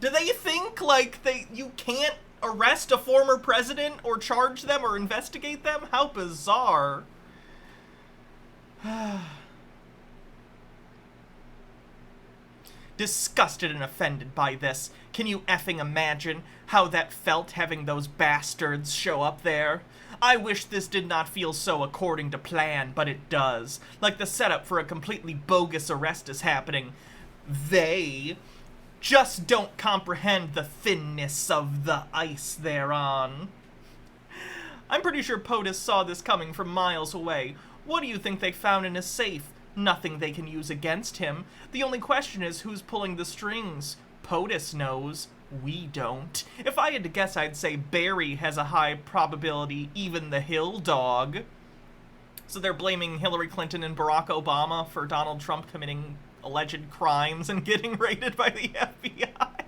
Do they think, like, you can't arrest a former president or charge them or investigate them? How bizarre. Disgusted and offended by this. Can you effing imagine how that felt having those bastards show up there? I wish this did not feel so according to plan, but it does. Like the setup for a completely bogus arrest is happening. They just don't comprehend the thinness of the ice thereon. I'm pretty sure POTUS saw this coming from miles away. What do you think they found in his safe? Nothing they can use against him. The only question is who's pulling the strings. POTUS knows. We don't. If I had to guess, I'd say Barry has a high probability, even the Hill Dog. So they're blaming Hillary Clinton and Barack Obama for Donald Trump committing alleged crimes and getting raided by the FBI.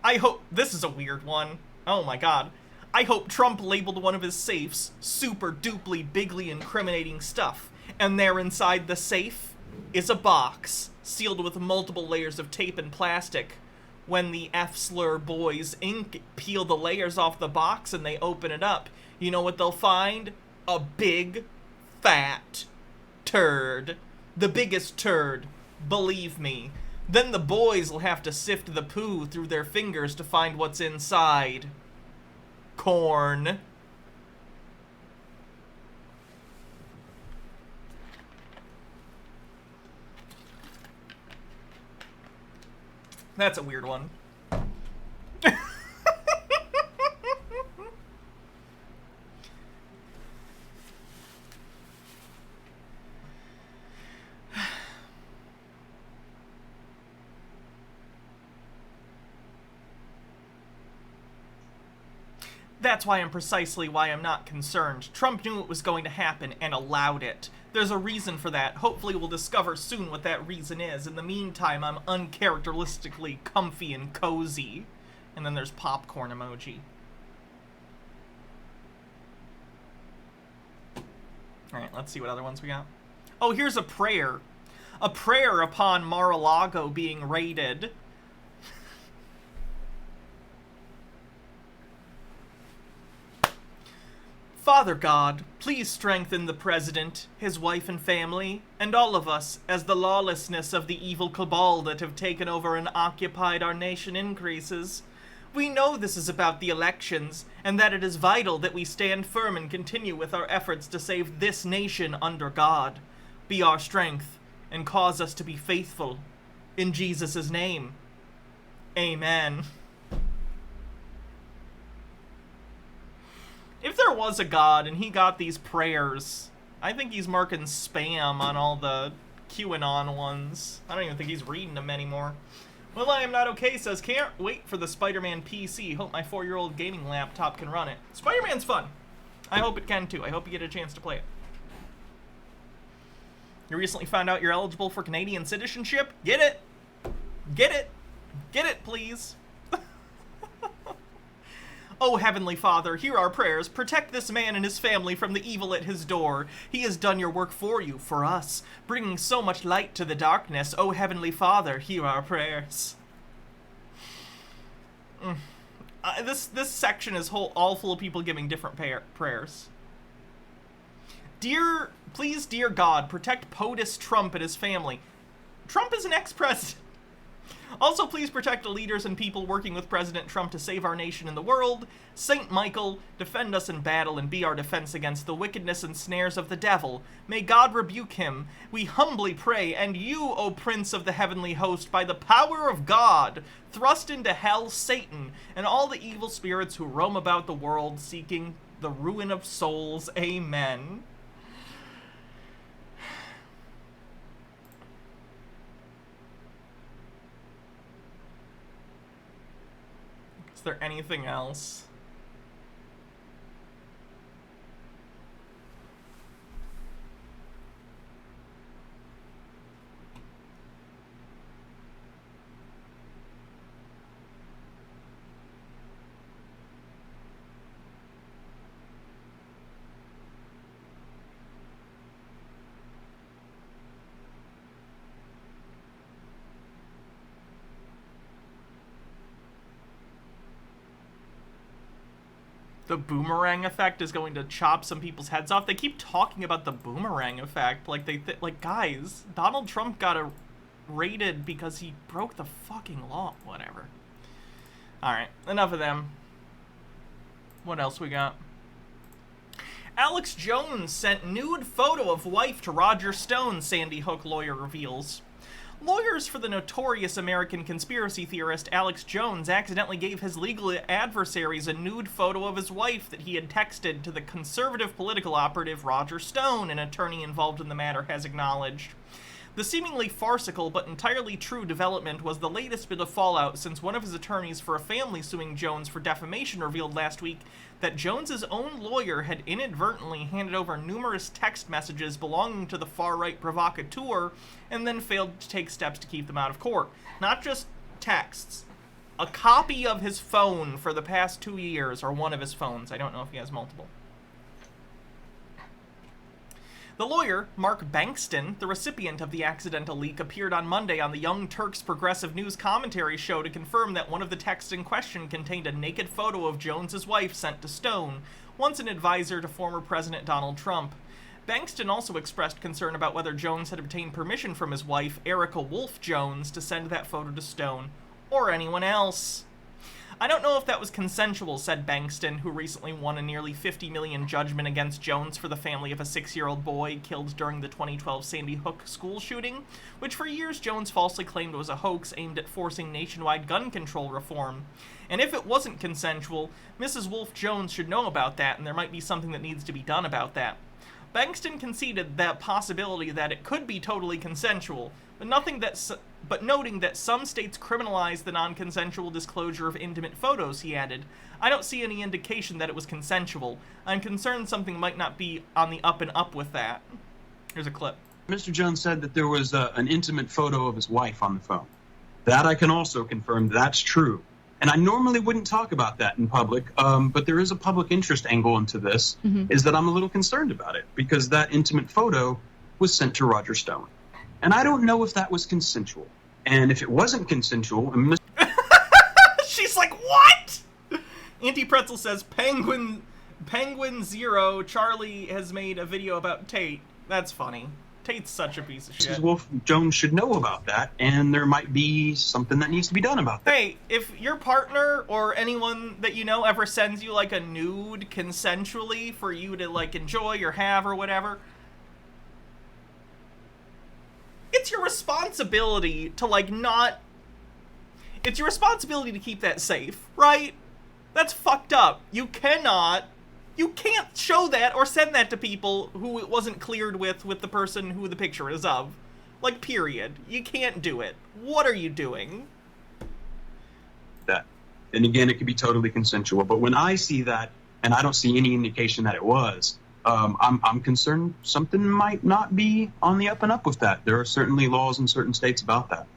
I hope... This is a weird one. Oh my god. I hope Trump labeled one of his safes super duply bigly incriminating stuff, and there inside the safe is a box sealed with multiple layers of tape and plastic. When the F-slur boys peel the layers off the box and they open it up, you know what they'll find? A big, fat turd. The biggest turd. Believe me. Then the boys will have to sift the poo through their fingers to find what's inside. Corn. That's a weird one. That's precisely why I'm not concerned. Trump knew it was going to happen and allowed it. There's a reason for that. Hopefully we'll discover soon what that reason is. In the meantime, I'm uncharacteristically comfy and cozy. And then there's popcorn emoji. All right, let's see what other ones we got. Oh, here's a prayer. A prayer upon Mar-a-Lago being raided. Father God, please strengthen the president, his wife and family, and all of us as the lawlessness of the evil cabal that have taken over and occupied our nation increases. We know this is about the elections, and that it is vital that we stand firm and continue with our efforts to save this nation under God. Be our strength, and cause us to be faithful. In Jesus' name. Amen. If there was a God and he got these prayers, I think he's marking spam on all the QAnon ones. I don't even think he's reading them anymore. Well, I am not okay says, can't wait for the Spider-Man PC. Hope my 4-year-old gaming laptop can run it. Spider-Man's fun. I hope it can too. I hope you get a chance to play it. You recently found out you're eligible for Canadian citizenship? Get it! Get it! Get it, please! Oh, Heavenly Father, hear our prayers. Protect this man and his family from the evil at his door. He has done your work for you, for us, bringing so much light to the darkness. Oh, Heavenly Father, hear our prayers. This section is all full of people giving different prayers. Please, dear God, protect POTUS Trump and his family. Trump is an ex-president. Also, please protect the leaders and people working with President Trump to save our nation and the world. Saint Michael, defend us in battle and be our defense against the wickedness and snares of the devil. May God rebuke him, we humbly pray, and you, O Prince of the heavenly host, by the power of God, thrust into hell Satan and all the evil spirits who roam about the world seeking the ruin of souls. Amen. Is there anything else? The boomerang effect is going to chop some people's heads off. They keep talking about the boomerang effect. Like, like, guys, Donald Trump got raided because he broke the fucking law. Whatever. Alright, enough of them. What else we got? Alex Jones sent nude photo of wife to Roger Stone, Sandy Hook lawyer reveals. Lawyers for the notorious American conspiracy theorist Alex Jones accidentally gave his legal adversaries a nude photo of his wife that he had texted to the conservative political operative Roger Stone, an attorney involved in the matter has acknowledged. The seemingly farcical but entirely true development was the latest bit of fallout since one of his attorneys for a family suing Jones for defamation revealed last week that Jones's own lawyer had inadvertently handed over numerous text messages belonging to the far-right provocateur and then failed to take steps to keep them out of court. Not just texts. A copy of his phone for the past 2 years, or one of his phones. I don't know if he has multiple. The lawyer, Mark Bankston, the recipient of the accidental leak, appeared on Monday on the Young Turks Progressive News commentary show to confirm that one of the texts in question contained a naked photo of Jones's wife sent to Stone, once an advisor to former President Donald Trump. Bankston also expressed concern about whether Jones had obtained permission from his wife, Erica Wolf Jones, to send that photo to Stone, or anyone else. I don't know if that was consensual, said Bankston, who recently won a nearly $50 million judgment against Jones for the family of a 6-year-old boy killed during the 2012 Sandy Hook school shooting, which for years Jones falsely claimed was a hoax aimed at forcing nationwide gun control reform. And if it wasn't consensual, Mrs. Wolf Jones should know about that, and there might be something that needs to be done about that. Bankston conceded that possibility that it could be totally consensual, but noting that some states criminalize the non-consensual disclosure of intimate photos, he added, I don't see any indication that it was consensual. I'm concerned something might not be on the up and up with that. Here's a clip.
Mr. Jones said that there was an intimate photo of his wife on the phone. That I can also confirm that's true. and I normally wouldn't talk about that in public, but there is a public interest angle into this, is that I'm a little concerned about it, because that intimate photo was sent to Roger Stone. And I don't know if that was consensual. And if it wasn't consensual, and
She's like, what? Auntie Pretzel says, Penguin Zero, Charlie has made a video about Tate. That's funny. Tate's such a piece of shit.
Mrs. Wolf Jones should know about that, and there might be something that needs to be done about that.
Hey, if your partner or anyone that you know ever sends you, like, a nude consensually for you to, like, enjoy or have or whatever, it's your responsibility to, like, not... It's your responsibility to keep that safe, right? That's fucked up. You can't show that or send that to people who it wasn't cleared with the person who the picture is of. Like, period. You can't do it. What are you doing?
That. And again, it could be totally consensual, but when I see that, and I don't see any indication that it was, I'm concerned something might not be on the up and up with that. There are certainly laws in certain states about that.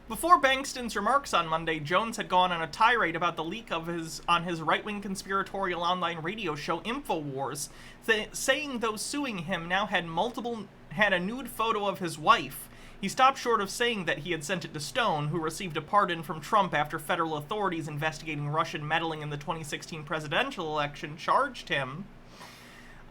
Before Bankston's remarks on Monday, Jones had gone on a tirade about the leak of his right-wing conspiratorial online radio show InfoWars, saying those suing him now had a nude photo of his wife. He stopped short of saying that he had sent it to Stone, who received a pardon from Trump after federal authorities investigating Russian meddling in the 2016 presidential election charged him.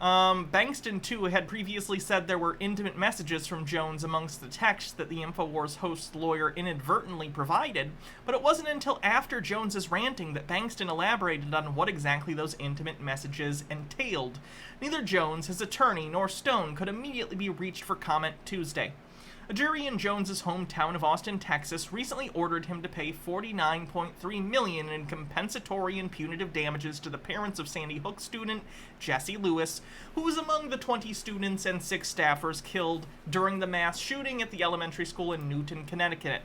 Bankston, too, had previously said there were intimate messages from Jones amongst the texts that the InfoWars host's lawyer inadvertently provided, but it wasn't until after Jones's ranting that Bankston elaborated on what exactly those intimate messages entailed. Neither Jones, his attorney, nor Stone could immediately be reached for comment Tuesday. A jury in Jones's hometown of Austin, Texas, recently ordered him to pay $49.3 million in compensatory and punitive damages to the parents of Sandy Hook student Jesse Lewis, who was among the 20 students and 6 staffers killed during the mass shooting at the elementary school in Newtown, Connecticut.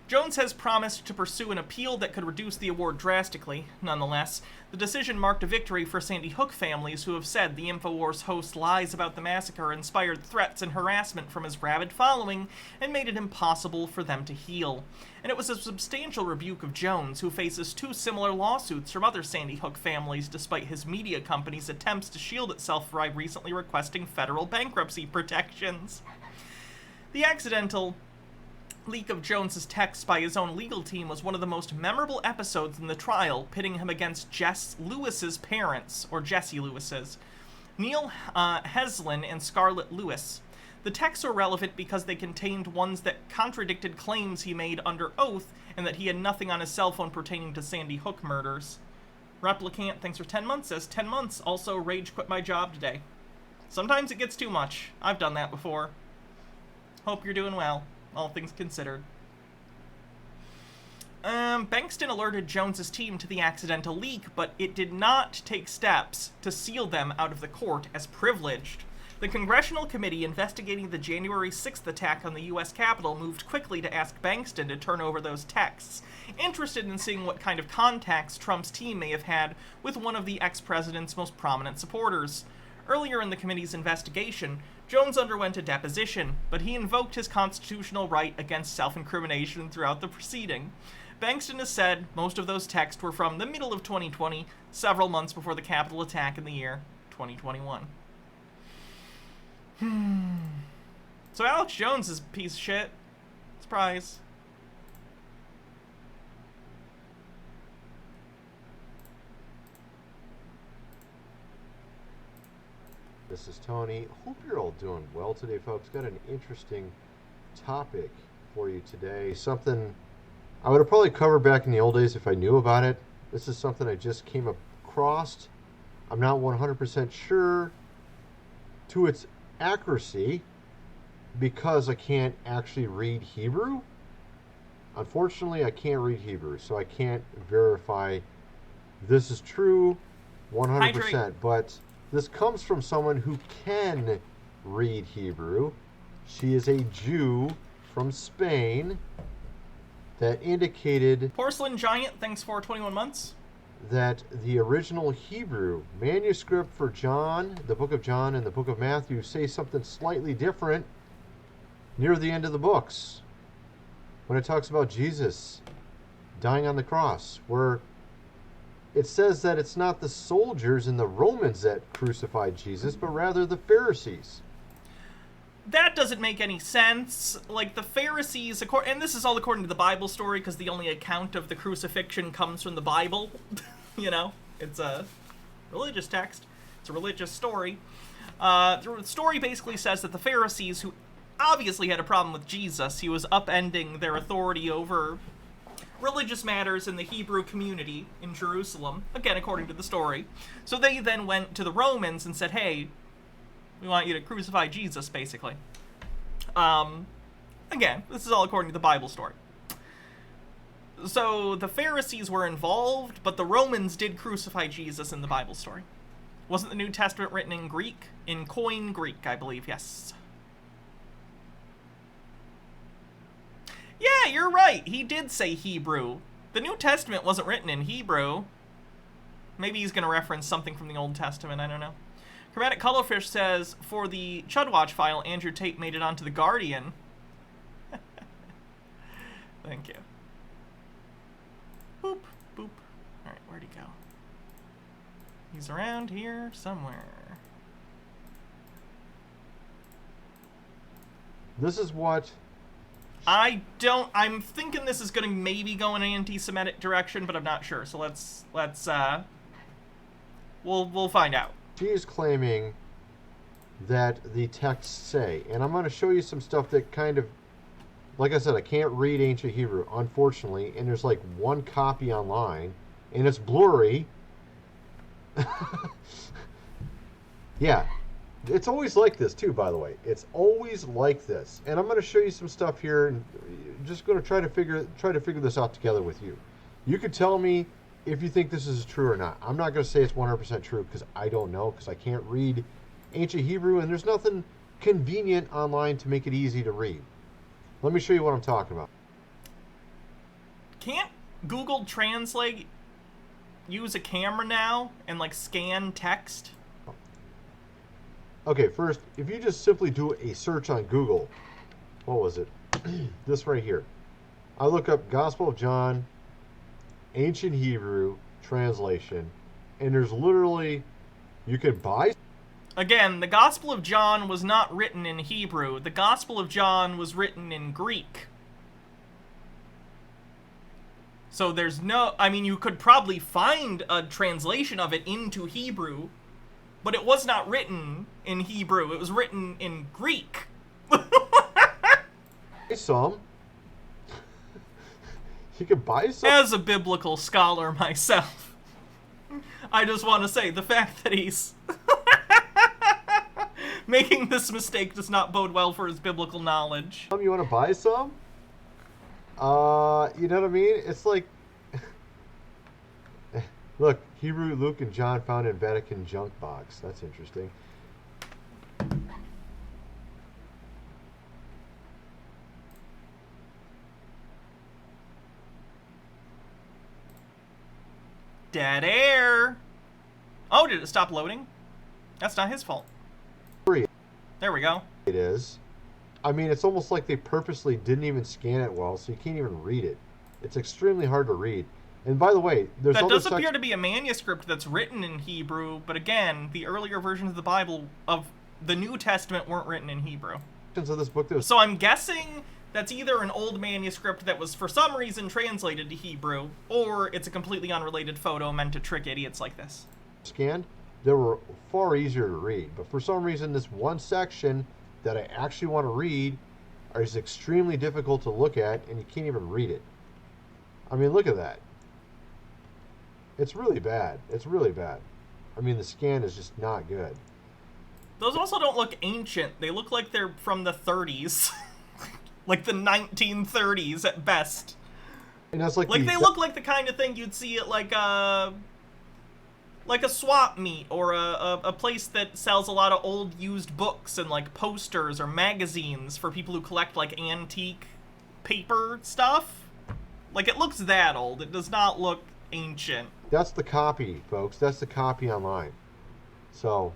Jones has promised to pursue an appeal that could reduce the award drastically. Nonetheless, the decision marked a victory for Sandy Hook families who have said the InfoWars host's lies about the massacre inspired threats and harassment from his rabid following and made it impossible for them to heal. And it was a substantial rebuke of Jones, who faces 2 similar lawsuits from other Sandy Hook families despite his media company's attempts to shield itself by recently requesting federal bankruptcy protections. The accidental leak of Jones's texts by his own legal team was one of the most memorable episodes in the trial, pitting him against Jess Lewis's parents, or Jesse Lewis's, Neil Heslin and Scarlett Lewis. The texts were relevant because they contained ones that contradicted claims he made under oath and that he had nothing on his cell phone pertaining to Sandy Hook murders. Replicant, thanks for 10 months, says 10 months, also rage quit my job today. Sometimes it gets too much. I've done that before. Hope you're doing well, all things considered. Bankston alerted Jones's team to the accidental leak, but it did not take steps to seal them out of the court as privileged. The congressional committee investigating the January 6th attack on the U.S. Capitol moved quickly to ask Bankston to turn over those texts, interested in seeing what kind of contacts Trump's team may have had with one of the ex-president's most prominent supporters. Earlier in the committee's investigation, Jones underwent a deposition, but he invoked his constitutional right against self-incrimination throughout the proceeding. Bankston has said most of those texts were from the middle of 2020, several months before the Capitol attack in the year 2021. So Alex Jones is a piece of shit. Surprise.
This is Tony. Hope you're all doing well today, folks. Got an interesting topic for you today. Something I would have probably covered back in the old days if I knew about it. This is something I just came across. I'm not 100% sure to its accuracy because I can't actually read Hebrew. Unfortunately, I can't read Hebrew, so I can't verify this is true 100%. But this comes from someone who can read Hebrew. She is a Jew from Spain that indicated...
Porcelain Giant, thanks for 21 months.
that the original Hebrew manuscript for John, the book of John and the book of Matthew, say something slightly different near the end of the books when it talks about Jesus dying on the cross, where it says that it's not the soldiers and the Romans that crucified Jesus, but rather the Pharisees.
That doesn't make any sense. Like, the Pharisees, and this is all according to the Bible story, because the only account of the crucifixion comes from the Bible. You know, it's a religious text. It's a religious story. The story basically says that the Pharisees, who obviously had a problem with Jesus, he was upending their authority over religious matters in the Hebrew community in Jerusalem, again, according to the story. So they then went to the Romans and said, hey, we want you to crucify Jesus, basically. Again, this is all according to the Bible story. So the Pharisees were involved, but the Romans did crucify Jesus in the Bible story. Wasn't the New Testament written in Greek? In Koine Greek, I believe, yes. Yeah, you're right. He did say Hebrew. The New Testament wasn't written in Hebrew. Maybe he's going to reference something from the Old Testament, I don't know. Chromatic Colorfish says, for the Chudwatch file, Andrew Tate made it onto The Guardian. Thank you. Boop, boop. Alright, where'd he go? He's around here somewhere.
This is what...
I'm thinking this is going to maybe go in an anti-Semitic direction, but I'm not sure. So we'll find out.
She is claiming that the texts say, and I'm going to show you some stuff that kind of, like I said, I can't read ancient Hebrew, unfortunately, and there's like one copy online, and it's blurry. Yeah, it's always like this too, by the way. It's always like this, and I'm going to show you some stuff here, and just going to try to figure this out together with you. You could tell me if you think this is true or not. I'm not going to say it's 100% true because I don't know, because I can't read ancient Hebrew, and there's nothing convenient online to make it easy to read. Let me show you what I'm talking about.
Can't Google Translate use a camera now and like scan text?
Okay, first, if you just simply do a search on Google, what was it? This right here. I look up Gospel of John, Ancient Hebrew translation, and there's literally, you could buy.
Again, the Gospel of John was not written in Hebrew. The Gospel of John was written in Greek. So there's no, I mean, you could probably find a translation of it into Hebrew, but it was not written in Hebrew. It was written in Greek.
Some. You could buy some.
As a biblical scholar myself, I just want to say the fact that he's making this mistake does not bode well for his biblical knowledge.
You want to buy some? You know what I mean? It's like, look, Hebrew, Luke, and John found in Vatican junk box. That's interesting.
Dead air. Oh, did it stop loading? That's not his fault. There we go.
It is. I mean, it's almost like they purposely didn't even scan it well, so you can't even read it. It's extremely hard to read. And by the way, there's
that does appear to be a manuscript that's written in Hebrew, but again, the earlier versions of the Bible of the New Testament weren't written in Hebrew.
Of this book
so I'm guessing that's either an old manuscript that was for some reason translated to Hebrew, or it's a completely unrelated photo meant to trick idiots like this.
Scanned, they were far easier to read, but for some reason this one section that I actually want to read is extremely difficult to look at, and you can't even read it. I mean, look at that. It's really bad. It's really bad. I mean, the scan is just not good.
Those also don't look ancient. They look like they're from the 30s. Like the 1930s at best.
And that's like
they look like the kind of thing you'd see at like a swap meet or a place that sells a lot of old used books and like posters or magazines for people who collect like antique paper stuff. Like, it looks that old. It does not look ancient.
That's the copy, folks. That's the copy online. So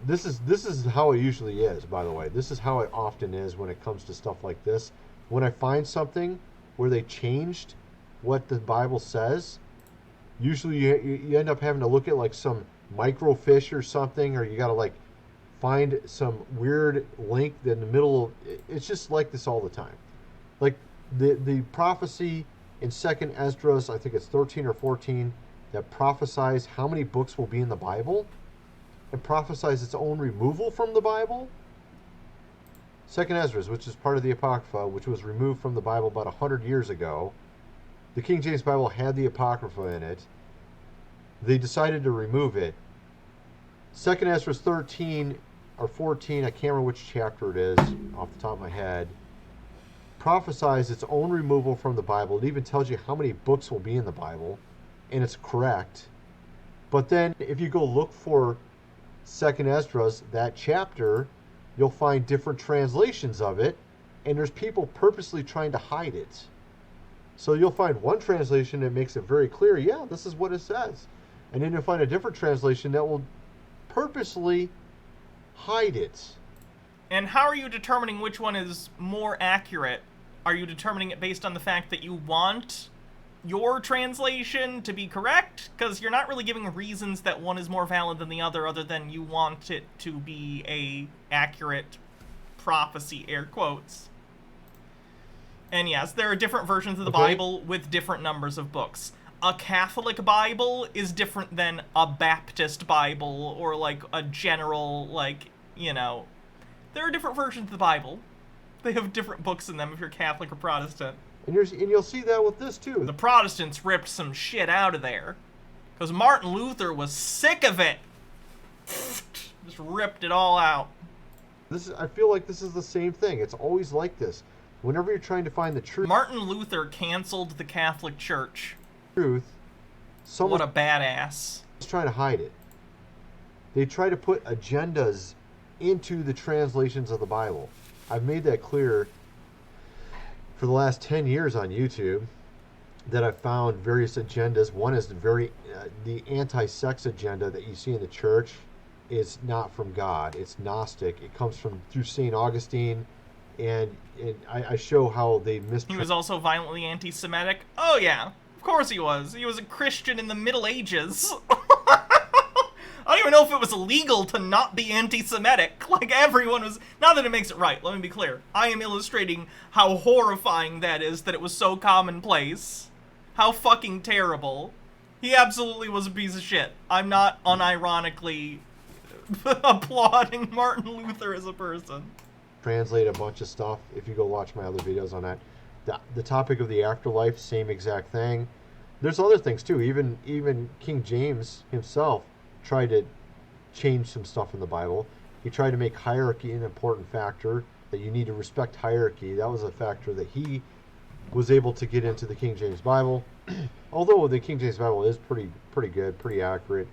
this is how it usually is, by the way. This is how it often is when it comes to stuff like this. When I find something where they changed what the Bible says, usually you end up having to look at like some microfiche or something, or you got to like find some weird link in the middle. It's just like this all the time. Like the prophecy in 2nd Esdras, I think it's 13 or 14, that prophesies how many books will be in the Bible and prophesies its own removal from the Bible. 2nd Esdras, which is part of the Apocrypha, which was removed from the Bible about 100 years ago. The King James Bible had the Apocrypha in it. They decided to remove it. 2nd Esdras 13 or 14, I can't remember which chapter it is off the top of my head, prophesies its own removal from the Bible. It even tells you how many books will be in the Bible, and it's correct. But then if you go look for 2nd Esdras, that chapter, you'll find different translations of it, and there's people purposely trying to hide it. So you'll find one translation that makes it very clear, yeah, this is what it says. And then you'll find a different translation that will purposely hide it.
And how are you determining which one is more accurate? Are you determining it based on the fact that you want your translation to be correct? Because you're not really giving reasons that one is more valid than the other than you want it to be a accurate prophecy, air quotes. And yes, there are different versions of the Bible with different numbers of books. A Catholic Bible is different than a Baptist Bible or like a general, like, you know, there are different versions of the Bible. They have different books in them if you're Catholic or Protestant.
And you'll see that with this too.
The Protestants ripped some shit out of there. Because Martin Luther was sick of it. Just ripped it all out.
I feel like this is the same thing. It's always like this. Whenever you're trying to find the truth.
Martin Luther canceled the Catholic Church.
What
a badass.
Is trying to hide it. They try to put agendas into the translations of the Bible. I've made that clear for the last 10 years on YouTube, that I've found various agendas. One is the anti-sex agenda that you see in the church is not from God. It's Gnostic. It comes through St. Augustine, and I show how they
He was also violently anti-Semitic. Oh yeah, of course he was. He was a Christian in the Middle Ages. I don't even know if it was illegal to not be anti-Semitic. Like, everyone was... Not that it makes it right, let me be clear. I am illustrating how horrifying that is, that it was so commonplace. How fucking terrible. He absolutely was a piece of shit. I'm not unironically applauding Martin Luther as a person.
Translate a bunch of stuff. If you go watch my other videos on that. The topic of the afterlife, same exact thing. There's other things, too. Even King James himself tried to change some stuff in the Bible. He tried to make hierarchy an important factor, that you need to respect hierarchy. That was a factor that he was able to get into the King James Bible. Although the King James Bible is pretty good, pretty accurate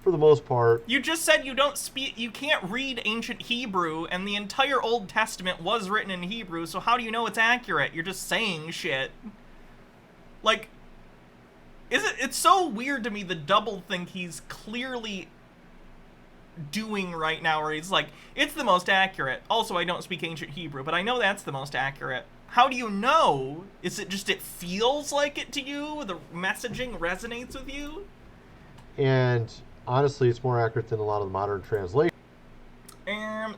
for the most part.
You just said you can't read ancient Hebrew, and the entire Old Testament was written in Hebrew, so how do you know it's accurate? You're just saying shit. Like, it's so weird to me, the double think he's clearly doing right now, where he's like, it's the most accurate. Also, I don't speak ancient Hebrew, but I know that's the most accurate. How do you know? Is it just it feels like it to you? The messaging resonates with you?
And honestly, it's more accurate than a lot of the modern translations.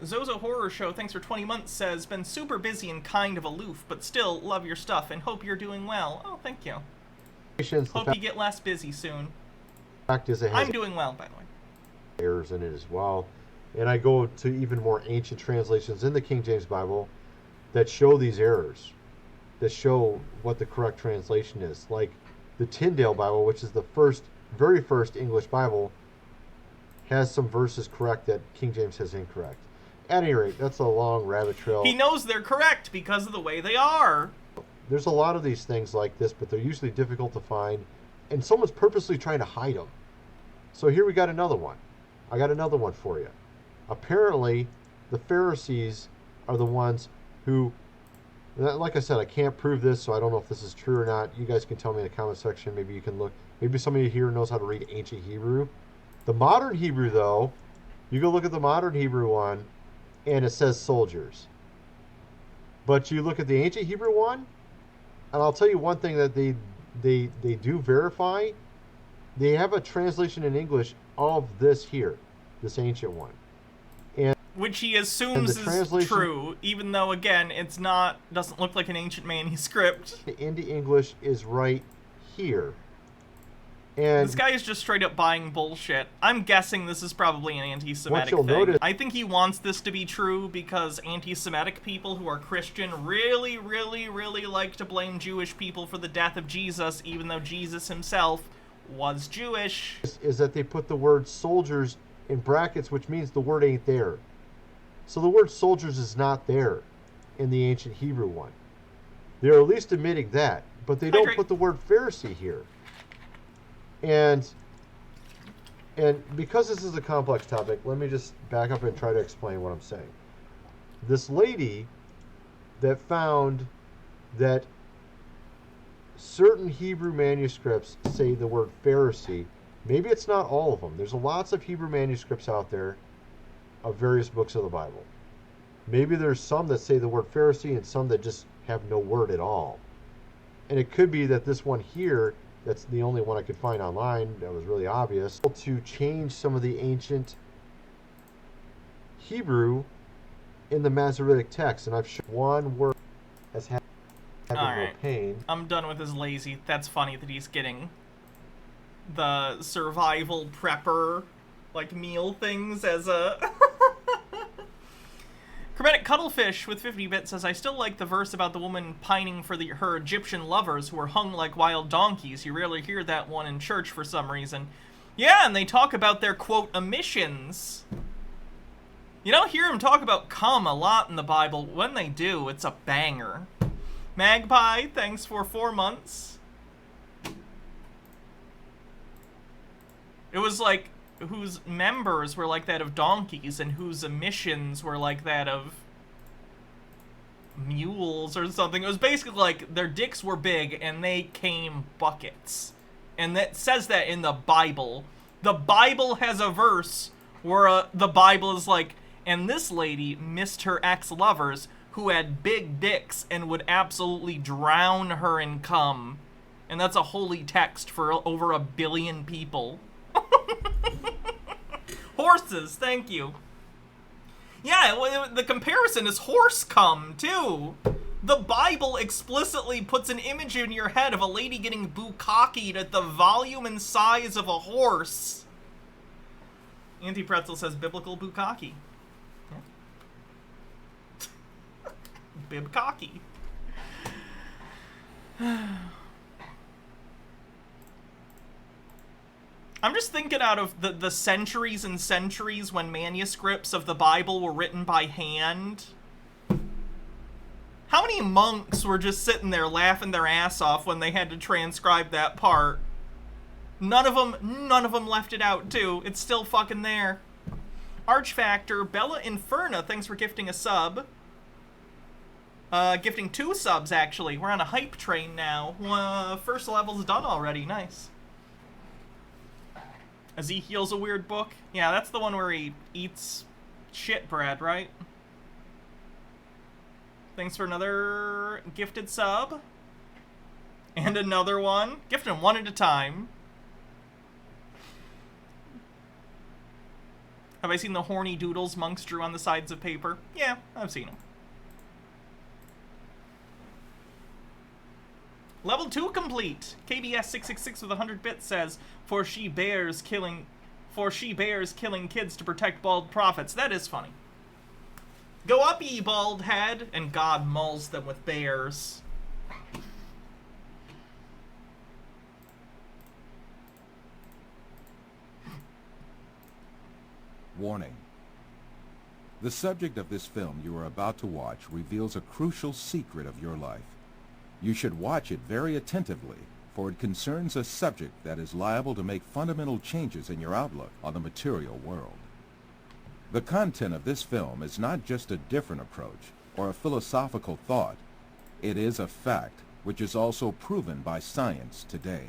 Zozo Horror Show, thanks for 20 months, says, been super busy and kind of aloof, but still love your stuff and hope you're doing well. Oh, thank you. Hope you get less busy soon.
Fact is, it has
I'm doing well, by the way.
Errors in it as well. And I go to even more ancient translations in the King James Bible that show these errors, that show what the correct translation is. Like the Tyndale Bible, which is the very first English Bible, has some verses correct that King James has incorrect. At any rate, that's a long rabbit trail.
He knows they're correct because of the way they are.
There's a lot of these things like this, but they're usually difficult to find, and someone's purposely trying to hide them. So here we got another one. I got another one for you. Apparently, the Pharisees are the ones who Like I said, I can't prove this, so I don't know if this is true or not. You guys can tell me in the comment section. Maybe you can look. Maybe somebody here knows how to read ancient Hebrew. The modern Hebrew, though, you go look at the modern Hebrew one, and it says soldiers. But you look at the ancient Hebrew one, and I'll tell you one thing that they do verify. They have a translation in English of this here, this ancient one. And
which he assumes is true, even though, again, it's not, doesn't look like an ancient manuscript.
Into English is right here. And
this guy is just straight up buying bullshit. I'm guessing this is probably an anti-Semitic thing.
Notice,
I think he wants this to be true because anti-Semitic people who are Christian really, really, really like to blame Jewish people for the death of Jesus, even though Jesus himself was Jewish.
Is that they put the word soldiers in brackets, which means the word ain't there. So the word soldiers is not there in the ancient Hebrew one. They're at least admitting that, but they don't put the word Pharisee here. And because this is a complex topic, let me just back up and try to explain what I'm saying. This lady that found that certain Hebrew manuscripts say the word Pharisee, maybe it's not all of them. There's lots of Hebrew manuscripts out there of various books of the Bible. Maybe there's some that say the word Pharisee and some that just have no word at all. And it could be that this one here, that's the only one I could find online that was really obvious, to change some of the ancient Hebrew in the Masoretic text. And I've shown one word as having no pain.
I'm done with his lazy. That's funny that he's getting the survival prepper, like, meal things as a... Chromatic Cuttlefish with 50 bits says, I still like the verse about the woman pining for her Egyptian lovers who were hung like wild donkeys. You rarely hear that one in church for some reason. Yeah, and they talk about their, quote, emissions. You don't hear them talk about cum a lot in the Bible. When they do, it's a banger. Magpie, thanks for 4 months. It was like, whose members were like that of donkeys and whose emissions were like that of mules or something. It was basically like their dicks were big and they came buckets. And that says that in the Bible. The Bible has a verse where the Bible is like, and this lady missed her ex-lovers who had big dicks and would absolutely drown her in cum. And that's a holy text for over 1 billion people. Horses, thank you. Yeah, the comparison is horse cum, too. The Bible explicitly puts an image in your head of a lady getting bukkakied at the volume and size of a horse. Anti-Pretzel says biblical bukkake. Yeah. Bibcocky. I'm just thinking out of the centuries and centuries when manuscripts of the Bible were written by hand. How many monks were just sitting there laughing their ass off when they had to transcribe that part? None of them left it out, too. It's still fucking there. Archfactor, Bella Inferna, thanks for gifting a sub. Gifting 2 subs, actually. We're on a hype train now. First level's done already. Nice. Ezekiel's a weird book. Yeah, that's the one where he eats shit bread, right? Thanks for another gifted sub. And another one. Gifting one at a time. Have I seen the horny doodles monks drew on the sides of paper? Yeah, I've seen them. Level 2 complete. KBS 666 with 100 bits says, for she bears killing kids to protect bald prophets. That is funny. Go up, ye bald head, and God mauls them with bears.
Warning. The subject of this film you are about to watch reveals a crucial secret of your life. You should watch it very attentively, for it concerns a subject that is liable to make fundamental changes in your outlook on the material world. The content of this film is not just a different approach or a philosophical thought. It is a fact, which is also proven by science today.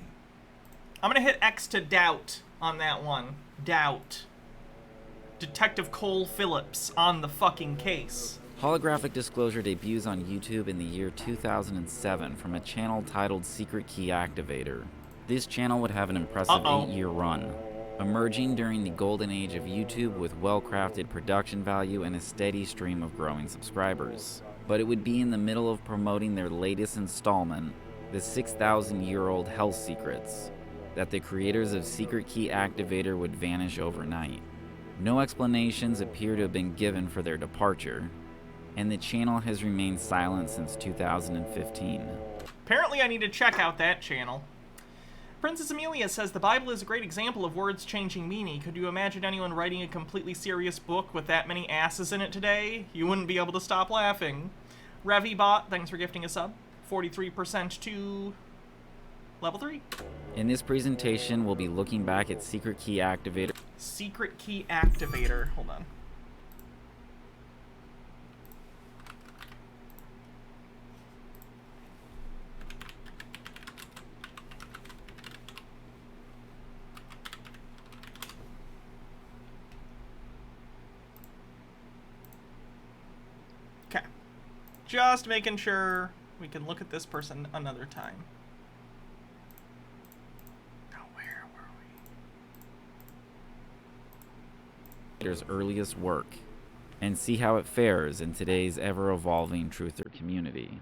I'm gonna hit X to doubt on that one. Doubt. Detective Cole Phillips on the fucking case.
Holographic Disclosure debuts on YouTube in the year 2007 from a channel titled Secret Key Activator. This channel would have an impressive 8-year run, emerging during the golden age of YouTube with well-crafted production value and a steady stream of growing subscribers. But it would be in the middle of promoting their latest installment, the 6,000-year-old Health Secrets, that the creators of Secret Key Activator would vanish overnight. No explanations appear to have been given for their departure, and the channel has remained silent since 2015.
Apparently I need to check out that channel. Princess Amelia says the Bible is a great example of words changing meaning. Could you imagine anyone writing a completely serious book with that many asses in it today? You wouldn't be able to stop laughing. ReviBot, thanks for gifting a sub. 43% to level 3.
In this presentation, we'll be looking back at Secret Key Activator.
Secret Key Activator. Hold on. Okay. Just making sure we can look at this person another time.
Earliest work, and see how it fares in today's ever-evolving truther community.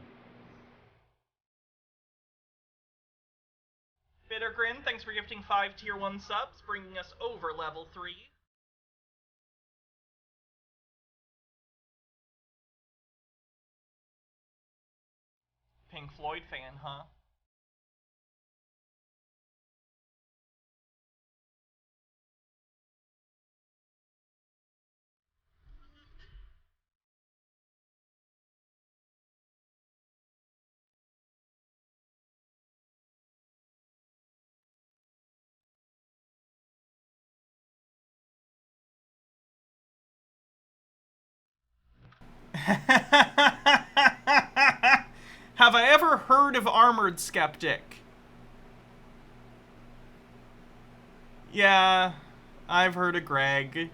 Bittergrin, thanks for gifting 5 tier 1 subs, bringing us over level 3. Pink Floyd fan, huh? Have I ever heard of Armored Skeptic? Yeah, I've heard of Greg.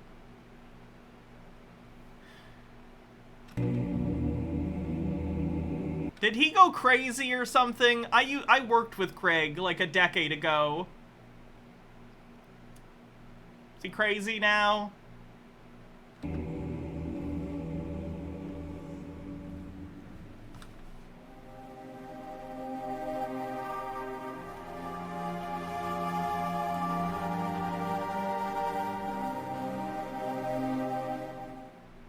Did he go crazy or something? I worked with Craig like a decade ago. Is he crazy now?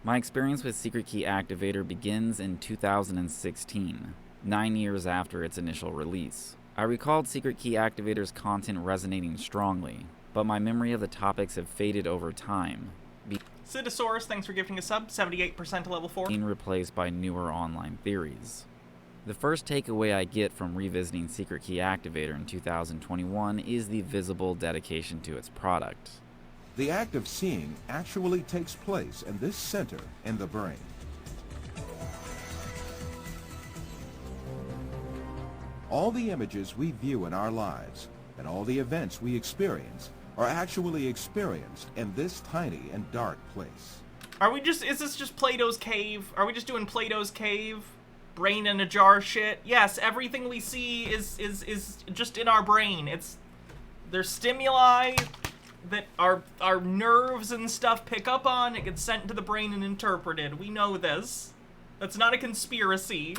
My experience with Secret Key Activator begins in 2016, 9 years after its initial release. I recalled Secret Key Activator's content resonating strongly, but my memory of the topics have faded over time,
Cidosaurus, thanks for gifting a sub, 78% to level 4.
being replaced by newer online theories. The first takeaway I get from revisiting Secret Key Activator in 2021 is the visible dedication to its product.
The act of seeing actually takes place in this center in the brain. All the images we view in our lives and all the events we experience are actually experienced in this tiny and dark place.
Is this just Plato's Cave? Are we just doing Plato's Cave? Brain in a jar shit? Yes, everything we see is just in our brain. There's stimuli that our nerves and stuff pick up on. It gets sent to the brain and interpreted. We know this. That's not a conspiracy.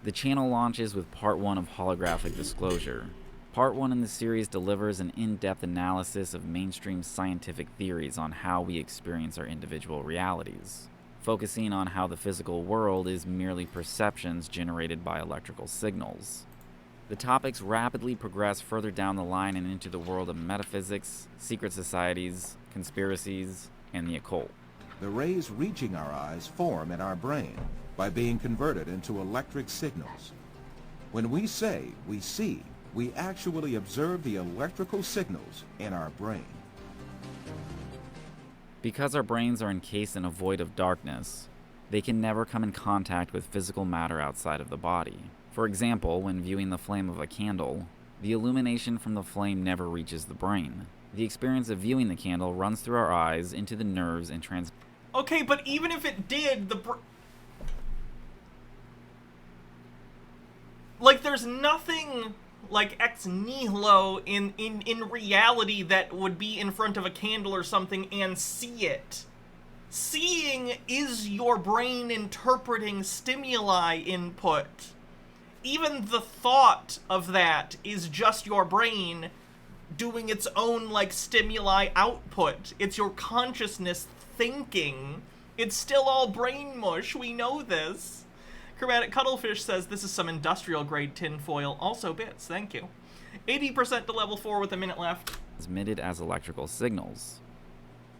The channel launches with Part 1 of Holographic Disclosure. Part 1 in the series delivers an in-depth analysis of mainstream scientific theories on how we experience our individual realities, focusing on how the physical world is merely perceptions generated by electrical signals. The topics rapidly progress further down the line and into the world of metaphysics, secret societies, conspiracies, and the occult.
The rays reaching our eyes form in our brain by being converted into electric signals. When we say we see, we actually observe the electrical signals in our brain.
Because our brains are encased in a void of darkness, They can never come in contact with physical matter outside of the body. For example, when viewing the flame of a candle, the illumination from the flame never reaches the brain. The experience of viewing the candle runs through our eyes, into the nerves, and
Okay, but even if it did, like, there's nothing like ex nihilo in reality that would be in front of a candle or something and see it. Seeing is your brain interpreting stimuli input. Even the thought of that is just your brain doing its own, like, stimuli output. It's your consciousness thinking. It's still all brain mush. We know this. Chromatic Cuttlefish says this is some industrial grade tinfoil. Also bits, thank you. 80% to level 4 with a minute left.
Transmitted as electrical signals.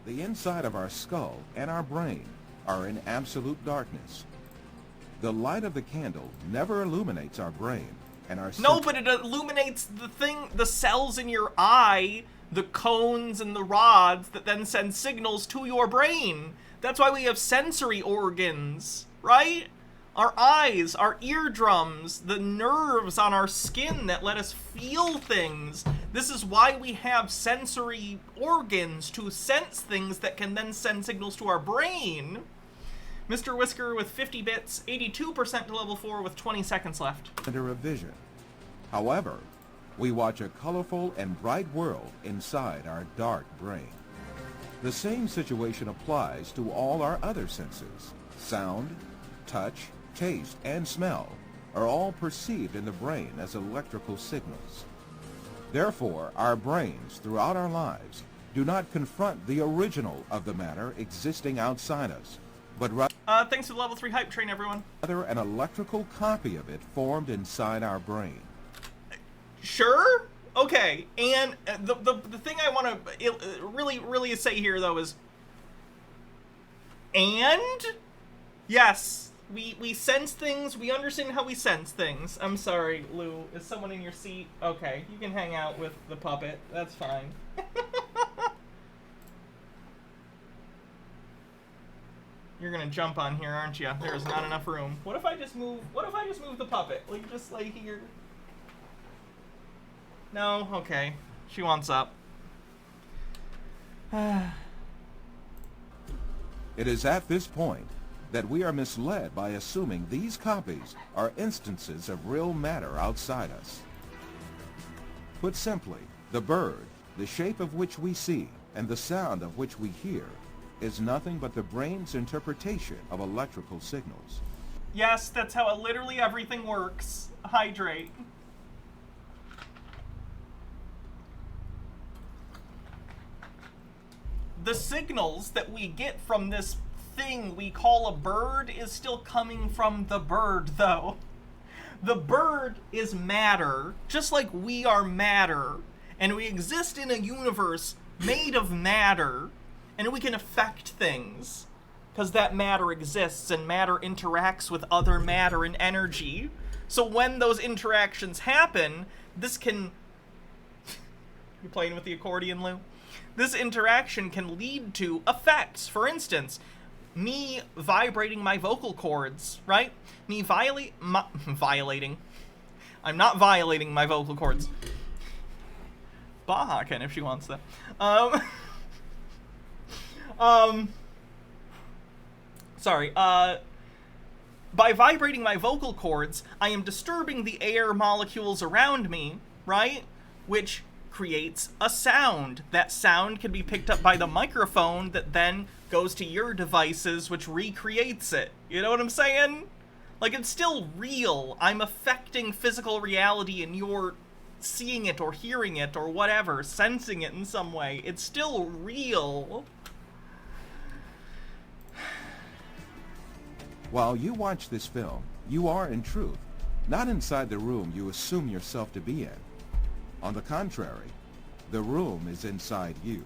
The inside of our skull and our brain are in absolute darkness. The light of the candle never illuminates our brain, and our
No, but it illuminates the cells in your eye, the cones and the rods that then send signals to your brain. That's why we have sensory organs, right? Our eyes, our eardrums, the nerves on our skin that let us feel things. This is why we have sensory organs to sense things that can then send signals to our brain. Mr. Whisker with 50 bits, 82% to level 4 with 20 seconds left.
Center of vision. However, we watch a colorful and bright world inside our dark brain. The same situation applies to all our other senses. Sound, touch, taste, and smell are all perceived in the brain as electrical signals. Therefore, our brains throughout our lives do not confront the original of the matter existing outside us, but rather
thanks for the level 3 hype train, everyone.
an electrical copy of it formed inside our brain.
Sure? Okay, and the thing I want to really say here, though, is... And? Yes, we sense things, we understand how we sense things. I'm sorry, Lou, is someone in your seat? Okay, you can hang out with the puppet, that's fine. You're gonna jump on here, aren't you? There is not enough room. What if I just move the puppet? Like, just lay here? No? Okay. She wants up.
It is at this point that we are misled by assuming these copies are instances of real matter outside us. Put simply, the bird, the shape of which we see, and the sound of which we hear, is nothing but the brain's interpretation of electrical signals.
Yes, that's how literally everything works. Hydrate. The signals that we get from this thing we call a bird is still coming from the bird, though. The bird is matter, just like we are matter, and we exist in a universe made of matter, and we can affect things, because that matter exists, and matter interacts with other matter and energy. So when those interactions happen, this can... You playing with the accordion, Lou? This interaction can lead to effects. For instance, me vibrating my vocal cords, right? Me violating. I'm not violating my vocal cords. Baja can if she wants that. Sorry, by vibrating my vocal cords, I am disturbing the air molecules around me, right? Which creates a sound. That sound can be picked up by the microphone that then goes to your devices, which recreates it. You know what I'm saying? Like, it's still real. I'm affecting physical reality and you're seeing it or hearing it or whatever, sensing it in some way. It's still real.
While you watch this film, you are in truth not inside the room you assume yourself to be in. On the contrary, the room is inside you.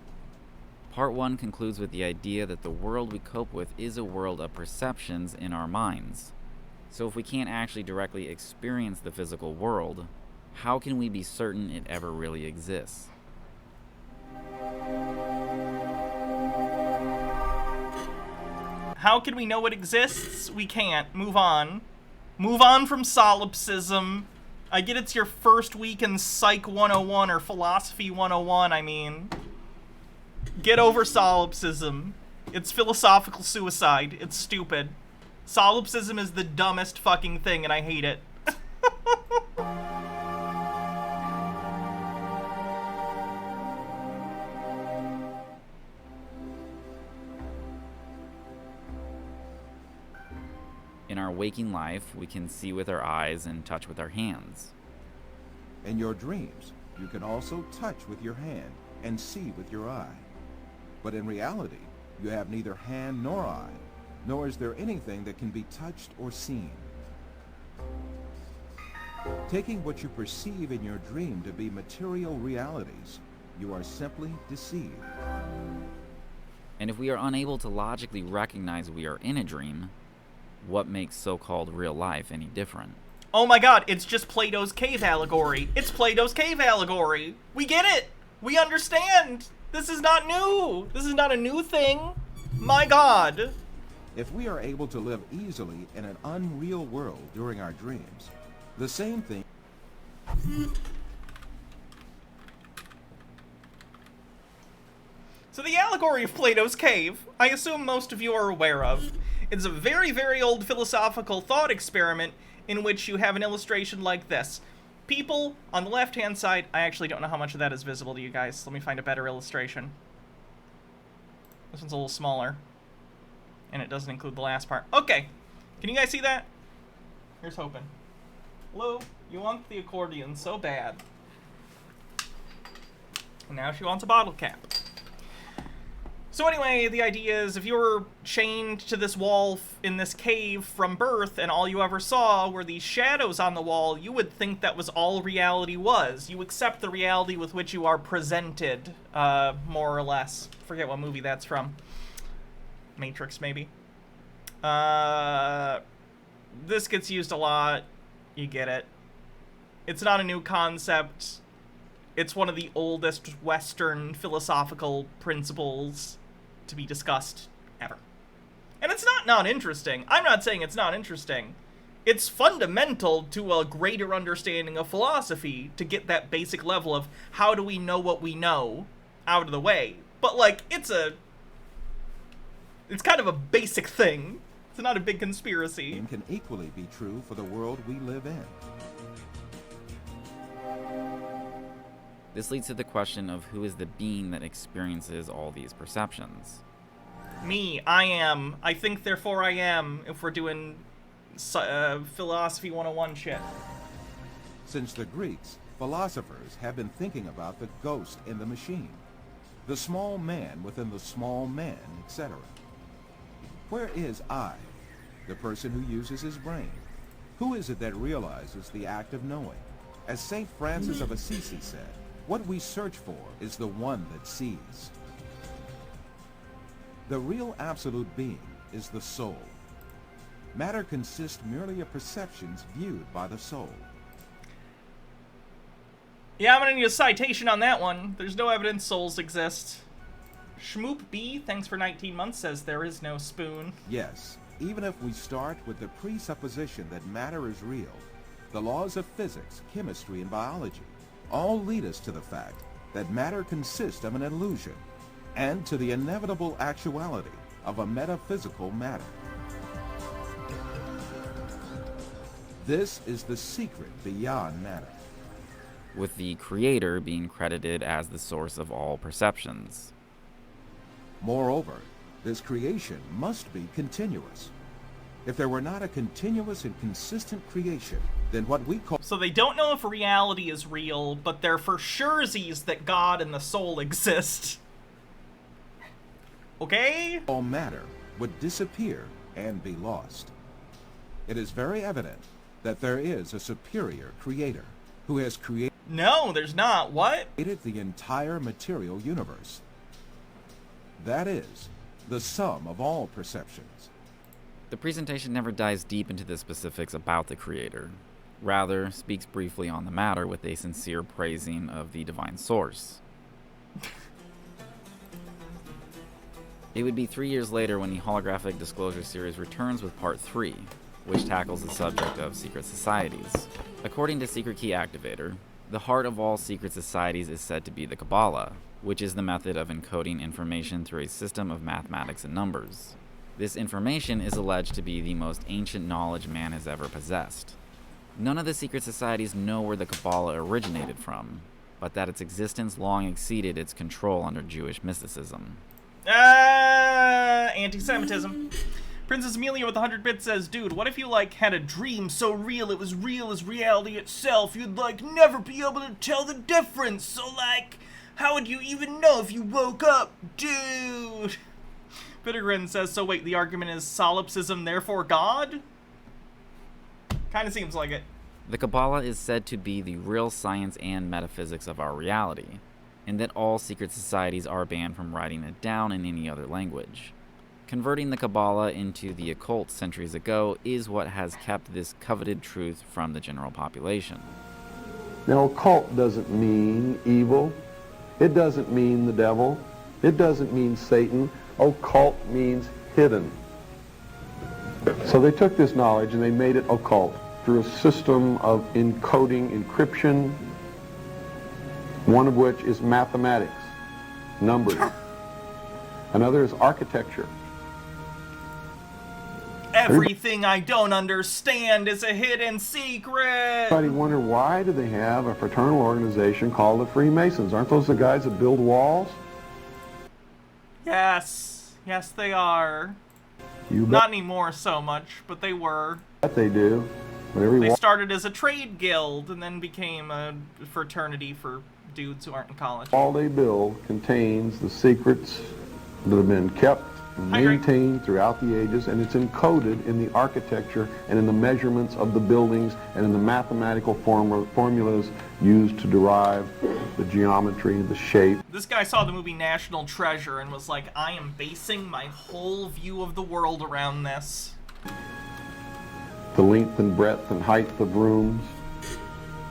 Part 1 concludes with the idea that the world we cope with is a world of perceptions in our minds. So if we can't actually directly experience the physical world, how can we be certain it ever really exists?
How can we know it exists? We can't. Move on. Move on from solipsism. I get it's your first week in Psych 101 or Philosophy 101, I mean. Get over solipsism. It's philosophical suicide. It's stupid. Solipsism is the dumbest fucking thing, and I hate it.
In our waking life, we can see with our eyes and touch with our hands.
In your dreams, you can also touch with your hand and see with your eye. But in reality, you have neither hand nor eye, nor is there anything that can be touched or seen. Taking what you perceive in your dream to be material realities, you are simply deceived.
And if we are unable to logically recognize we are in a dream, what makes so-called real life any different?
Oh my god, it's just Plato's cave allegory. It's Plato's cave allegory. We get it. We understand. This is not new. This is not a new thing. My god.
If we are able to live easily in an unreal world during our dreams, the same thing...
So the allegory of Plato's cave, I assume most of you are aware of. It's a very, very old philosophical thought experiment in which you have an illustration like this. People on the left-hand side, I actually don't know how much of that is visible to you guys. Let me find a better illustration. This one's a little smaller. And it doesn't include the last part. Okay. Can you guys see that? Here's hoping. Hello? You want the accordion so bad. And now she wants a bottle cap. So anyway, the idea is if you were chained to this wall in this cave from birth and all you ever saw were these shadows on the wall, you would think that was all reality was. You accept the reality with which you are presented, more or less. Forget what movie that's from. Matrix, maybe. This gets used a lot. You get it. It's not a new concept. It's one of the oldest Western philosophical principles to be discussed ever. And it's not interesting. I'm not saying it's not interesting. It's fundamental to a greater understanding of philosophy to get that basic level of how do we know what we know out of the way. But like, it's kind of a basic thing. It's not a big conspiracy.
And can equally be true for the world we live in.
This leads to the question of who is the being that experiences all these perceptions.
Me. I am. I think, therefore I am, if we're doing Philosophy 101 shit.
Since the Greeks, philosophers have been thinking about the ghost in the machine, the small man within the small man, etc. Where is I, the person who uses his brain? Who is it that realizes the act of knowing? As St. Francis of Assisi said, what we search for is the one that sees. The real absolute being is the soul. Matter consists merely of perceptions viewed by the soul.
Yeah, I'm gonna need a citation on that one. There's no evidence souls exist. Schmoop B, thanks for 19 months, says there is no spoon.
Yes, even if we start with the presupposition that matter is real, the laws of physics, chemistry, and biology all lead us to the fact that matter consists of an illusion and to the inevitable actuality of a metaphysical matter. This is the secret beyond matter.
With the creator being credited as the source of all perceptions.
Moreover, this creation must be continuous. If there were not a continuous and consistent creation, then what we call...
So they don't know if reality is real, but they're for surezies that God and the soul exist. Okay?
All matter would disappear and be lost. It is very evident that there is a superior creator who has created...
No, there's not. What?
...created the entire material universe. That is, the sum of all perceptions.
The presentation never dives deep into the specifics about the creator. Rather, speaks briefly on the matter with a sincere praising of the divine source. It would be 3 years later when the Holographic Disclosure series returns with Part 3, which tackles the subject of secret societies. According to Secret Key Activator, the heart of all secret societies is said to be the Kabbalah, which is the method of encoding information through a system of mathematics and numbers. This information is alleged to be the most ancient knowledge man has ever possessed. None of the secret societies know where the Kabbalah originated from, but that its existence long exceeded its control under Jewish mysticism.
Anti-Semitism. Princess Amelia with 100 bits says, dude, what if you, like, had a dream so real it was real as reality itself, you'd, like, never be able to tell the difference, so, like, how would you even know if you woke up, dude? Bittergrin says, so wait, the argument is solipsism, therefore God? Kinda seems like it.
The Kabbalah is said to be the real science and metaphysics of our reality, and that all secret societies are banned from writing it down in any other language. Converting the Kabbalah into the occult centuries ago is what has kept this coveted truth from the general population.
Now, occult doesn't mean evil. It doesn't mean the devil. It doesn't mean Satan. Occult means hidden. So they took this knowledge and they made it occult through a system of encoding, encryption, one of which is mathematics, numbers. Another is architecture.
Everything I don't understand is a hidden secret.
Everybody wonder, why do they have a fraternal organization called the Freemasons? Aren't those the guys that build walls?
Yes. Yes, they are.
You bet.
Not anymore so much, but they were.
That they do.
They started as a trade guild and then became a fraternity for dudes who aren't in college.
All they build contains the secrets that have been kept and maintained throughout the ages, and it's encoded in the architecture and in the measurements of the buildings and in the mathematical formulas used to derive the geometry, the shape.
This guy saw the movie National Treasure and was like, I am basing my whole view of the world around this.
The length and breadth and height of rooms,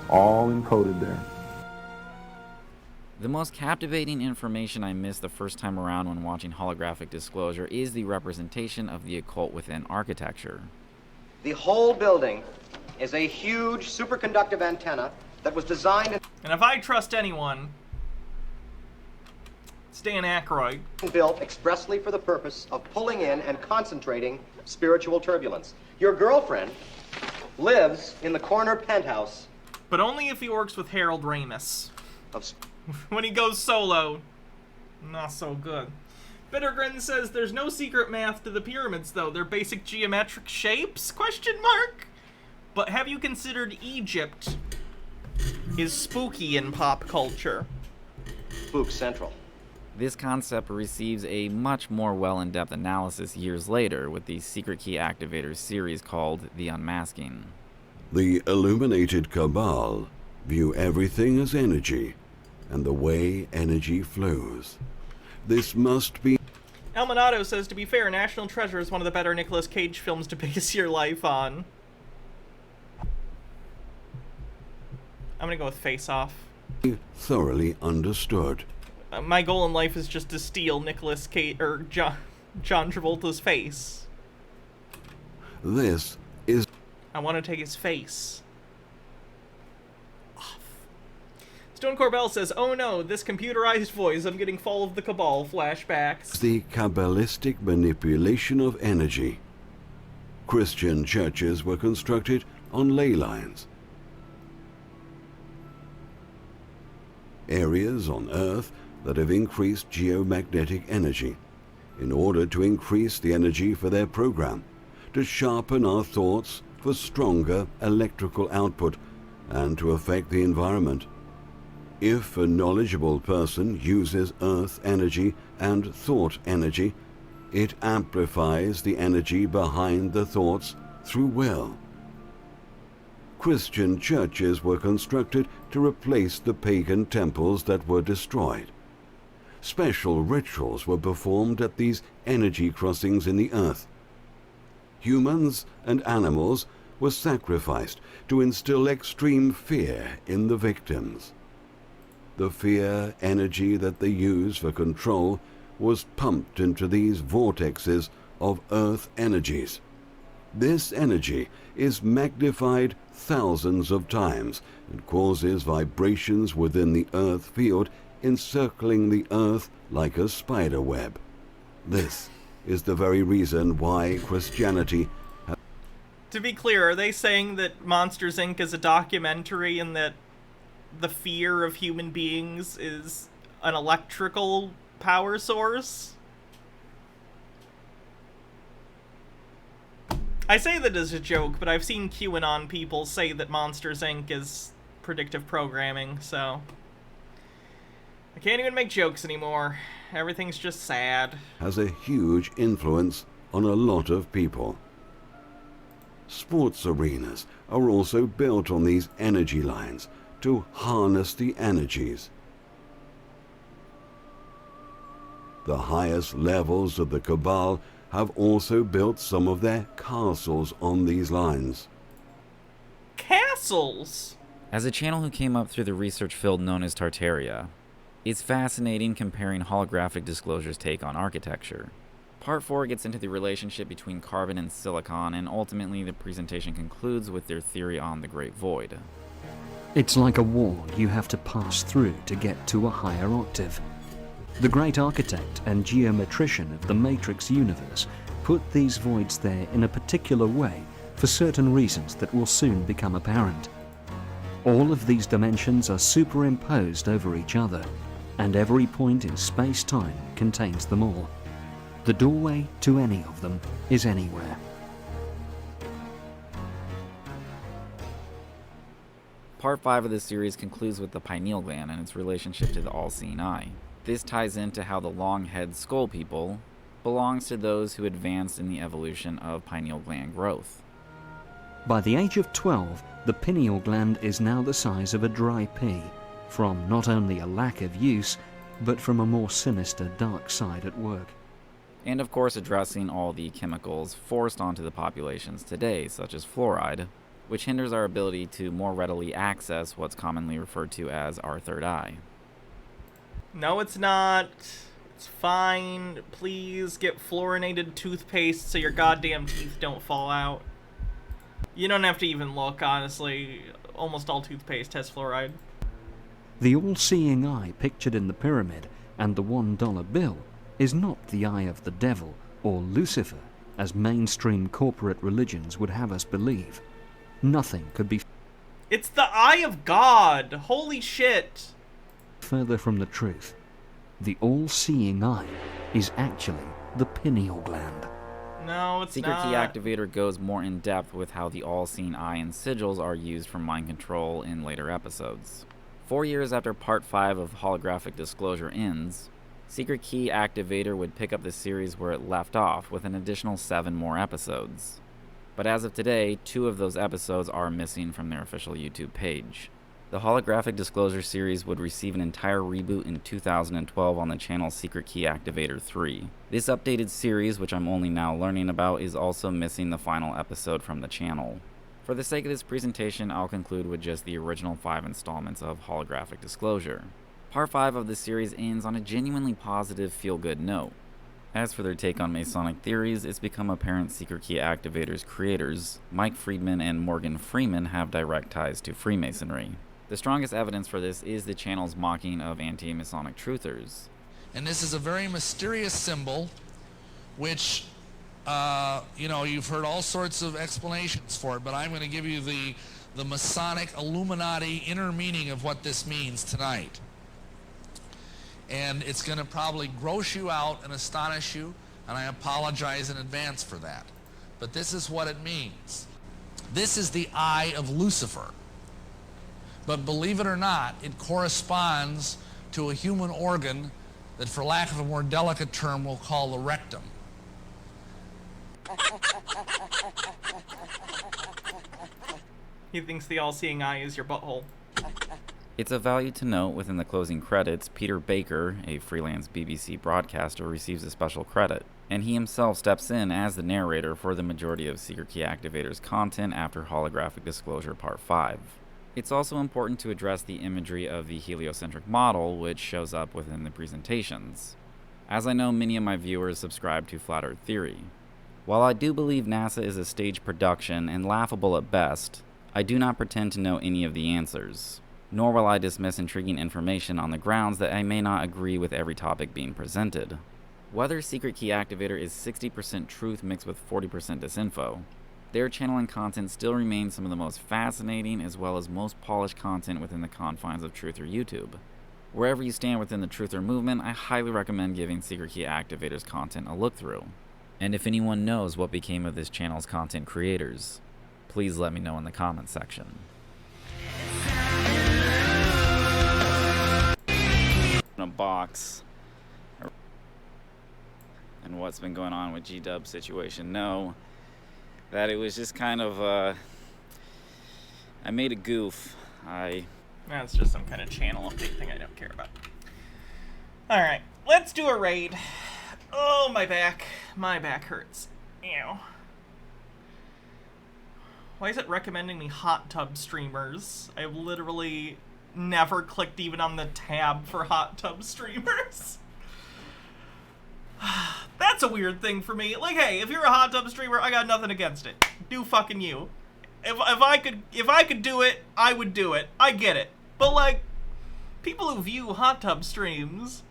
all encoded there.
The most captivating information I missed the first time around when watching Holographic Disclosure is the representation of the occult within architecture.
The whole building is a huge superconductive antenna that was designed
and if I trust anyone, it's Dan Aykroyd.
Built expressly for the purpose of pulling in and concentrating spiritual turbulence. Your girlfriend lives in the corner penthouse.
But only if he works with Harold Ramis. When he goes solo, not so good. Bittergrin says there's no secret math to the pyramids, though. They're basic geometric shapes? Question mark? But have you considered Egypt is spooky in pop culture?
Spook Central.
This concept receives a much more well-in-depth analysis years later with the Secret Key Activator series called The Unmasking.
The illuminated Cabal view everything as energy and the way energy flows. This must be...
Elminato says, to be fair, National Treasure is one of the better Nicolas Cage films to base your life on. I'm gonna go with Face Off.
Thoroughly understood.
My goal in life is just to steal Nicolas Cage or John Travolta's face.
This is...
I want to take his face off. Stone Corbell says, oh no, this computerized voice, I'm getting Fall of the Cabal flashbacks.
The Kabbalistic manipulation of energy. Christian churches were constructed on ley lines. Areas on Earth that have increased geomagnetic energy in order to increase the energy for their program, to sharpen our thoughts for stronger electrical output, and to affect the environment. If a knowledgeable person uses earth energy and thought energy, it amplifies the energy behind the thoughts through will. Christian churches were constructed to replace the pagan temples that were destroyed. Special rituals were performed at these energy crossings in the earth. Humans and animals were sacrificed to instill extreme fear in the victims. The fear energy that they use for control was pumped into these vortexes of Earth energies. This energy is magnified thousands of times and causes vibrations within the Earth field, encircling the Earth like a spider web. This is the very reason why Christianity...
To be clear, are they saying that Monsters, Inc. is a documentary and that the fear of human beings is an electrical power source? I say that as a joke, but I've seen QAnon people say that Monsters, Inc. is predictive programming, so... I can't even make jokes anymore. Everything's just sad.
...has a huge influence on a lot of people. Sports arenas are also built on these energy lines to harness the energies. The highest levels of the cabal have also built some of their castles on these lines.
Castles?
As a channel who came up through the research field known as Tartaria, it's fascinating comparing holographic disclosure's take on architecture. Part 4 gets into the relationship between carbon and silicon, and ultimately the presentation concludes with their theory on the Great Void.
It's like a wall you have to pass through to get to a higher octave. The great architect and geometrician of the Matrix universe put these voids there in a particular way for certain reasons that will soon become apparent. All of these dimensions are superimposed over each other, and every point in space-time contains them all. The doorway to any of them is anywhere.
Part 5 of this series concludes with the pineal gland and its relationship to the all-seeing eye. This ties into how the long-head skull people belongs to those who advanced in the evolution of pineal gland growth.
By the age of 12, the pineal gland is now the size of a dry pea, from not only a lack of use, but from a more sinister dark side at work.
And of course addressing all the chemicals forced onto the populations today, such as fluoride, which hinders our ability to more readily access what's commonly referred to as our third eye.
No, it's not. It's fine. Please get fluorinated toothpaste so your goddamn teeth don't fall out. You don't have to even look, honestly. Almost all toothpaste has fluoride.
The all-seeing eye pictured in the pyramid and the $1 bill is not the eye of the devil or Lucifer, as mainstream corporate religions would have us believe. Nothing could be
It's the eye of God! Holy shit!
Further from the truth. The all-seeing eye is actually the pineal gland.
No, it's
Secret
not.
Key Activator goes more in depth with how the all-seeing eye and sigils are used for mind control in later episodes. 4 years after Part 5 of Holographic Disclosure ends, Secret Key Activator would pick up the series where it left off with an additional 7 more episodes. But as of today, 2 of those episodes are missing from their official YouTube page. The Holographic Disclosure series would receive an entire reboot in 2012 on the channel Secret Key Activator 3. This updated series, which I'm only now learning about, is also missing the final episode from the channel. For the sake of this presentation, I'll conclude with just the original 5 installments of Holographic Disclosure. Part 5 of the series ends on a genuinely positive, feel-good note. As for their take on Masonic theories, it's become apparent Secret Key Activator's creators, Mike Friedman and Morgan Freeman, have direct ties to Freemasonry. The strongest evidence for this is the channel's mocking of anti-Masonic truthers.
And this is a very mysterious symbol, which, you've heard all sorts of explanations for it, but I'm going to give you the Masonic Illuminati inner meaning of what this means tonight. And it's going to probably gross you out and astonish you, and I apologize in advance for that. But this is what it means. This is the eye of Lucifer. But believe it or not, it corresponds to a human organ that, for lack of a more delicate term, we'll call the rectum.
He thinks the all-seeing eye is your butthole.
It's of value to note within the closing credits, Peter Baker, a freelance BBC broadcaster, receives a special credit, and he himself steps in as the narrator for the majority of Secret Key Activator's content after Holographic Disclosure Part 5. It's also important to address the imagery of the heliocentric model, which shows up within the presentations. as I know many of my viewers subscribe to Flat Earth Theory. While I do believe NASA is a stage production and laughable at best, I do not pretend to know any of the answers, nor will I dismiss intriguing information on the grounds that I may not agree with every topic being presented. Whether Secret Key Activator is 60% truth mixed with 40% disinfo, their channel and content still remains some of the most fascinating as well as most polished content within the confines of Truther YouTube. Wherever you stand within the Truther movement, I highly recommend giving Secret Key Activator's content a look through. And if anyone knows what became of this channel's content creators, please let me know in the comments section. In a box. And what's been going on with G-Dub's situation? No. That it was just kind of, I made a goof.
That's just some kind of channel update thing I don't care about. Alright, let's do a raid. Oh, my back. My back hurts. Ew. Why is it recommending me hot tub streamers? I've literally never clicked even on the tab for hot tub streamers. That's a weird thing for me. Like, hey, if you're a hot tub streamer, I got nothing against it. Do fucking you. If I could do it, I would do it. I get it. But like, people who view hot tub streams,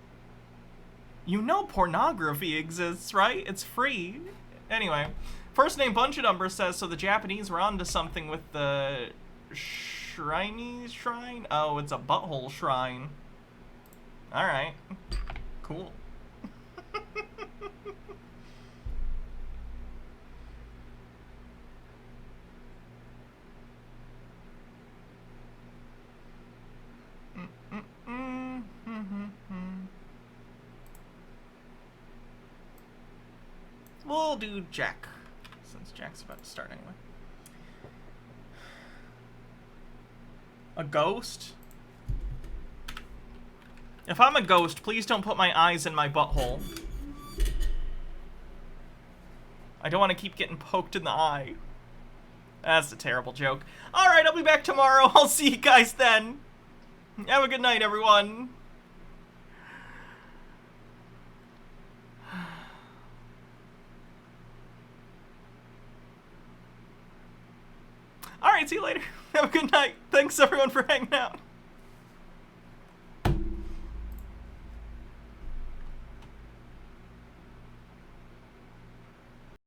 you know pornography exists, right? It's free. Anyway, first name Bunch of Numbers says, so the Japanese were onto something with the Shriney shrine? Oh, it's a butthole shrine. Alright. Cool. We'll do Jack, since Jack's about to start anyway. A ghost? If I'm a ghost, please don't put my eyes in my butthole. I don't want to keep getting poked in the eye. That's a terrible joke. Alright, I'll be back tomorrow. I'll see you guys then. Have a good night, everyone. Alright, see you later. Have a good night. Thanks, everyone, for hanging out.